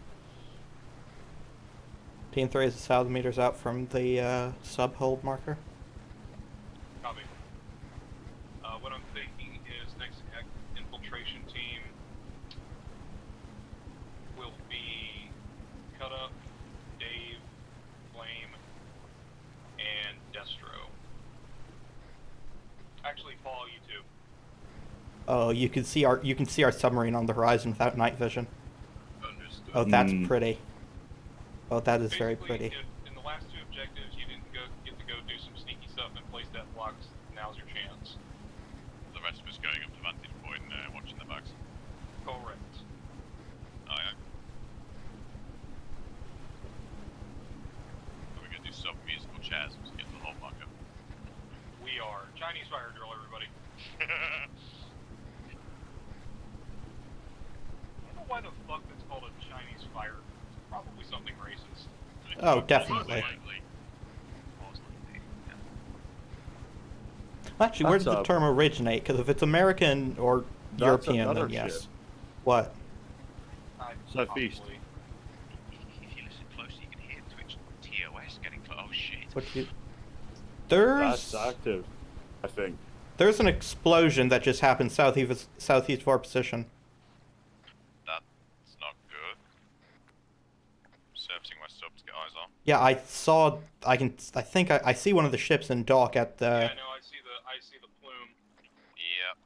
Team 3 is 1,000 meters out from the sub-hold marker. Copy. What I'm thinking is next infiltration team will be Cut Up, Dave, Flame, and Destro. Actually, Paul, you too. Oh, you can see our submarine on the horizon without night vision. Understood. Oh, that's pretty. Oh, that is very Basically, pretty. If in the last two objectives you didn't get to go do some sneaky stuff and place death blocks, now's your chance. The rest of us going up to vantage point and watching the backs. Correct. Oh, yeah. We're going to do some musical chairs to get to the whole marker. We are. Chinese fire drill, everybody. I don't know why the fuck that's called a Chinese fire. It's probably something racist. Oh, definitely. Actually, where did the term originate? Because if it's American or That's European, another then yes. ship. What? Southeast. If you listen closely, you can hear Twitch TOS getting close. Oh shit. What you? There's That's active, I think. there's an explosion that just happened southeast of our position. That's not good. Servicing my sub to get eyes on. Yeah, I saw. I think I see one of the ships in dock at the. Yeah, no, I see the plume. Yep.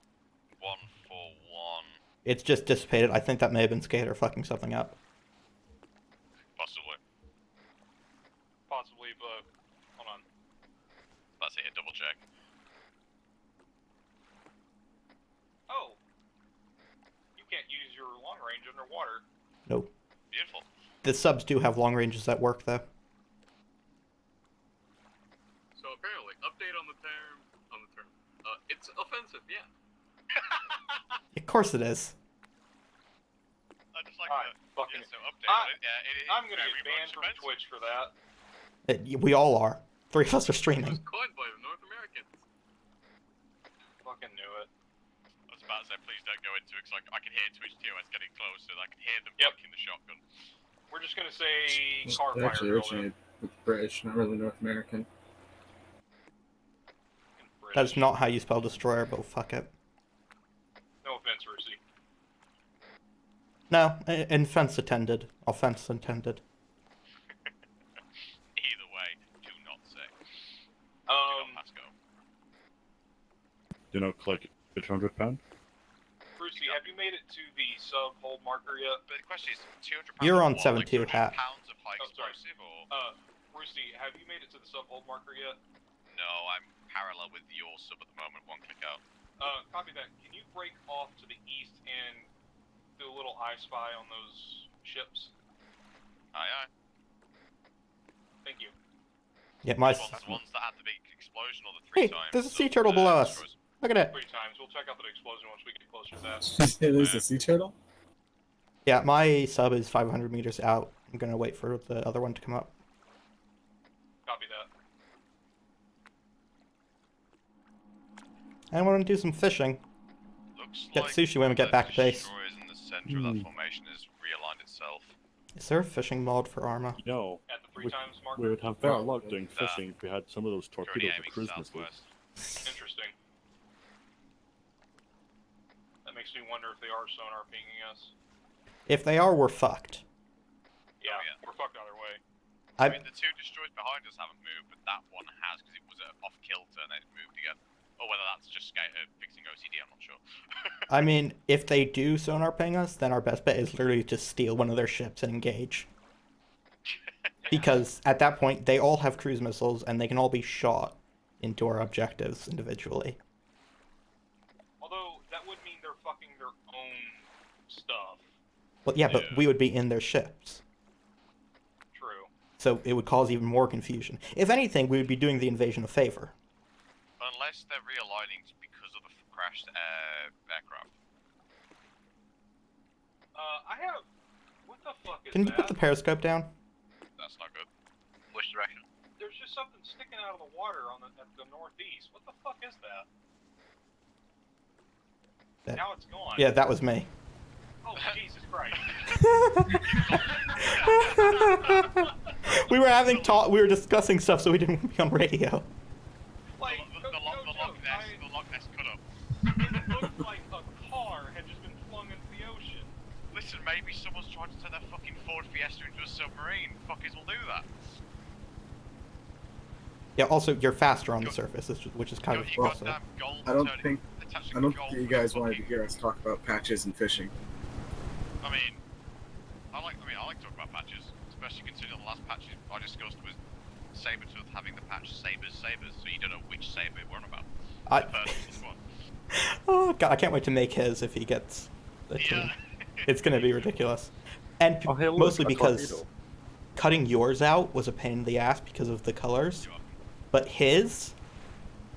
141. It's just dissipated. I think that may have been Skater fucking something up. Possibly. Possibly, but hold on. That's it, double check. Oh, you can't use your long range underwater. Nope. Beautiful. The subs do have long ranges that work though. So apparently, update on the term. It's offensive, yeah. Of course it is. I just like Alright, fucking. so update. I'm gonna get banned from Twitch for that. We all are. 3 of us are streaming. Coined by the North Americans. Fucking knew it. I was about to say, please don't go into it because I can hear Twitch TOS getting close, and I can hear them blocking the shotgun. We're just gonna say car It fire actually drill then. originated with British, not really North American. That's not how you spell destroyer, but fuck it. No offense, Rusi. No, offense intended. Offense intended. Either way, do not say. Do not pass go. Do not collect £800. Brucey, have you made it to the sub hold marker yet? But the question is, £200 You're on what? 72 like hat. pounds of high explosive, or? Brucey, have you made it to the sub hold marker yet? No, I'm parallel with your sub at the moment, one click out. Copy that. Can you break off to the east and do a little I spy on those ships? Aye, aye. Thank you. Yeah, my... The ones that had the big explosion or the 3 Hey, times? there's a sea turtle below us. Look at it. 3 times. We'll check out the explosion once we get closer to that. There's a sea turtle? Yeah, my sub is 500 meters out. I'm gonna wait for the other one to come up. Copy that. I want to do some fishing. Looks Get like sushi when we get back to base. destroyers in the center of that formation has realigned itself. Is there a fishing mod for Arma? No. At the 3 times marker? We would have better luck doing fishing if we had some of those torpedoes or aiming cruise missiles. southwest. Interesting. That makes me wonder if they are sonar pinging us. If they are, we're fucked. Yeah, we're fucked either way. I mean, the 2 destroyers behind us haven't moved, but that one has because it was off kilter and then it moved again. Or whether that's just fixing OCD, I'm not sure. I mean, if they do sonar ping us, then our best bet is literally to steal one of their ships and engage. Because at that point, they all have cruise missiles and they can all be shot into our objectives individually. Although, that would mean they're fucking their own stuff. Well, yeah, but we would be in their ships. True. So it would cause even more confusion. If anything, we would be doing the invasion a favor. Unless they're realigning because of the crashed aircraft. I have... What the fuck is Can you that? put the periscope down? That's not good. Which direction? There's just something sticking out of the water on at the northeast. What the fuck is that? Now it's gone. Yeah, that was me. Oh, Jesus Christ. We were discussing stuff so we didn't be on radio. Like, the Loch Ness cut up. It looked like a car had just been flung into the ocean. Listen, maybe someone's trying to turn their fucking Ford Fiesta into a submarine. Fuckers will do that. Yeah, also, you're faster on the surface, which is kind of awesome. I don't think you guys wanted to hear us talk about patches and fishing. I mean, I like talking about patches, especially considering the last patches I discussed was Sabertooth having the patch sabers, so you don't know which saber we're on about. Oh god, I can't wait to make his if he gets the team. It's gonna be ridiculous. And mostly because cutting yours out was a pain in the ass because of the colors. But his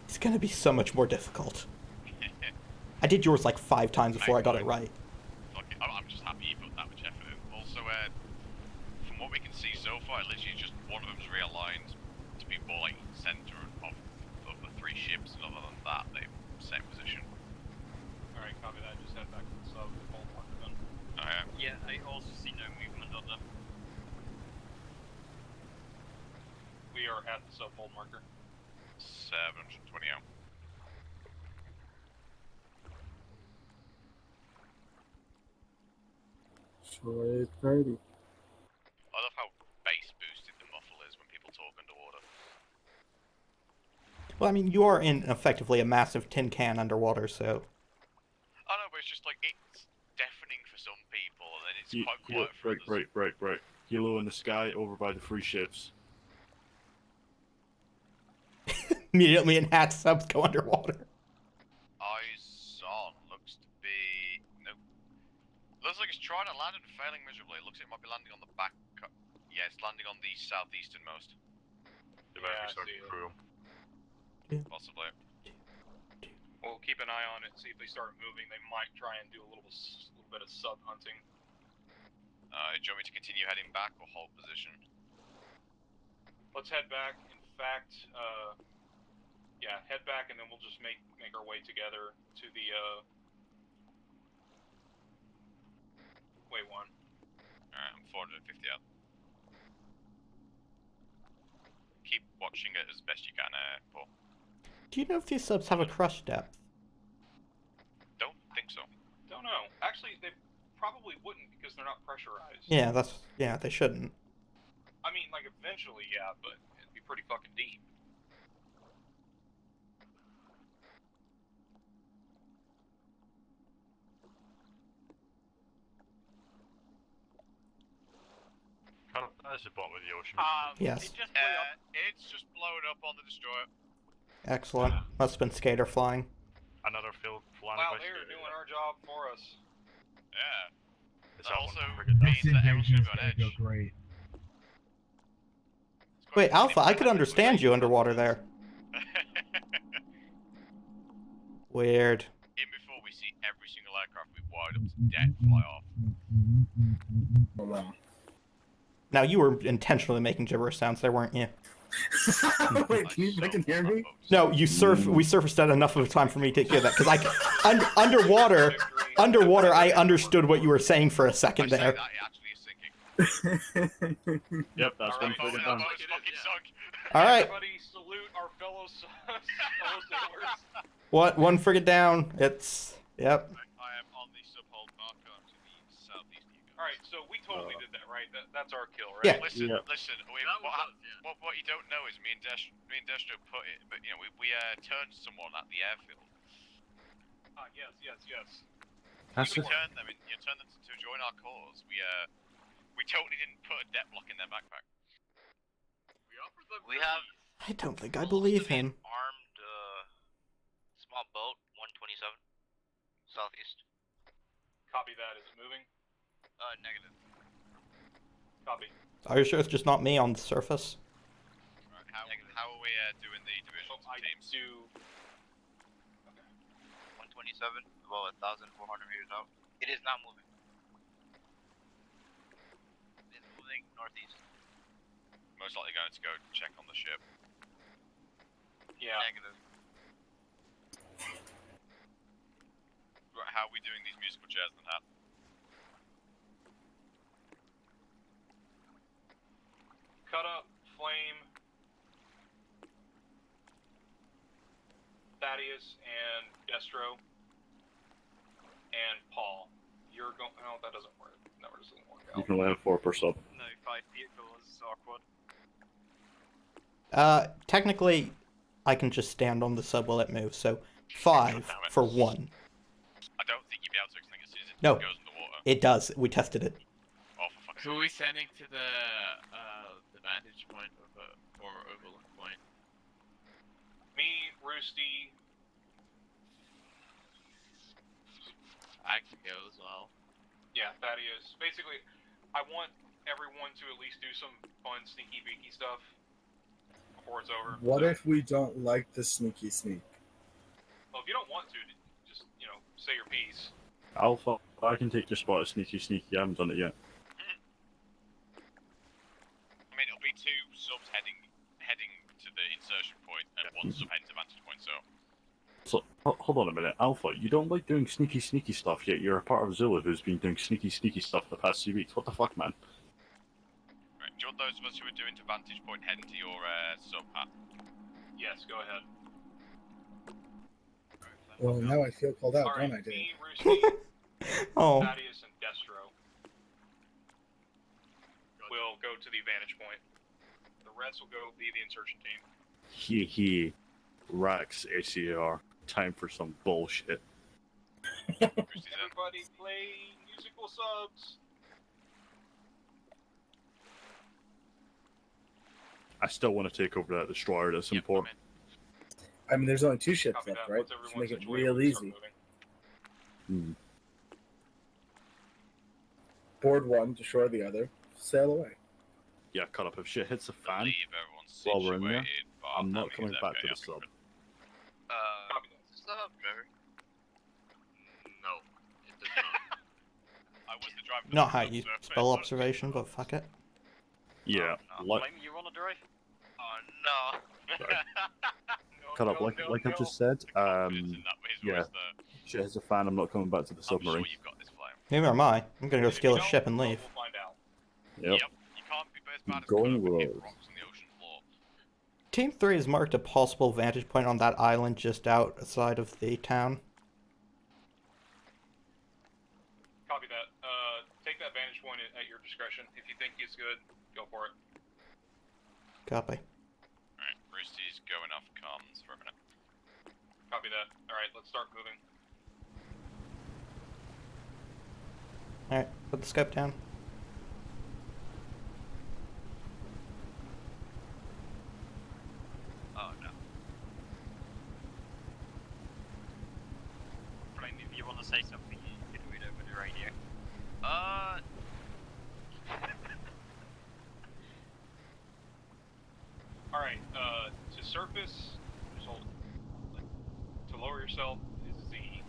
is gonna be so much more difficult. I did yours like 5 times before I got it right. I'm just happy you put that much effort in. Also, from what we can see so far, literally just one of them's realigned to be more like center of the 3 ships, and other than that, they've same position. Alright, copy that. Just head back to the sub. Then. Yeah, I also see no movement of them. We are at the sub hold marker. 720 out. Sure, 30. I love how bass boosted the muffle is when people talk underwater. Well, I mean, you are in effectively a massive tin can underwater, so... I know, but it's just like, it's deafening for some people, and then it's quite quiet for others. Right. Hilo in the sky over by the 3 ships. Immediately in hat subs go underwater. Eyes on, looks to be... Nope. Looks like it's trying to land and failing miserably. It looks like it might be landing on the back... Yeah, it's landing on the southeasternmost. They might be starting to crew. Possibly. We'll keep an eye on it, see if they start moving. They might try and do a little bit of sub hunting. Do you want me to continue heading back or hold position? Let's head back. In fact, yeah, head back and then we'll just make our way together to the Wait 1. Alright, I'm 450 out. Keep watching it as best you can, Paul. Do you know if these subs have a crush depth? Don't think so. Don't know. Actually, they probably wouldn't because they're not pressurized. Yeah, they shouldn't. I mean, like, eventually, yeah, but it'd be pretty fucking deep. That's the bottom of the ocean. Yes. It's just blown up on the destroyer. Excellent. Must have been Skater flying. Another field flying Wow, by they're Skater, doing our job for us. Yeah. It's That that also one frigate This means that everyone's invasion gonna is be on gonna go edge. great. Wait, Alpha, I could understand you underwater there. Weird. In before we see every single aircraft we've wired up to death fly off. Oh, wow. Now, you were intentionally making gibberish sounds there, weren't you? Wait, can you fucking hear me? No, we surfaced that enough of a time for me to hear that, because underwater, I understood what you were saying for a second there. Yep, that's one frigate down. All right. Everybody salute our fellow sailors. One frigate down. It's, yep. I am on the subhull marker to the southeast of you guys. Alright, so we totally did that, right? That's our kill, right? Yeah. Listen, what you don't know is me and Destro put it, but you know, we turned someone at the airfield. Yes. That's We turned them to join our cause. We totally didn't put a debt block in their backpack. We have I don't think I believe him. armed small boat 127 southeast. Copy that. Is it moving? Negative. Copy. Are you sure it's just not me on the surface? Right, how are we doing the divisions and teams? Okay. 127, about 1,400 meters out. It is not moving. It's moving northeast. Most likely going to go check on the ship. Yeah. Negative. Right, how are we doing these musical chairs then, Hat? Cut up, Flame, Thaddeus, and Destro, and Paul. You're going. Oh, that doesn't work. No, it doesn't work out. You can land 4 per sub. No, 5 vehicles are quad. Technically, I can just stand on the sub while it moves, so 5 for 1. I don't think you'd be able to extinguish it as it No, goes underwater. it does. We tested it. Oh, for fuck's Who are we sending to the vantage point or overlook point? Me, Roosty. I can go as well. Yeah, Thaddeus. Basically, I want everyone to at least do some fun sneaky beaky stuff before it's over. What if we don't like the sneaky sneak? Well, if you don't want to, just say your piece. Alpha, I can take your spot as sneaky. I haven't done it yet. I mean, it'll be 2 subs heading to the insertion point and 1 sub heading to vantage point, so... So, hold on a minute. Alpha, you don't like doing sneaky stuff, yet you're a part of Zilla who's been doing sneaky stuff the past 2 weeks. What the fuck, man? Right, do you want those of us who are doing to vantage point heading to your sub, Hat? Yes, go ahead. Well, now I feel called out, All right, don't I, Dave? me, Roosty, Oh. Thaddeus, and Destro will go to the vantage point. The rest will go be the insertion team. He. Rax ACR. Time for some bullshit. Everybody play musical subs. I still want to take over that destroyer that's important. I mean, there's only 2 ships Copy left, that. right? Once Just everyone's make it situated, real we start easy. moving. Board 1, destroy the other, sail away. Yeah, cut up. If shit hits the fan Leave everyone's while we're in there, situated, but I'm not that coming means back to okay, the sub. Sub, Trevor? No, it does not. I was the driver. Not how you spell observation, but fuck it. Yeah, Blame you on a drive? Oh no. cut up. Like I just said. Yeah. Shit hits a fan. I'm not coming back to the submarine. Neither am I. I'm gonna go steal a ship and leave. We'll find out. Yep. You can't be as bad as Going Kirk with rogue. rocks on the ocean floor. Team 3 has marked a possible vantage point on that island just outside of the town. Copy that. Take that vantage point at your discretion. If you think he's good, go for it. Copy. Alright, Roosty's going off comms for a minute. Copy that. Alright, let's start moving. Alright, put the scope down. fine. If you want to say something, you can do it over the radio. Alright, to surface, just hold it. To lower yourself is Z.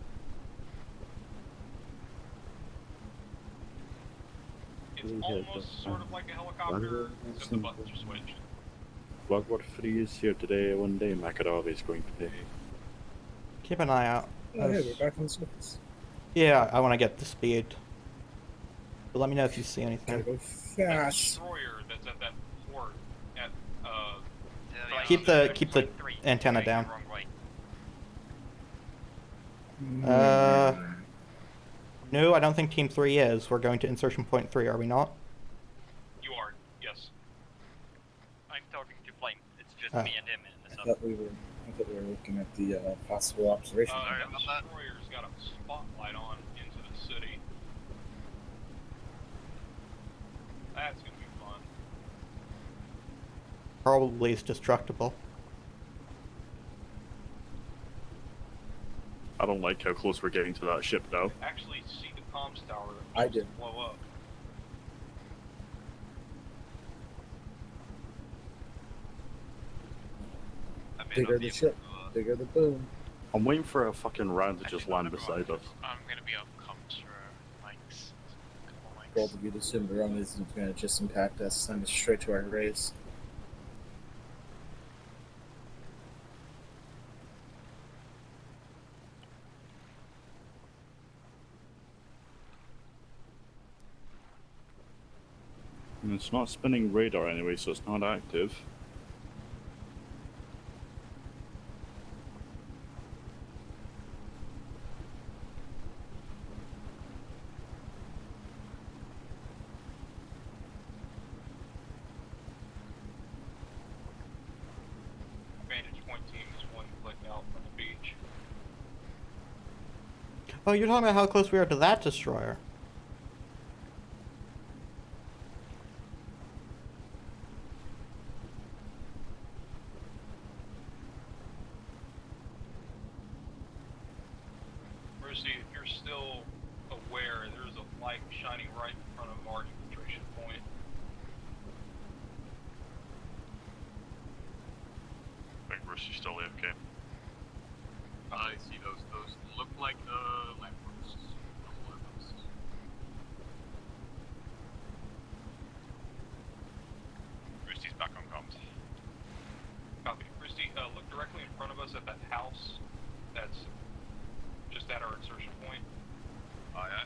It's almost sort of like a helicopter, except the buttons are switched. Blockwater 3 is here today. One day Makarov is going to pay. Keep an eye out. Oh, hey, we're back on the surface. Yeah, I want to get the speed. But let me know if you see anything. Gotta go fast. Destroyer that's at that port at Keep the antenna down. No, I don't think Team 3 is. We're going to insertion point 3, are we not? You are, yes. I'm talking to Flame. It's just Oh. me and him in the I sub. thought we were looking at the possible observation. The destroyer's got a spotlight on into the city. That's gonna be fun. Probably is destructible. I don't like how close we're getting to that ship now. Actually, see the comms tower I did. blow up. Bigger the ship, bigger the boom. I'm waiting for a fucking round to just land beside us. I'm gonna be off comms for mics. Well, to be the Simbaron isn't going to just impact us, send us straight to our race. And it's not spinning radar anyway, so it's not active. Vantage point team is one click out from the beach. Oh, you're talking about how close we are to that destroyer. Mercy, if you're still aware, there's a light shining right in front of our infiltration point. I think Mercy's still AFK. I see those. Those look like lampposts. Rusty's back on comms. Copy. Christy, look directly in front of us at that house that's just at our insertion point. Oh yeah.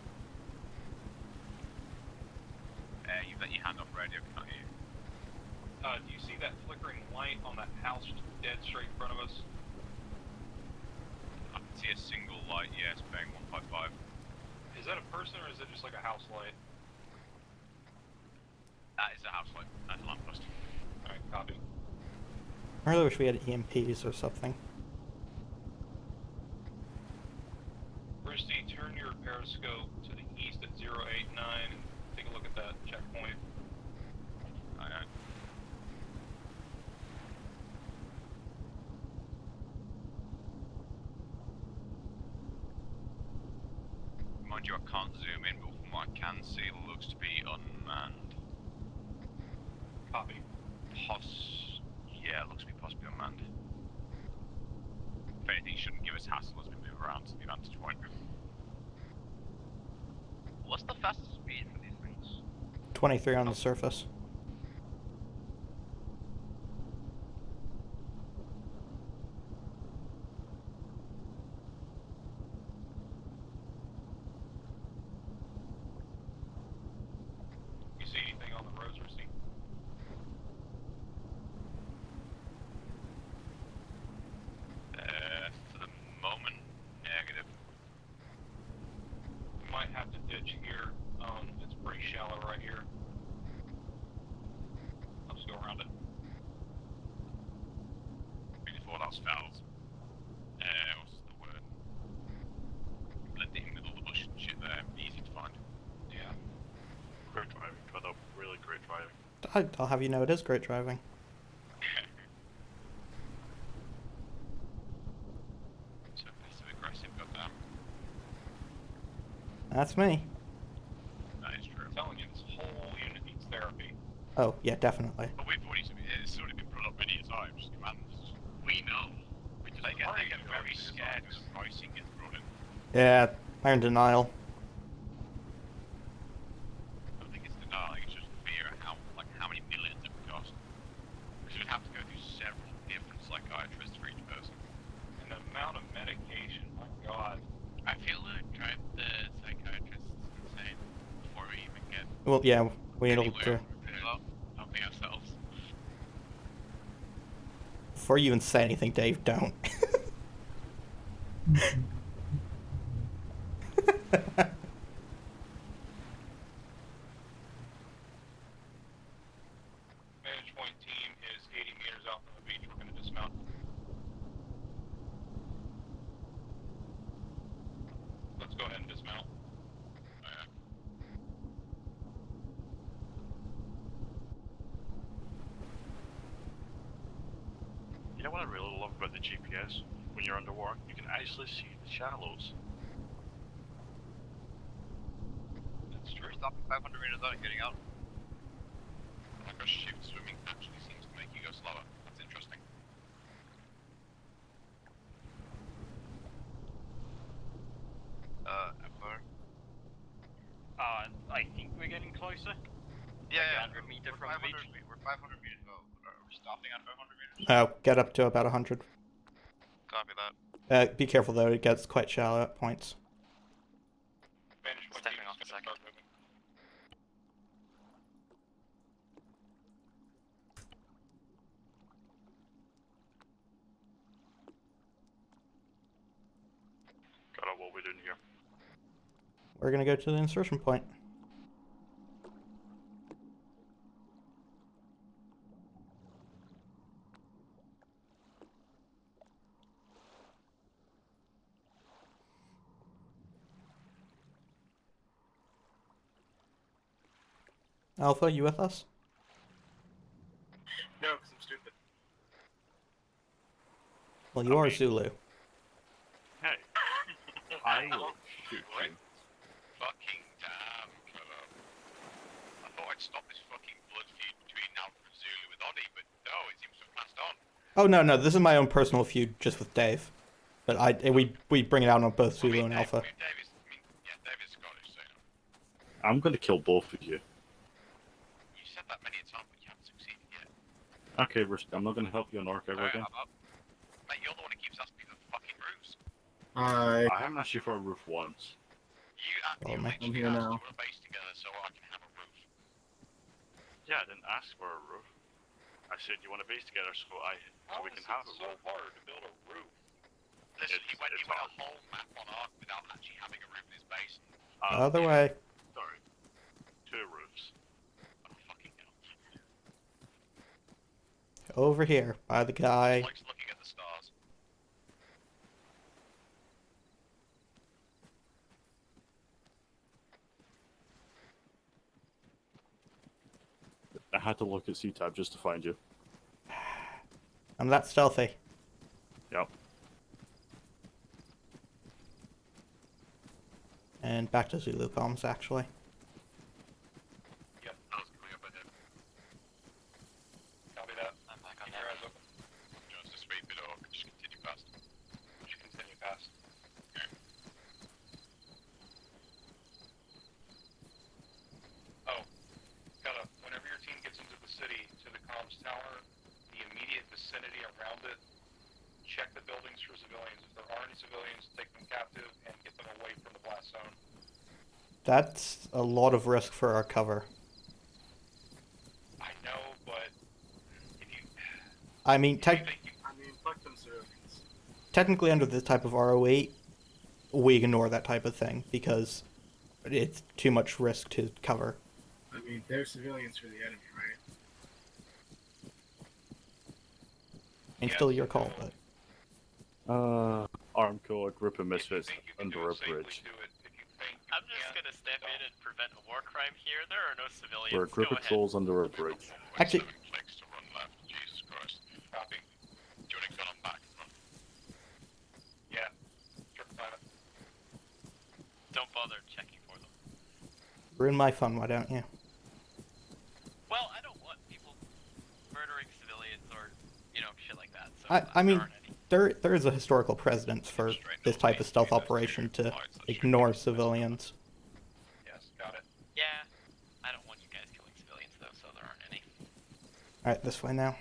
You've let your hand off radio, can't you? Do you see that flickering light on that house just dead straight in front of us? I can see a single light, yes, bearing 155. Is that a person or is it just like a house light? That is a house light. That's a lamppost. Alright, copy. I really wish we had EMPs or something. Christy, turn your periscope to the east at 089 and take a look at that checkpoint. Aye. Mind you, I can't zoom in, but from what I can see, it looks to be unmanned. Copy. Yeah, it looks to be possibly unmanned. If anything, it shouldn't give us hassle as we move around to the vantage point. What's the fastest speed for these things? 23 on the surface. You see anything on the roads, Christy? For the moment, negative. We might have to ditch here. It's pretty shallow right here. I'll just go around it. Before that's fouled. What's the word? Blending in with all the bush and shit there, easy to find. Yeah. Great driving, Cuddle. Really great driving. I'll have you know it is great driving. So passive aggressive, goddamn. That's me. That is true. I'm telling you, this whole unit needs therapy. Oh, yeah, definitely. But we've already, it's already been brought up many times. Commanders, we know. They get very scared when pricing gets brought in. Yeah, I'm in denial. I don't think it's denial, it's just fear of how many millions it would cost. Because we'd have to go through several different psychiatrists for each person. And the amount of medication, my god. I feel like drive the psychiatrists insane before we even get Well, yeah, we need anywhere to... without helping ourselves. Before you even say anything, Dave, don't. Vantage point team is 80 meters out from the beach. We're going to dismount. Let's go ahead and dismount. You know what I really love about the GPS? When you're underwater, you can actually see the shallows. That's true. Stopping 500 meters out and getting out. Like a shift swimming actually seems to make you go slower. That's interesting. Emperor? I think we're getting closer. Yeah, like 100 meter from the beach. We're 500 meters. We're stopping at 500 meters. Get up to about 100. Copy that. Be careful though, it gets quite shallow at points. Vantage point Stepping team off is a going to second. start moving. Got out what we're doing here. We're gonna go to the insertion point. Alpha, you with us? No, because I'm stupid. Well, you are Zulu. Hey. I will shoot you. Fucking damn, Trevor. I thought I'd stop this fucking blood feud between Alpha and Zulu with Oddie, but no, it seems to have passed on. Oh no, this is my own personal feud just with Dave. But we bring it out on both Zulu and Alpha. Dave is Scottish, so I'm gonna kill both of you. you said that many times, but you haven't succeeded yet. Okay, I'm not gonna help you on Arc ever again. Mate, you're the one who keeps asking me for fucking roofs. I haven't asked you for a roof once. You I'm here now. put a base together so I can have a roof. Yeah, I didn't ask for a roof. I said you want to base together so we can have a so roof. hard to build a roof? Listen, he went a whole map on Arc without actually having a roof in his base. Other way. Sorry. 2 roofs. Oh, fucking hell. Over here, by the guy. Likes looking at the stars. I had to look at C-Tab just to find you. I'm that stealthy. Yep. And back to Zulu comms, actually. Yep, I was coming up ahead. Copy that. I'm back on Keep your eyes that. open. Just to speed it or just continue past. Just continue past. Okay. Oh, whenever your team gets into the city, to the comms tower, the immediate vicinity around it, check the buildings for civilians. If there are any civilians, take them captive and get them away from the blast zone. That's a lot of risk for our cover. I know, but if you... I mean, fuck them civilians. technically under this type of RO8, we ignore that type of thing because it's too much risk to cover. I mean, they're civilians for the enemy, right? And still your call, but... ARMCO, a group of misfits under a bridge. I'm just gonna step in and prevent a war crime here. There are no civilians. We're a group Go of ahead. trolls under a bridge. Actually... Clicks to run left. Jesus Christ. Copy. Do you want to gun on back? Yeah. Triple planet. Don't bother checking for Ruin my fun, why don't you? Well, I don't want people murdering civilians or, you know, shit like that. So I mean, there is a historical precedence for this type of stealth operation to ignore civilians. Yes, got it. Yeah, I don't want you guys killing civilians though, so there aren't any. Alright, this way now.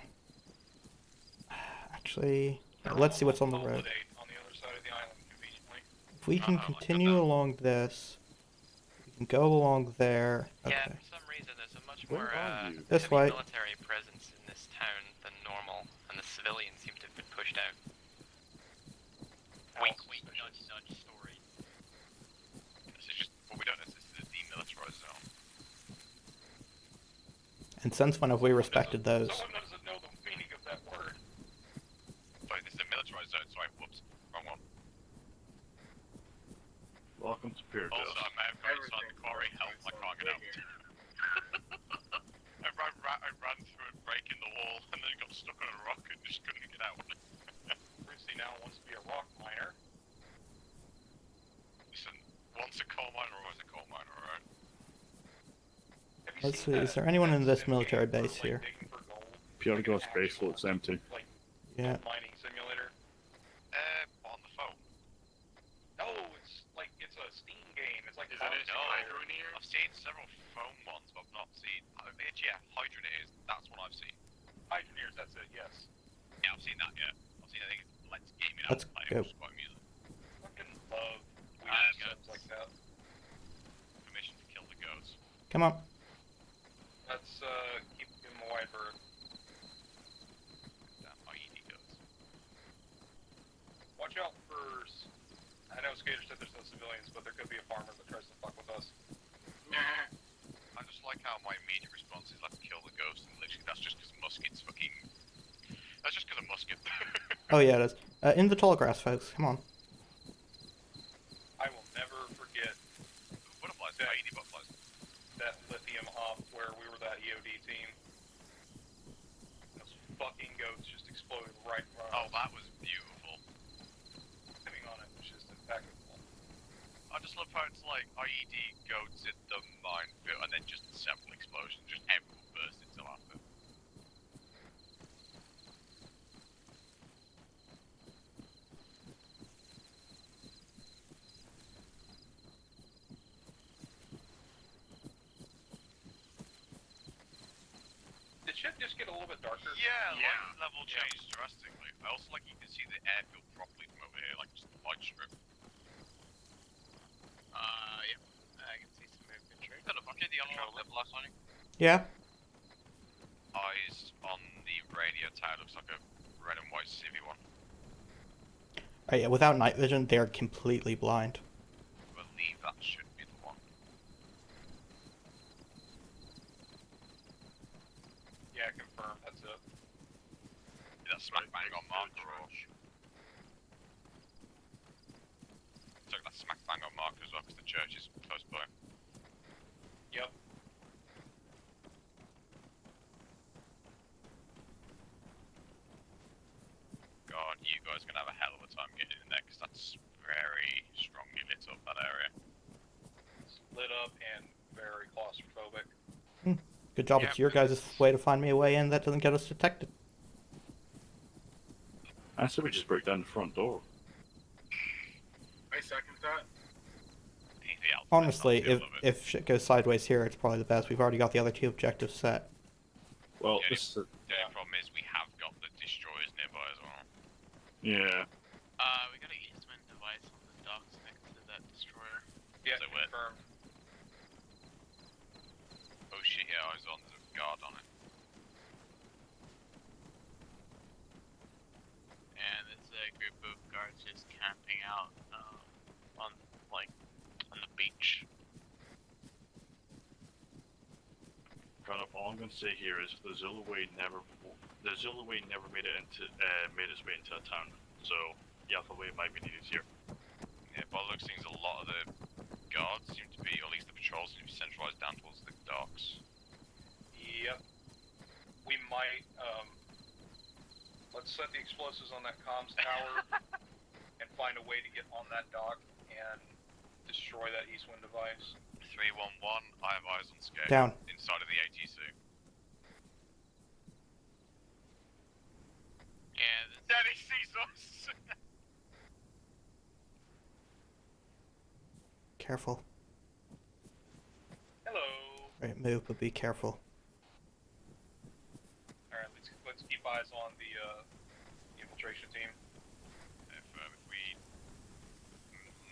Actually, let's see what's on the road. On the other side of the island, conveniently. If we can continue along this, we can go along there. Okay. Yeah, for some reason there's a much more This heavy way. military presence in this town than normal, and the civilians seem to have been pushed out. Wink, wink, nudge, nudge story. This is just what we don't know. This is a demilitarized zone. And since when have we respected those? Someone doesn't know the meaning of that word. Sorry, this is a militarized zone. Sorry, whoops, wrong one. Welcome to Pier Also, I may have gone inside the quarry. Help! I can't get out. I ran through it, breaking the wall, and then got stuck on a rock and just couldn't get out. Christy now wants to be a rock miner. Listen, once a coal miner, always a coal miner, alright? Let's see, is there anyone in this military base here? Pure Ghost base looks empty. Yeah. Mining simulator. On the phone. No, it's a Steam game. It's like Is it? No, I've seen several phone ones, but I've not seen. Yeah, Hydroneers. That's what I've seen. Hydroneers, that's it. Yes. Yeah, I've seen that. Yeah, I've seen. I think it's Let's Gaming Let's Out Play, go. which is quite amusing. Fucking love weird stuff like that. Permission to kill the goats. Come on. Let's keep him a wide berth. Damn, IED goats. Watch out for. I know Skater said there's no civilians, but there could be a farmer that tries to fuck with us. I just like how my immediate response is let's kill the ghost, and literally that's just because musket's fucking. That's just because of musket. Oh yeah, it is. In the tall grass, folks. Come on. I will never forget butterflies, IED butterflies. That lithium hop where we were that EOD team. Those fucking goats just exploded right in front of us. Oh, that was beautiful. Sitting on it was just impeccable. I just love how it's like IED goats in the minefield, and then just several explosions, just everyone burst into laughter. Did shit just get a little bit darker? Yeah, light level changed drastically. I also like you can see the airfield properly from over here, like just the light strip. Yep. I can see some movement. Is that a bucket the on level last night? Yeah. Eyes on the radio tower looks like a red and white CV one. Oh yeah, without night vision, they're completely blind. I believe that should be the one. Yeah, confirm. That's it. Is that smack bang on marker or? Took that smack bang on marker as well because the church is close by. Yep. God, you guys are gonna have a hell of a time getting in there because that's very strongly lit up that area. It's lit up and very claustrophobic. Good job, it's your guys' way to find me a way in that doesn't get us detected. I said we just break down the front door. I second that. Honestly, if shit goes sideways here, it's probably the best. We've already got the other two objectives set. Well, the this is the only problem is we have got the destroyers nearby as well. yeah. We got an Eastman device on the docks next to that destroyer. Yeah, So we're- confirmed. Oh shit, yeah, I was on the guard on it. And there's a group of guards just camping out on the beach. Kind of all I'm gonna say here is the Zilloway never made its way into a town. So yeah, the way might be needed here. Yeah, by the looks of things, a lot of the guards seem to be, or at least the patrols seem to be centralized down towards the docks. Yep. We might, let's set the explosives on that comms tower and find a way to get on that dock and destroy that east wind device. 311, I have eyes on Skate. Down. Inside of the ATC. Yeah, Daddy sees us! Careful. Hello. Right, move, but be careful. Alright, let's keep eyes on the infiltration team. If we...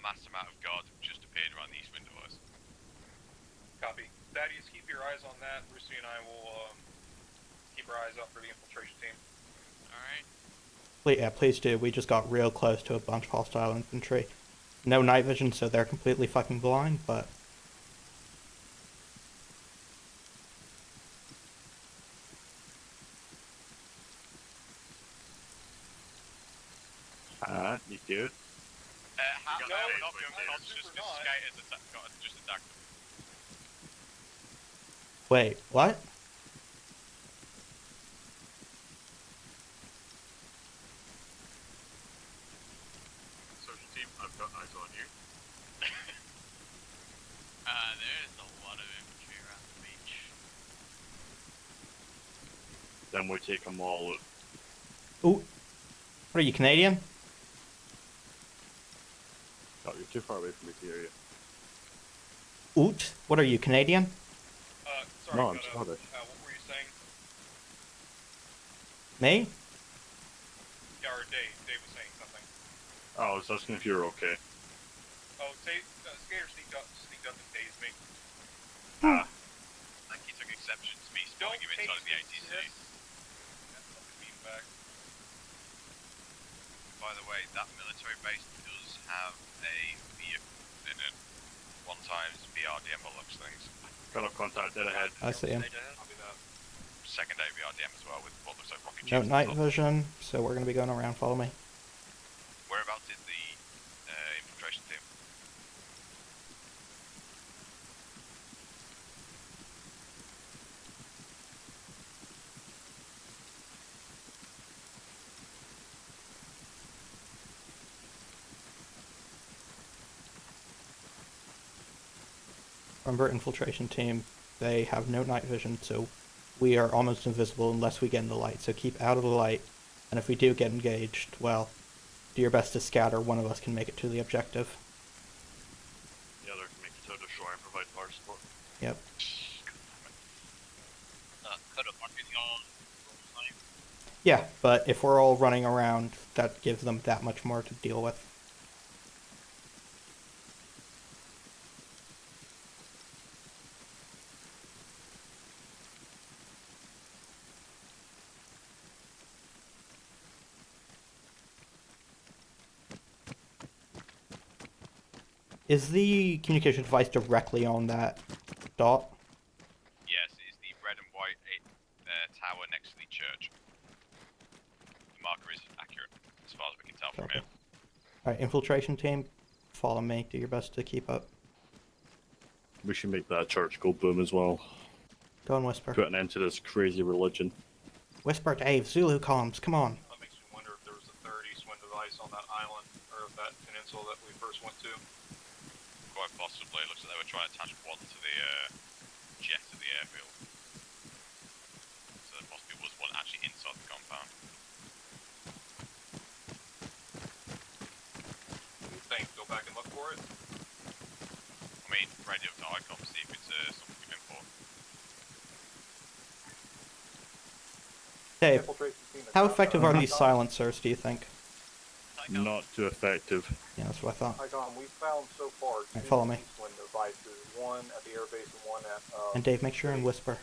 mass amount of guards have just appeared around the east wind device. Copy. Thaddeus, keep your eyes on that. Brucey and I will keep our eyes up for the infiltration team. Alright. Yeah, please do. We just got real close to a bunch of hostile infantry. No night vision, so they're completely fucking blind, but... You do? How No, not be I'm unconscious super because not. Skate has just attacked them. Wait, what? Social team, I've got eyes on you. There's a lot of infantry around the beach. Then we take them all out. Ooh. What are you, Canadian? Oh, you're too far away from me to hear you. Oot. What are you, Canadian? Sorry, No, I'm but, Scottish. what were you saying? Me? Yeah, or Dave. Dave was saying something. Oh, I was asking if you were okay. Oh, Skater sneaked up and dazed me. Like he took exception to me spawning him inside of the ATC. Back. By the way, that military base does have a vehicle in it. 1x BRDM by looks things. Got a contact dead ahead. I see him. Second day BRDM as well with what looks like rocket No shields. night vision, so we're gonna be going around. Follow me. Whereabouts is the infiltration team? Remember, infiltration team, they have no night vision, so we are almost invisible unless we get in the light, so keep out of the light, and if we do get engaged, well, do your best to scatter. One of us can make it to the objective. The other can make it to destroy and provide fire support. Yep. Could have marked on Yeah, but if we're all running around, that gives them that much more to deal with. Is the communication device directly on that dot? Yes, it's the red and white tower next to the church. The marker is accurate, as far as we can tell from here. Alright, infiltration team, follow me. Do your best to keep up. We should make that church go boom as well. Go and whisper. Put an end to this crazy religion. Whisper, Dave. Zulu comms. Come on. That makes me wonder if there was a third east wind device on that island, or that peninsula that we first went to. Quite possibly, it looks like they were trying to attach one to the jet of the airfield. So there possibly was one actually inside the compound. What do you think? Go back and look for it? I mean, radio to ICOM, see if it's something we've been for. Dave, how effective are these silencers, do you think? Not too effective. Yeah, that's what I thought. Icon, we found so far two follow me. east wind devices, one at the airbase and one at And Dave, make sure and whisper.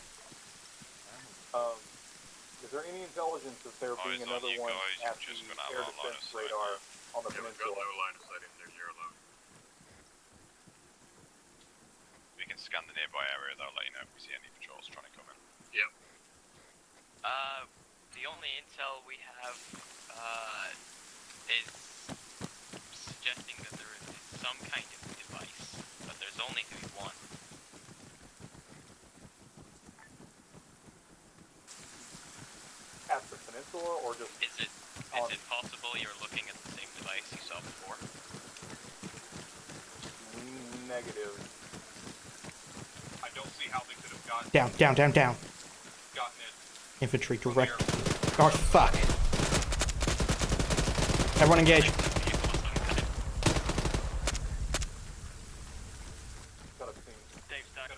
is there any intelligence of there being another one at the air defense radar on the peninsula? No line of sight in there, zero low. We can scan the nearby area, that'll let you know if we see any patrols trying to come in. Yep. The only intel we have, is suggesting that there is some kind of device, but there's only to be one. At the peninsula, or just... Is it possible you're looking at the same device you saw before? negative. I don't see how they could have gotten Down. gotten it. Infantry direct. Oh, fuck. Everyone engage. Got a scene. Dave's down.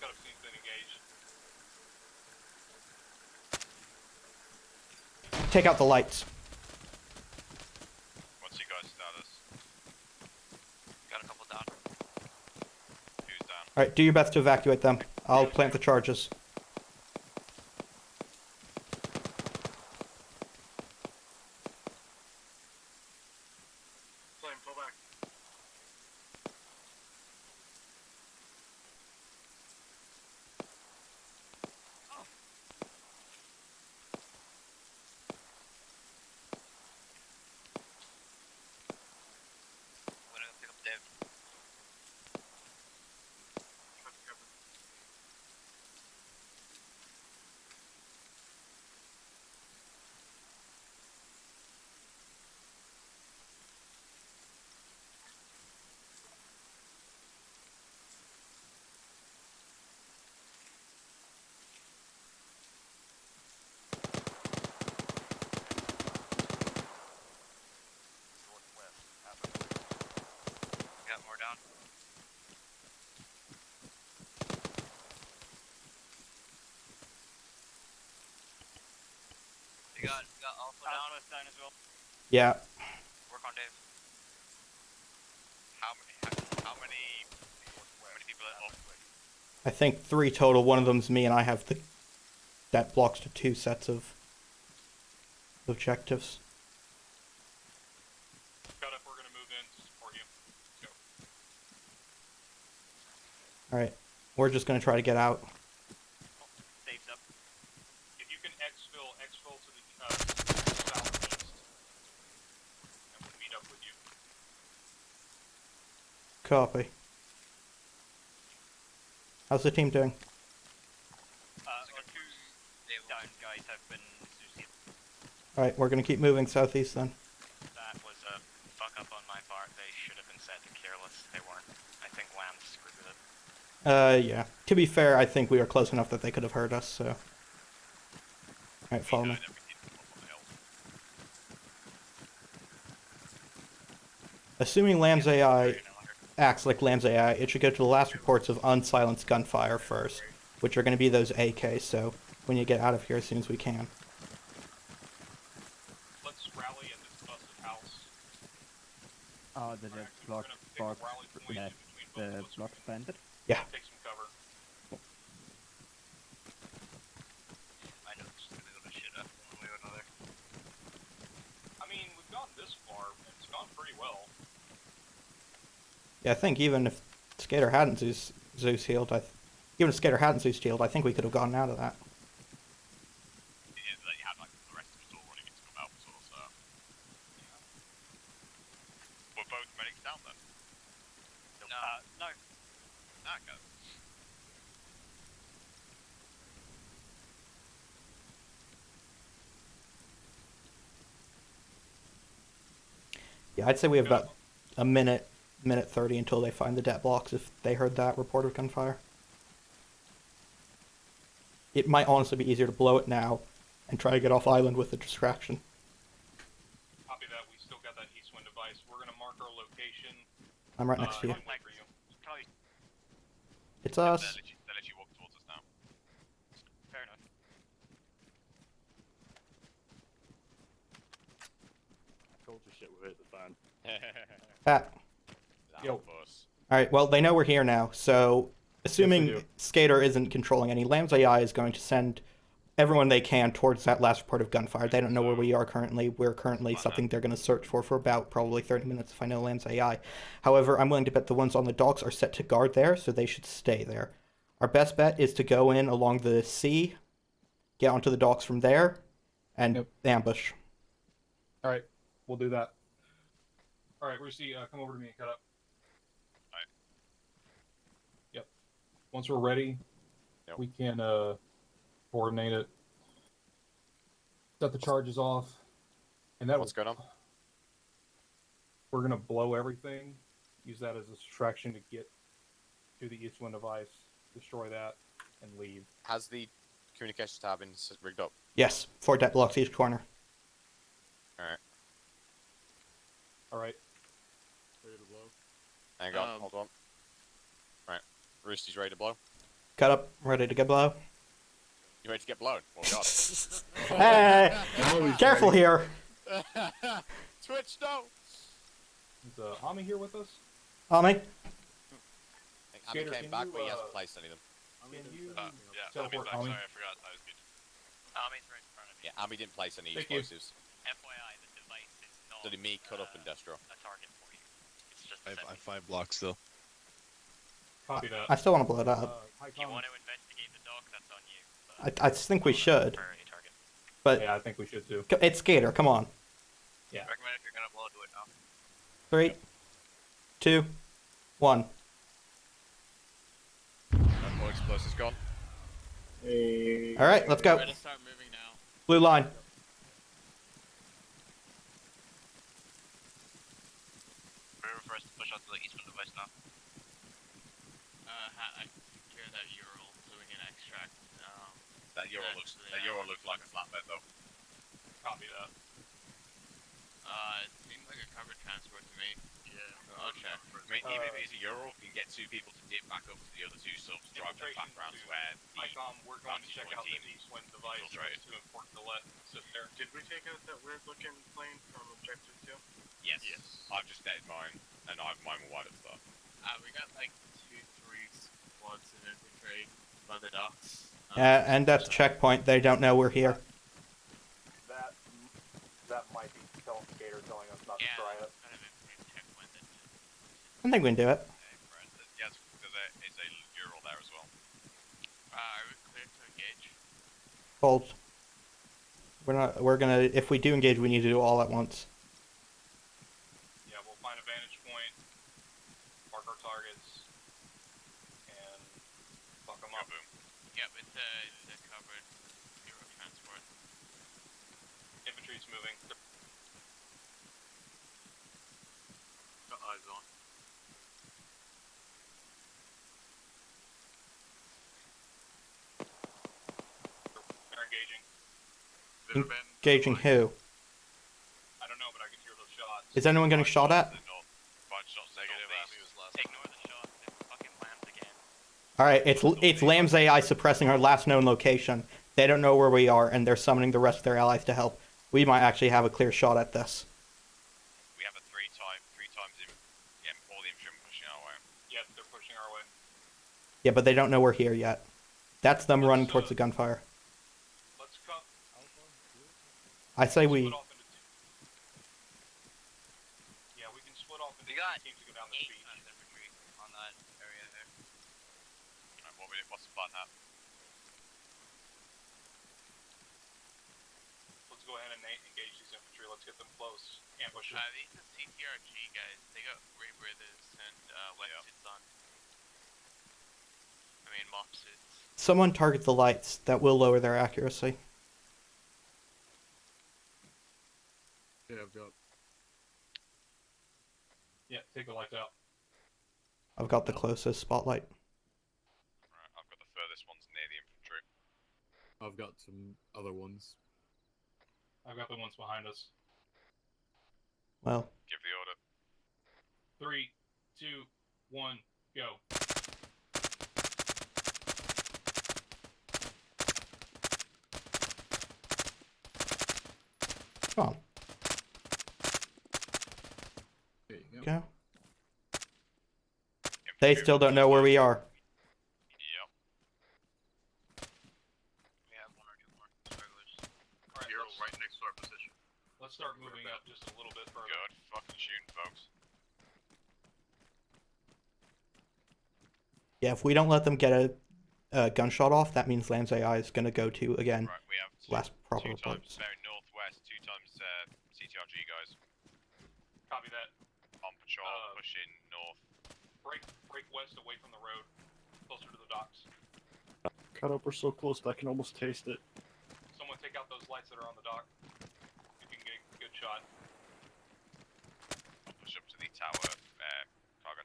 Got a scene's been engaged. Take out the lights. What's your guys' status? Got a couple down. Who's down? Alright, do your best to evacuate them. I'll plant the charges. Flame, pull back. I'm gonna go pick up Dave. Got more down. You got Alpha down as well. Yeah. Work on Dave. How many people are up? I think 3 total. One of them's me, and I have the... That blocks to 2 sets of objectives. Got up, we're gonna move in to support you. Go. Alright. We're just gonna try to get out. Dave's up. If you can exfil to the southeast. And we'll meet up with you. Copy. How's the team doing? Our 2 down guys have been suicided. Alright, we're gonna keep moving southeast then. That was a fuck up on my part. They should have been set to careless. They weren't. I think Lance screwed with it. Yeah. To be fair, I think we were close enough that they could have heard us, so... Alright, follow me. Assuming Lamb's AI acts like Lamb's AI, it should go to the last reports of unsilenced gunfire first, which are going to be those AKs, so we need to get out of here as soon as we can. Let's rally at this busted house. The block yeah, the block bandit? Yeah. Take some cover. I know this is gonna go to shit up one way or another. I mean, we've gone this far, and it's gone pretty well. Yeah, I think even if Skater hadn't Zeus healed, even if Skater hadn't Zeus healed, I think we could have gotten out of that. It is that you had like the rest of us all running into a mouth source, so. Yeah. Were both medics down then? No. Ah, go. Yeah, I'd say we have about a minute 30 until they find the det blocks if they heard that report of gunfire. It might honestly be easier to blow it now and try to get off island with the distraction. Copy that. We still got that east wind device. We're gonna mark our location. I'm right next to you. and wait for you. It's us. They let you walk towards us now. Fair enough. Told you shit would hit the fan. Pat. Yo. Alright, well, they know we're here now, so assuming Skater isn't controlling any, Lamb's AI is going to send everyone they can towards that last report of gunfire. They don't know where we are currently. We're currently something they're going to search for about probably 30 minutes if I know Lamb's AI. However, I'm willing to bet the ones on the docks are set to guard there, so they should stay there. Our best bet is to go in along the sea, get onto the docks from there, and ambush. Alright, we'll do that. Alright, Rusey, come over to me and cut up. Alright. Yep. Once we're ready, we can coordinate it. Set the charges off. And that What's going on? We're gonna blow everything use that as a distraction to get to the east-wind device, destroy that, and leave. Has the communication tower been rigged up? Yes, 4 deck blocks each corner. Alright. Alright. Ready to blow? Hang on, hold on. Right. Roosty's ready to blow. Cut up, ready to get blow. You ready to get blown? Oh god. Hey! Careful here! Twitch, no! Is Ami here with us? Ami? Ami came back, but he hasn't placed any of them. Can you Yeah, teleport Ami's back. Ami? Sorry, I forgot. I was good. Army's right in front of you. Yeah, Ami didn't place any Thank you. explosives. FYI, the device is not So did me cut up and destroy. a target for you. It's just I a have 5 blocks still. Copy that. I still want to blow it up. If you want to investigate the dock, that's on you. I think we should. Priority target. But Yeah, I think we should too. it's Gator, come on. Yeah. Recommend if you're gonna blow, do it now. 3, 2, 1. More explosives gone. Alright, let's go. We're gonna start moving now. Blue line. We're first to push out to the eastern device now. I secure that Ural doing an extract. That Euro looks like a flatbed though. Copy that. It seemed like a covered transport to me. Yeah. Okay. I mean, even if it's a Euro, we can get 2 people to dip back up to the other 2 subs, drive them back around to where the we're going to check out the team east-wind device. infiltrated. It's too important to let sit there. Did we take out that weird-looking plane from Objective 2? Yes. I've just netted mine, and mine will wind up stuff. We got like 2-3 squads of infantry by the docks. And that's checkpoint. They don't know we're here. That might be Gator telling us not to try it. I think we can do it. Yes, there's a Euro there as well. Are we clear to engage? Hold. We're gonna, if we do engage, we need to do it all at once. Yeah, we'll find a vantage point, mark our targets, and fuck them up. Boom. Yep, it's a covered Euro transport. Infantry's moving. Got eyes on. They're engaging. Engaging who? I don't know, but I can hear those shots. Is anyone getting shot at? Ignore the shot. It fucking lands again. Alright, it's Lamb's AI suppressing our last known location. They don't know where we are, and they're summoning the rest of their allies to help. We might actually have a clear shot at this. We have a 3 times all the infantry pushing our way. Yep, they're pushing our way. Yeah, but they don't know we're here yet. That's them running towards the gunfire. Let's cut. I say we... Yeah, we can split off into teams to go down this beach. On that area there. Alright, what's the plan now? Let's go ahead and engage these infantry. Let's get them close. Ambush them. These are CTRG guys. They got ray breathers and wetsuits on. I mean, mop suits. Someone target the lights. That will lower their accuracy. Yeah, I've got. Yeah, take the lights out. I've got the closest spotlight. Right, I've got the furthest ones near the infantry. I've got some other ones. I've got the ones behind us. Well. Give the order. 3, 2, 1, go. Come on. There you Go. They still don't know where we are. Yep. We have 1 or 2 more stragglers. Alright, You're right next to our position. Let's start moving up just a little bit further. Good. Fucking shooting, folks. Yeah, if we don't let them get a gunshot off, that means Lamb's AI is going to go to, again, Right, we have last proper 2 times reports. very northwest, 2 times CTRG guys. Copy that. On patrol, pushing north. Break west away from the road, closer to the docks. Cut up, we're so close that I can almost taste it. Someone take out those lights that are on the dock. If you can get a good shot. I'll push up to the tower, cargo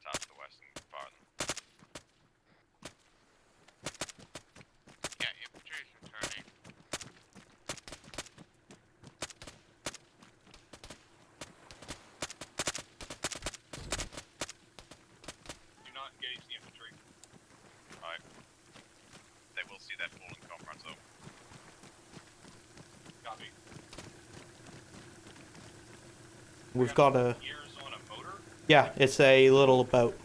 We've got a... Gears on a motor? Yeah, it's a little boat.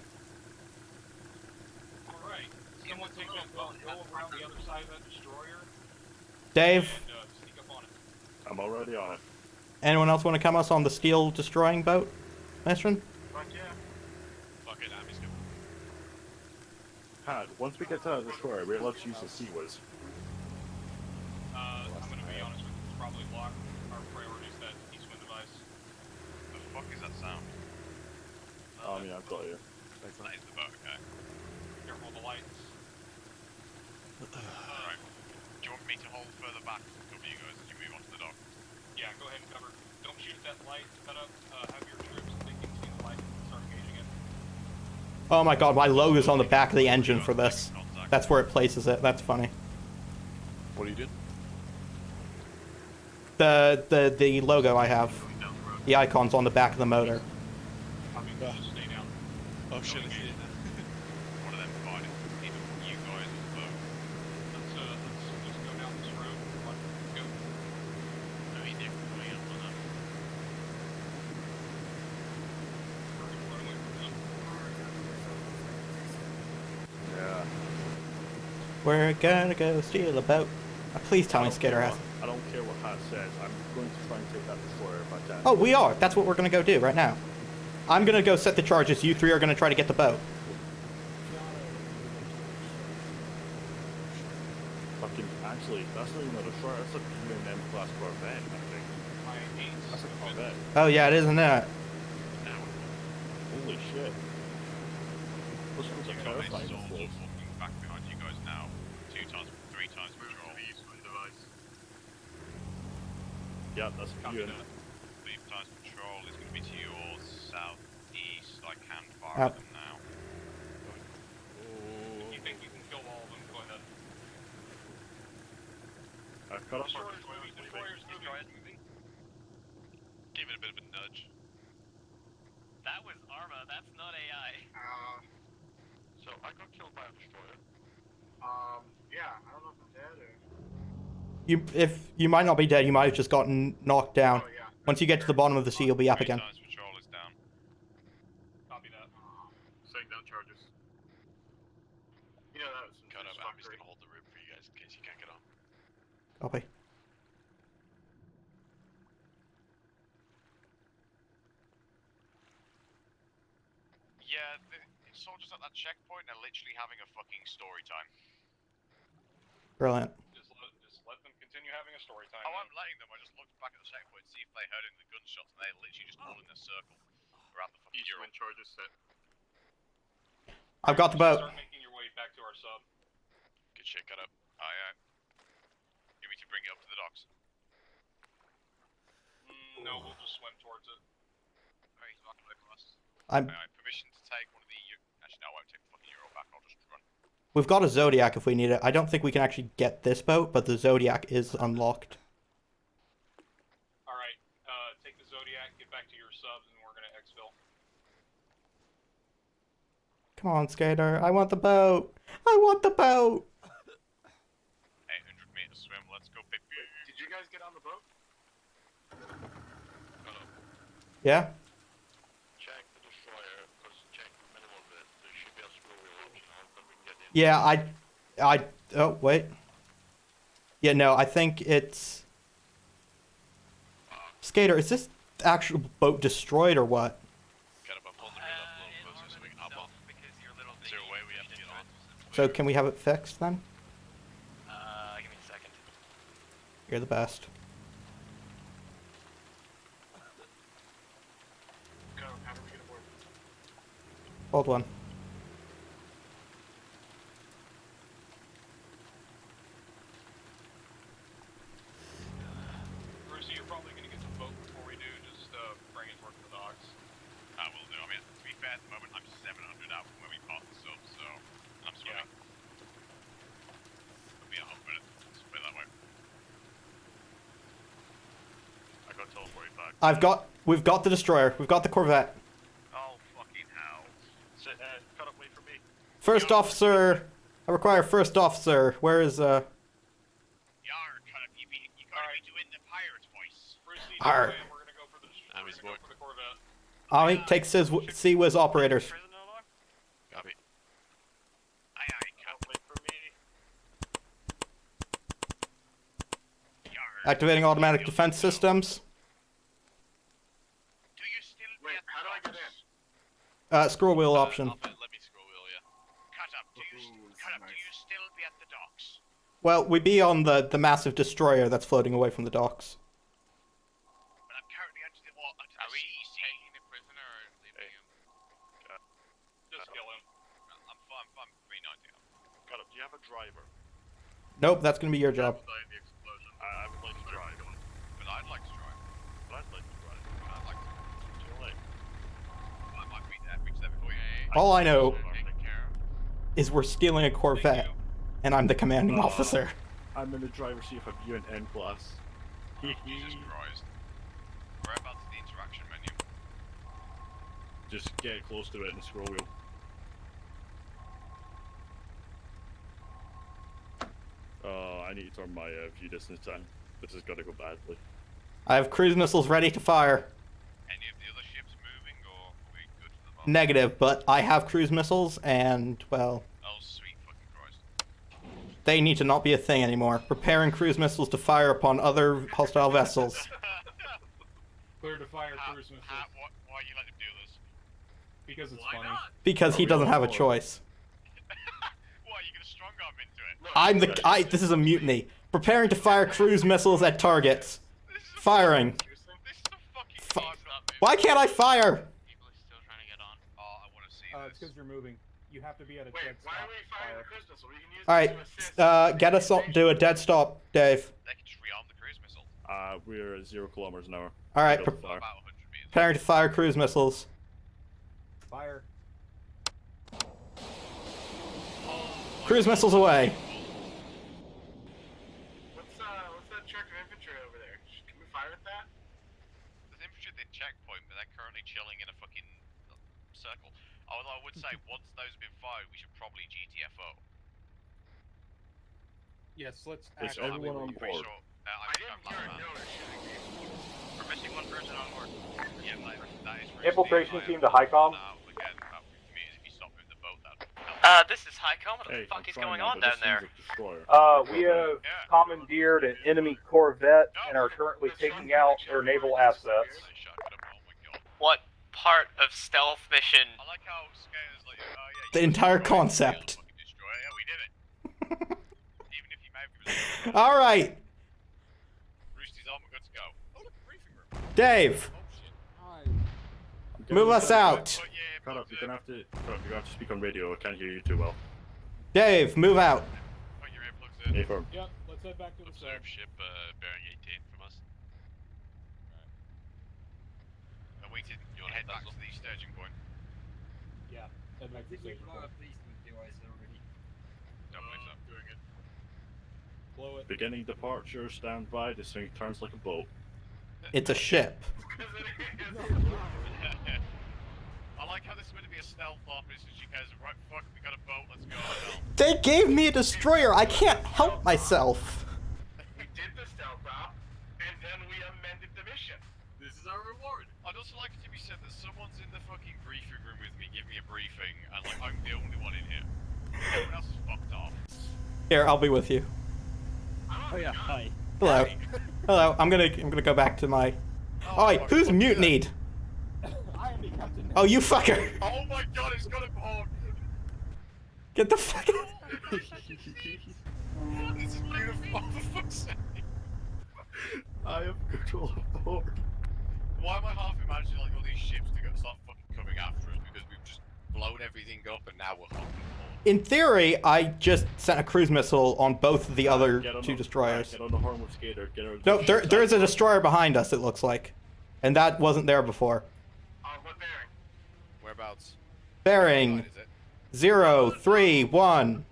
Alright. Someone take that boat and go around the other side of that destroyer. Dave? And, sneak up on it. I'm already on it. Anyone else want to come us on the steel destroying boat? Mestrin? Fuck yeah. Fuck it, Amy's good. Pat, once we get to the destroyer, let's use the seawards. I'm gonna be honest with you, it's probably locked. Our priority is that east wind device. The fuck is that sound? Yeah, I've got you. That is the boat, okay. Careful of the lights. Alright. Do you want me to hold further back to cover you guys as you move onto the dock? Yeah, go ahead and cover. Don't shoot at that light. Cut up. Have your troops thinking see the light and start engaging it. Oh my god, my logo's on the back of the engine for this. That's where it places it. That's funny. What are you doing? The logo I have. The icon's on the back of the motor. Stay down. Oh shit, I see it now. One of them fighting. Either you guys or the boat. Let's just go down this road. Go. No, he did. Going up on that. Run away from them. Yeah. We're gonna go steal a boat. Please tell me Skater has. I don't care what Pat says. I'm going to try and take that destroyer if I can. Oh, we are. That's what we're gonna go do right now. I'm gonna go set the charges. You three are gonna try to get the boat. Fucking, actually, that's not even a destroyer. That's a P&M class Corvette, I think. That's a Corvette. Oh yeah, it is, isn't it? Holy shit. Those ones are terrifying. Walking back behind you guys now. 3 times patrol. Yeah, that's a unit. 3 times patrol is going to be to your southeast. I can fire Yep. them now. If you think you can kill all of them, go ahead. I've got up Destroyer's moving. Destroyer's moving. Give it a bit of a nudge. That was Arma, that's not AI. So I got killed by a destroyer. Yeah, I don't know if I'm dead or... You might not be dead. You might have just gotten knocked down. Oh, yeah. Once you get to the bottom of the sea, you'll be up again. Times patrol is down. Copy that. Setting down charges. You know, that was Cut up, Abby's going to hold the rib for you guys in case you can't get on. Copy. Yeah, the soldiers at that checkpoint are literally having a fucking story time. Brilliant. Just let them continue having a story time. Oh, I'm letting them. I just looked back at the checkpoint to see if they heard any of the gunshots, and they're literally just all in a circle around the fucking Euro. Charges set. I've got the boat. Start making your way back to our sub. Good shit, cut up. Aye. You want me to bring it up to the docks? No, we'll just swim towards it. Alright, he's walking away from us. I'm- Permission to take one of the... Actually, no, I won't take the fucking Euro back. I'll just run. We've got a Zodiac if we need it. I don't think we can actually get this boat, but the Zodiac is unlocked. Alright, take the Zodiac, get back to your subs, and we're gonna exfil. Come on, Skater. I want the boat. I want the boat. 800 meters swim. Let's go, baby. Did you guys get on the boat? Yeah? Check the destroyer, because check the minimum bit. There should be a scroll option that we can get in. Yeah, oh, wait. Yeah, no, I think it's... Skater, is this actual boat destroyed or what? Is there a way we have to get on? So can we have it fixed then? Give me a second. You're the best. Go, how do we get aboard? Hold one. Brucey, you're probably gonna get the boat before we do. Just bring it towards the docks. I will do. I mean, to be fair, at the moment, I'm 700 out from where we parked the sub, so I'm swimming. It'll be a hot minute. Let's put it that way. I got teleported back. We've got the destroyer. We've got the Corvette. Oh, fucking hell. So, cut up, wait for me. First officer. I require first officer. Where is, Yar, cut up. You gotta be doing the pirate's voice. Brucey, Arr. we're gonna go for the destroyer. Army, take CWIS operators. Copy. Activating automatic defense systems. Wait, how do I get in? Scroll wheel option. Let me scroll wheel, yeah. Cut up, do you still be at the docks? Well, we'd be on the massive destroyer that's floating away from the docks. But I'm currently under the water. Are we taking the prisoner or leaving him? Just kill him. I'm 390. Cut up. Do you have a driver? Nope, that's gonna be your job. I would like to drive. But I'd like to drive. But I'd like to drive. I'd like to. Too late. I might reach there before you. All I know is we're stealing a Corvette, and I'm the commanding officer. I'm in the driver's seat of a UN class. Jesus Christ. Whereabouts is the interaction menu? Just get close to it and scroll wheel. I need to turn my view distance on. This is gonna go badly. I have cruise missiles ready to fire. Any of the other ships moving, or are we good for the moment? Negative, but I have cruise missiles, and, well... Oh, sweet fucking Christ. They need to not be a thing anymore. Preparing cruise missiles to fire upon other hostile vessels. Clear to fire cruise missiles. Why you let him do this? Because it's funny. Because he doesn't have a choice. What, you gonna strong arm into it? This is a mutiny. Preparing to fire cruise missiles at targets. Firing. Why can't I fire? It's because you're moving. You have to be at a dead stop. Why are we firing the cruise missile? We can use it to assist. Get us do a dead stop, Dave. They can just rearm the cruise missile. We're at 0 kilometers an hour. Alright, preparing to fire cruise missiles. Fire. Cruise missiles away. What's that truck of infantry over there? Can we fire at that? There's infantry at the checkpoint, but they're currently chilling in a fucking circle. Although I would say, once those have been fired, we should probably GTFO. Yes, let's Is everyone on board? Sure, I didn't hear a note. We're missing one person on board. Yeah, that is Infiltration team to HICOM. This is HICOM. What the fuck is going on down there? We have commandeered an enemy Corvette and are currently taking out their naval assets. What part of stealth mission? I like how Scare's like, The entire concept. Yeah, we did it. Even if you may have Alright. Roosty's armor good to go. Oh, look, briefing room. Dave. Move us out. Cut up, you're gonna have to speak on radio. I can't hear you too well. Dave, move out. Put your earplugs in. Affirm. Yep, let's head back to the Observe ship bearing 18 from us. Right. Awaited. You'll head back to the staging point. Yeah, head back to the staging point. Don't believe so. Doing it. Blow it. Beginning departure, stand by. This thing turns like a boat. It's a ship. I like how this is going to be a stealth office, and she goes, right, fuck, we got a boat, let's go. They gave me a destroyer. I can't help myself. We did the stealth op, and then we amended the mission. This is our reward. I'd also like it to be said that someone's in the fucking briefing room with me, giving me a briefing, and like, I'm the only one in here. Everyone else is fucked off. Here, I'll be with you. Oh yeah, hi. Hello. Hello. I'm gonna go back to my. Oh, wait, who's mutinied? I am the captain. Oh, you fucker! Oh my god, it's got a bomb! Get the fuck out! This is beautiful, for fuck's sake! I have control of board. Why am I half imagining like all these ships to start fucking coming after us because we've just blown everything up and now we're fucking In theory, I just sent a cruise missile on both of the other two destroyers. Get on the horn with Skater. Get on No, there is a destroyer behind us, it looks like. And that wasn't there before. What bearing? Whereabouts? Bearing 031.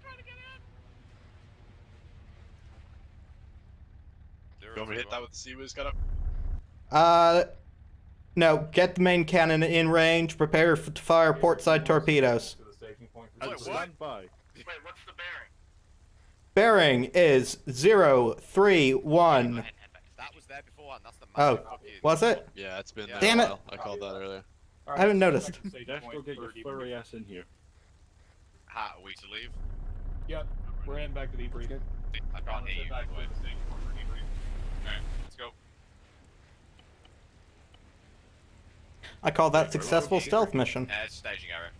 You want me to hit that with the CWIS cut up? No, get the main cannon in range, prepare to fire portside torpedoes. Stand by. Wait, what's the bearing? Bearing is 031. That was there before, and that's the Oh, was it? Yeah, it's been there Damn a it. while. I called that earlier. I haven't noticed. Dash, go get your furry ass in here. Are we to leave? Yep, we're heading back to debrief. I can't hear you, by the way. Alright, let's go. I call that successful stealth mission. Staging area.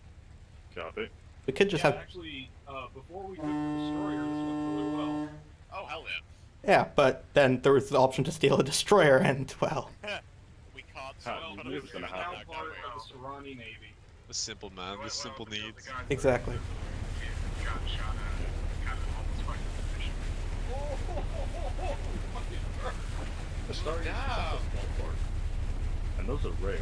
Copy. We could just have... Actually, before we took the destroyer, this went really well. Oh, hell yeah. Yeah, but then there was the option to steal a destroyer, and, well... We can't this is gonna happen. Part of the Serrani Navy. The simple man, the simple needs. Exactly. The star is a small part. And those are rare.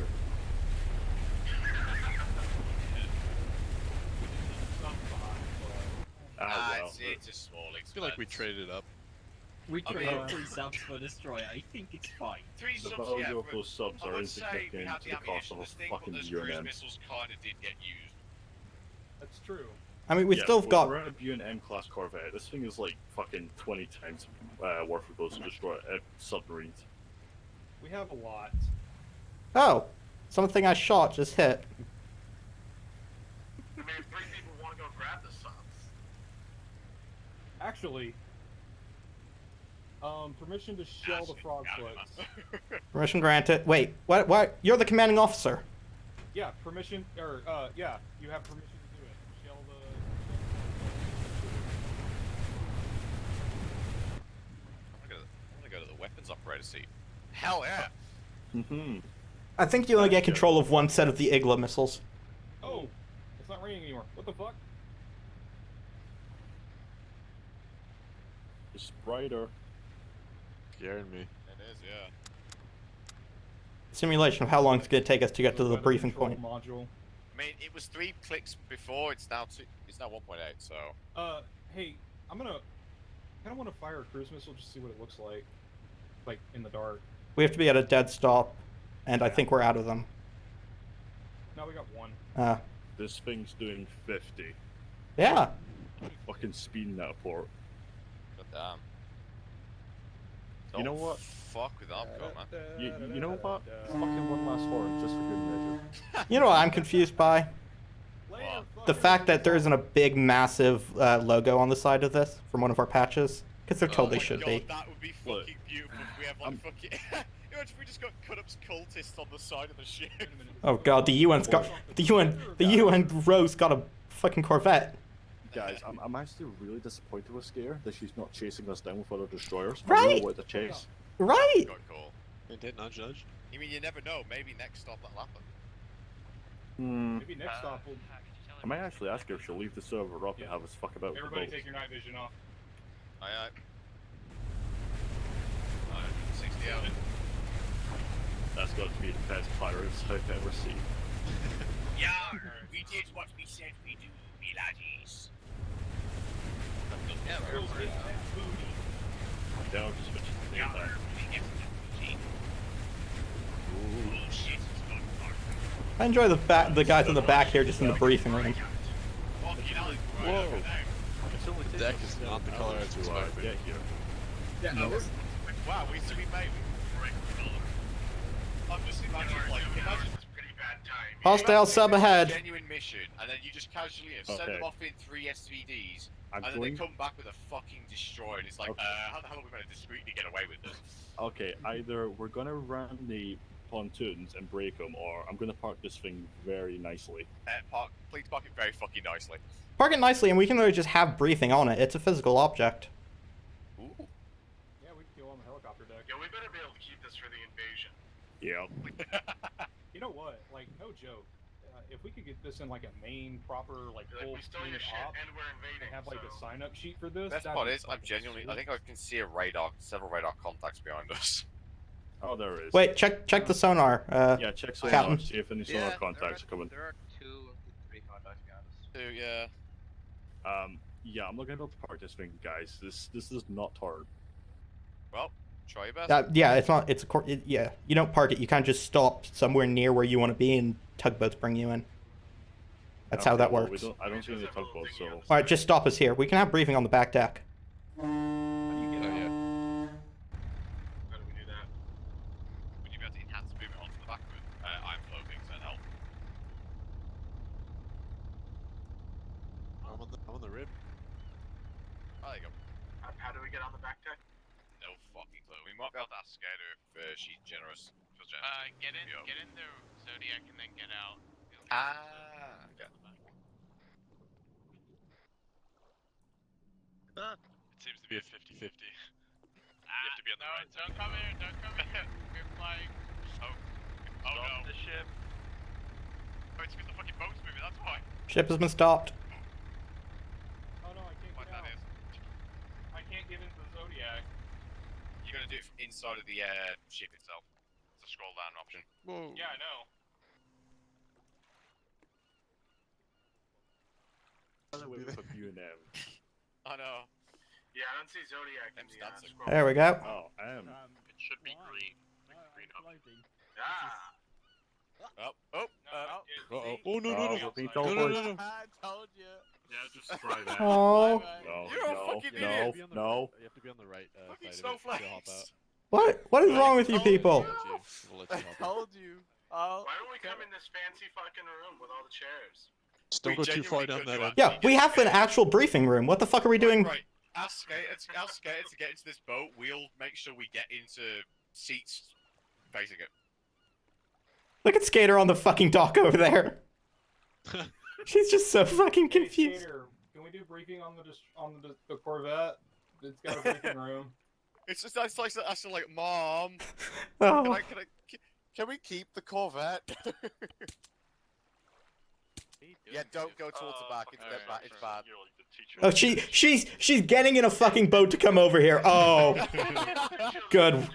Well. It's a small expense. I feel like we traded up. We traded 3 subs for destroyer. I think it's fine. 3 The subs, value yeah, of those subs I are would say we insignificant had to the the cost ammunition of a this thing, but fucking those cruise UNM. missiles kind of did get used. That's true. I mean, we still have got... We're at a UNM class Corvette. This thing is like fucking 20 times worth of those destroy submarines. We have a lot. Oh! Something I shot just hit. I mean, if 3 people want to go grab the subs. Actually, permission to shell the frogfoots. Permission granted. Wait, what? You're the commanding officer. Yeah, permission, or, yeah, you have permission to do it. Shell the... I'm gonna go to the weapons operator seat. Hell yeah! I think you only get control of one set of the Igla missiles. Oh! It's not raining anymore. What the fuck? It's brighter. Scaring me. It is, yeah. Simulation of how long it's going to take us to get to the briefing point. Module. I mean, it was 3 clicks before. It's now 1.8. So. Hey, I kind of want to fire a cruise missile just to see what it looks like in the dark. We have to be at a dead stop, and I think we're out of them. No, we got 1. This thing's doing 50. Yeah. Fucking speeding that port. God damn. You know what? Fuck with ARMCO, man. You know what? Fucking one last horn, just for good measure. You know what I'm confused by? The fact that there isn't a big, massive logo on the side of this from one of our patches. Because there totally should God, be. That would be fucking beautiful if we have like fucking... Imagine if we just got cut-up's cultists on the side of the ship. Oh god, the UN's got... The UN Rose got a fucking Corvette. Guys, I'm actually really disappointed with Scare that she's not chasing us down with other destroyers. Right. I really want the chase. Right! Got call. They did not judge. You mean you never know? Maybe next stop that'll happen. Maybe next stop we'll... I might actually ask her if she'll leave the server up and have us fuck about Everybody with the take your night vision off. Aye. 60 out. That's got to be the best pirates I've ever seen. Yarr! We did what we said we do, me laddies. Down just switch the name back. I enjoy the guys in the back here just in the briefing room. Whoa! The deck is not the color I was expecting. Get here. Yeah, no. Wow, we made I'm just imagining, like, imagine Hostile sub ahead. genuine mission, and then you just casually send them off in 3 SVDs, and then they come back with a fucking destroyer, and it's like, how the hell are we going to discreetly get away with this? Okay, either we're gonna ram the pontoons and break them, or I'm gonna park this thing very nicely. Please park it very fucking nicely. Park it nicely and we can really just have briefing on it. It's a physical object. Ooh. Yeah, we can go on the helicopter deck. Yeah, we better be able to keep this for the invasion. Yeah. You know what? Like, no joke. If we could get this in like a main proper full unit op, and we're invading, have like a sign up sheet for this. Best part is, I'm genuinely, I think I can see several radar contacts behind us. Oh, there is. Wait, check the sonar. Yeah, check sonar. Captain. See if any sonar contacts are coming. There are 2 or 3 contacts, to be honest. 2, yeah. Yeah, I'm not gonna be able to park this thing, guys. This does not turn. Well, try your best. Yeah, it's not. Yeah, you don't park it. You can't just stop somewhere near where you want to be, and tugboats bring you in. That's how that well, works. I don't see any tugboats, so. All right, just stop us here. We can have briefing on the back deck. How do you get out? How do we do that? Would you be able to enhance movement onto the back of it? I'm floating, so that help. letting them. How do we get on the back deck? No fucking clue. We might be able to ask Skater if she's generous. Get in the Zodiac and then get out. Okay. It seems to be a 50-50. You have to be on the right side. Don't come here, We're flying. Oh no. The ship. Oh, it's because the fucking boat's moving, that's why. Ship has been stopped. Oh no, I can't get out. I can't get into the Zodiac. You're gonna do it from inside of the ship itself. It's a scroll down option. Whoa. Yeah, I know. I know. Yeah, I don't see Zodiac in the scroll. There we go. Oh, It should be green. Green up. Oh, no. I told you. Yeah, just try that. Oh. You're a fucking idiot. No. You have to be on the right fucking side of it to hop out. What is wrong with you people? We'll let you hop out. Told you. Why don't we come in this fancy fucking room with all the chairs? Just don't go too far down that end. Yeah, we have an actual briefing room. What the fuck are we doing? Right. Ask Skater to get into this boat. We'll make sure we get into seats facing it. Look at Skater on the fucking dock over there. She's just so fucking confused. Skater, can we do briefing on the Corvette? It's got a briefing room. It's just that's like Mom. Oh. Can we keep the Corvette? Yeah, don't go towards the back. It's bad. Oh, she's getting in a fucking boat to come over here. Oh, good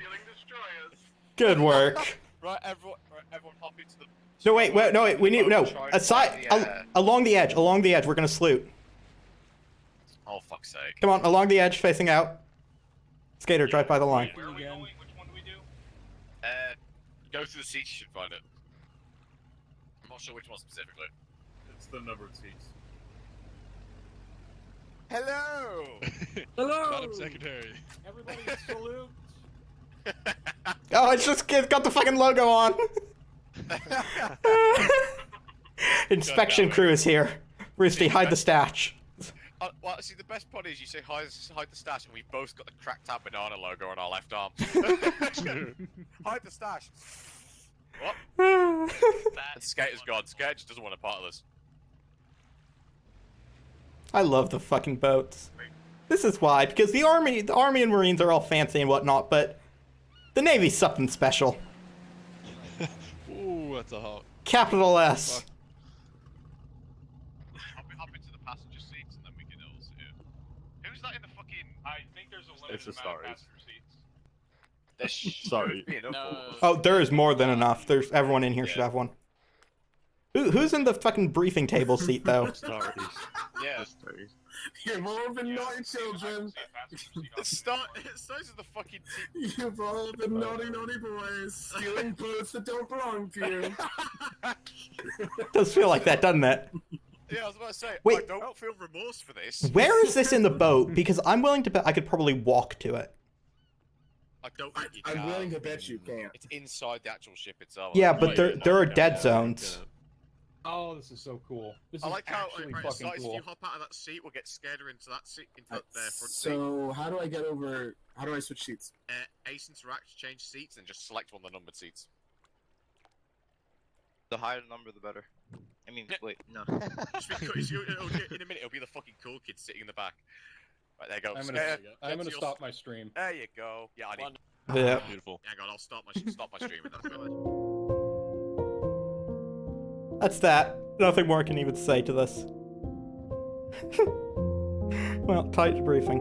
work. Right, everyone hop into the. No wait, we need along the edge. We're gonna salute. Oh fuck's sake! Come on, along the edge, facing out. Skater, drive by the line. Where are we going? Which one do we do? Go through the seats. You should find it. I'm not sure which one specifically. It's the numbered seats. Hello. Hello. Madam Secretary. Everybody salute. Oh, it's got the fucking logo on. Inspection crew is here. Roosty, hide the stash. Well, see, the best part is you say hide the stash, and we've both got the cracked out banana logo on our left arm. Hide the stash. What? And Skater's gone. Skater just doesn't want a part of this. I love the fucking boats. This is why, because the army and Marines are all fancy and whatnot, but the Navy's something special. Ooh, that's a hot. Capital S. Hop into the passenger seats and then we can all see it. Who's that in the fucking? I think there's a limited amount of passenger seats. Sorry. Oh, there is more than enough. There's everyone in here should have one. Who's in the fucking briefing table seat though? Yeah. You've all been naughty children. It starts with the fucking. You've all been naughty boys, stealing boats that don't belong to you. Does feel like that, doesn't it? Yeah, I was about to say. Wait. I don't feel remorse for this. Where is this in the boat? Because I'm willing to bet I could probably walk to it. I don't think you can. I'm willing to bet you can't. It's inside the actual ship itself. Yeah, but there are dead zones. Oh, this is so cool. This I is like how actually right, fucking if cool. you hop out of that seat, we'll get scared into that seat, into their front seat. So how do I get over? How do I switch seats? Ace interact, change seats, and just select one of the numbered seats. The higher the number, the better. I mean, wait, no. In a minute, it'll be the fucking cool kid sitting in the back. Right, there you go. I'm gonna stop my stream. There you go. Yeah, I need. Yeah. Beautiful. Hang on, I'll stop my stream. That's that. Nothing more I can even say to this. Well, tight briefing.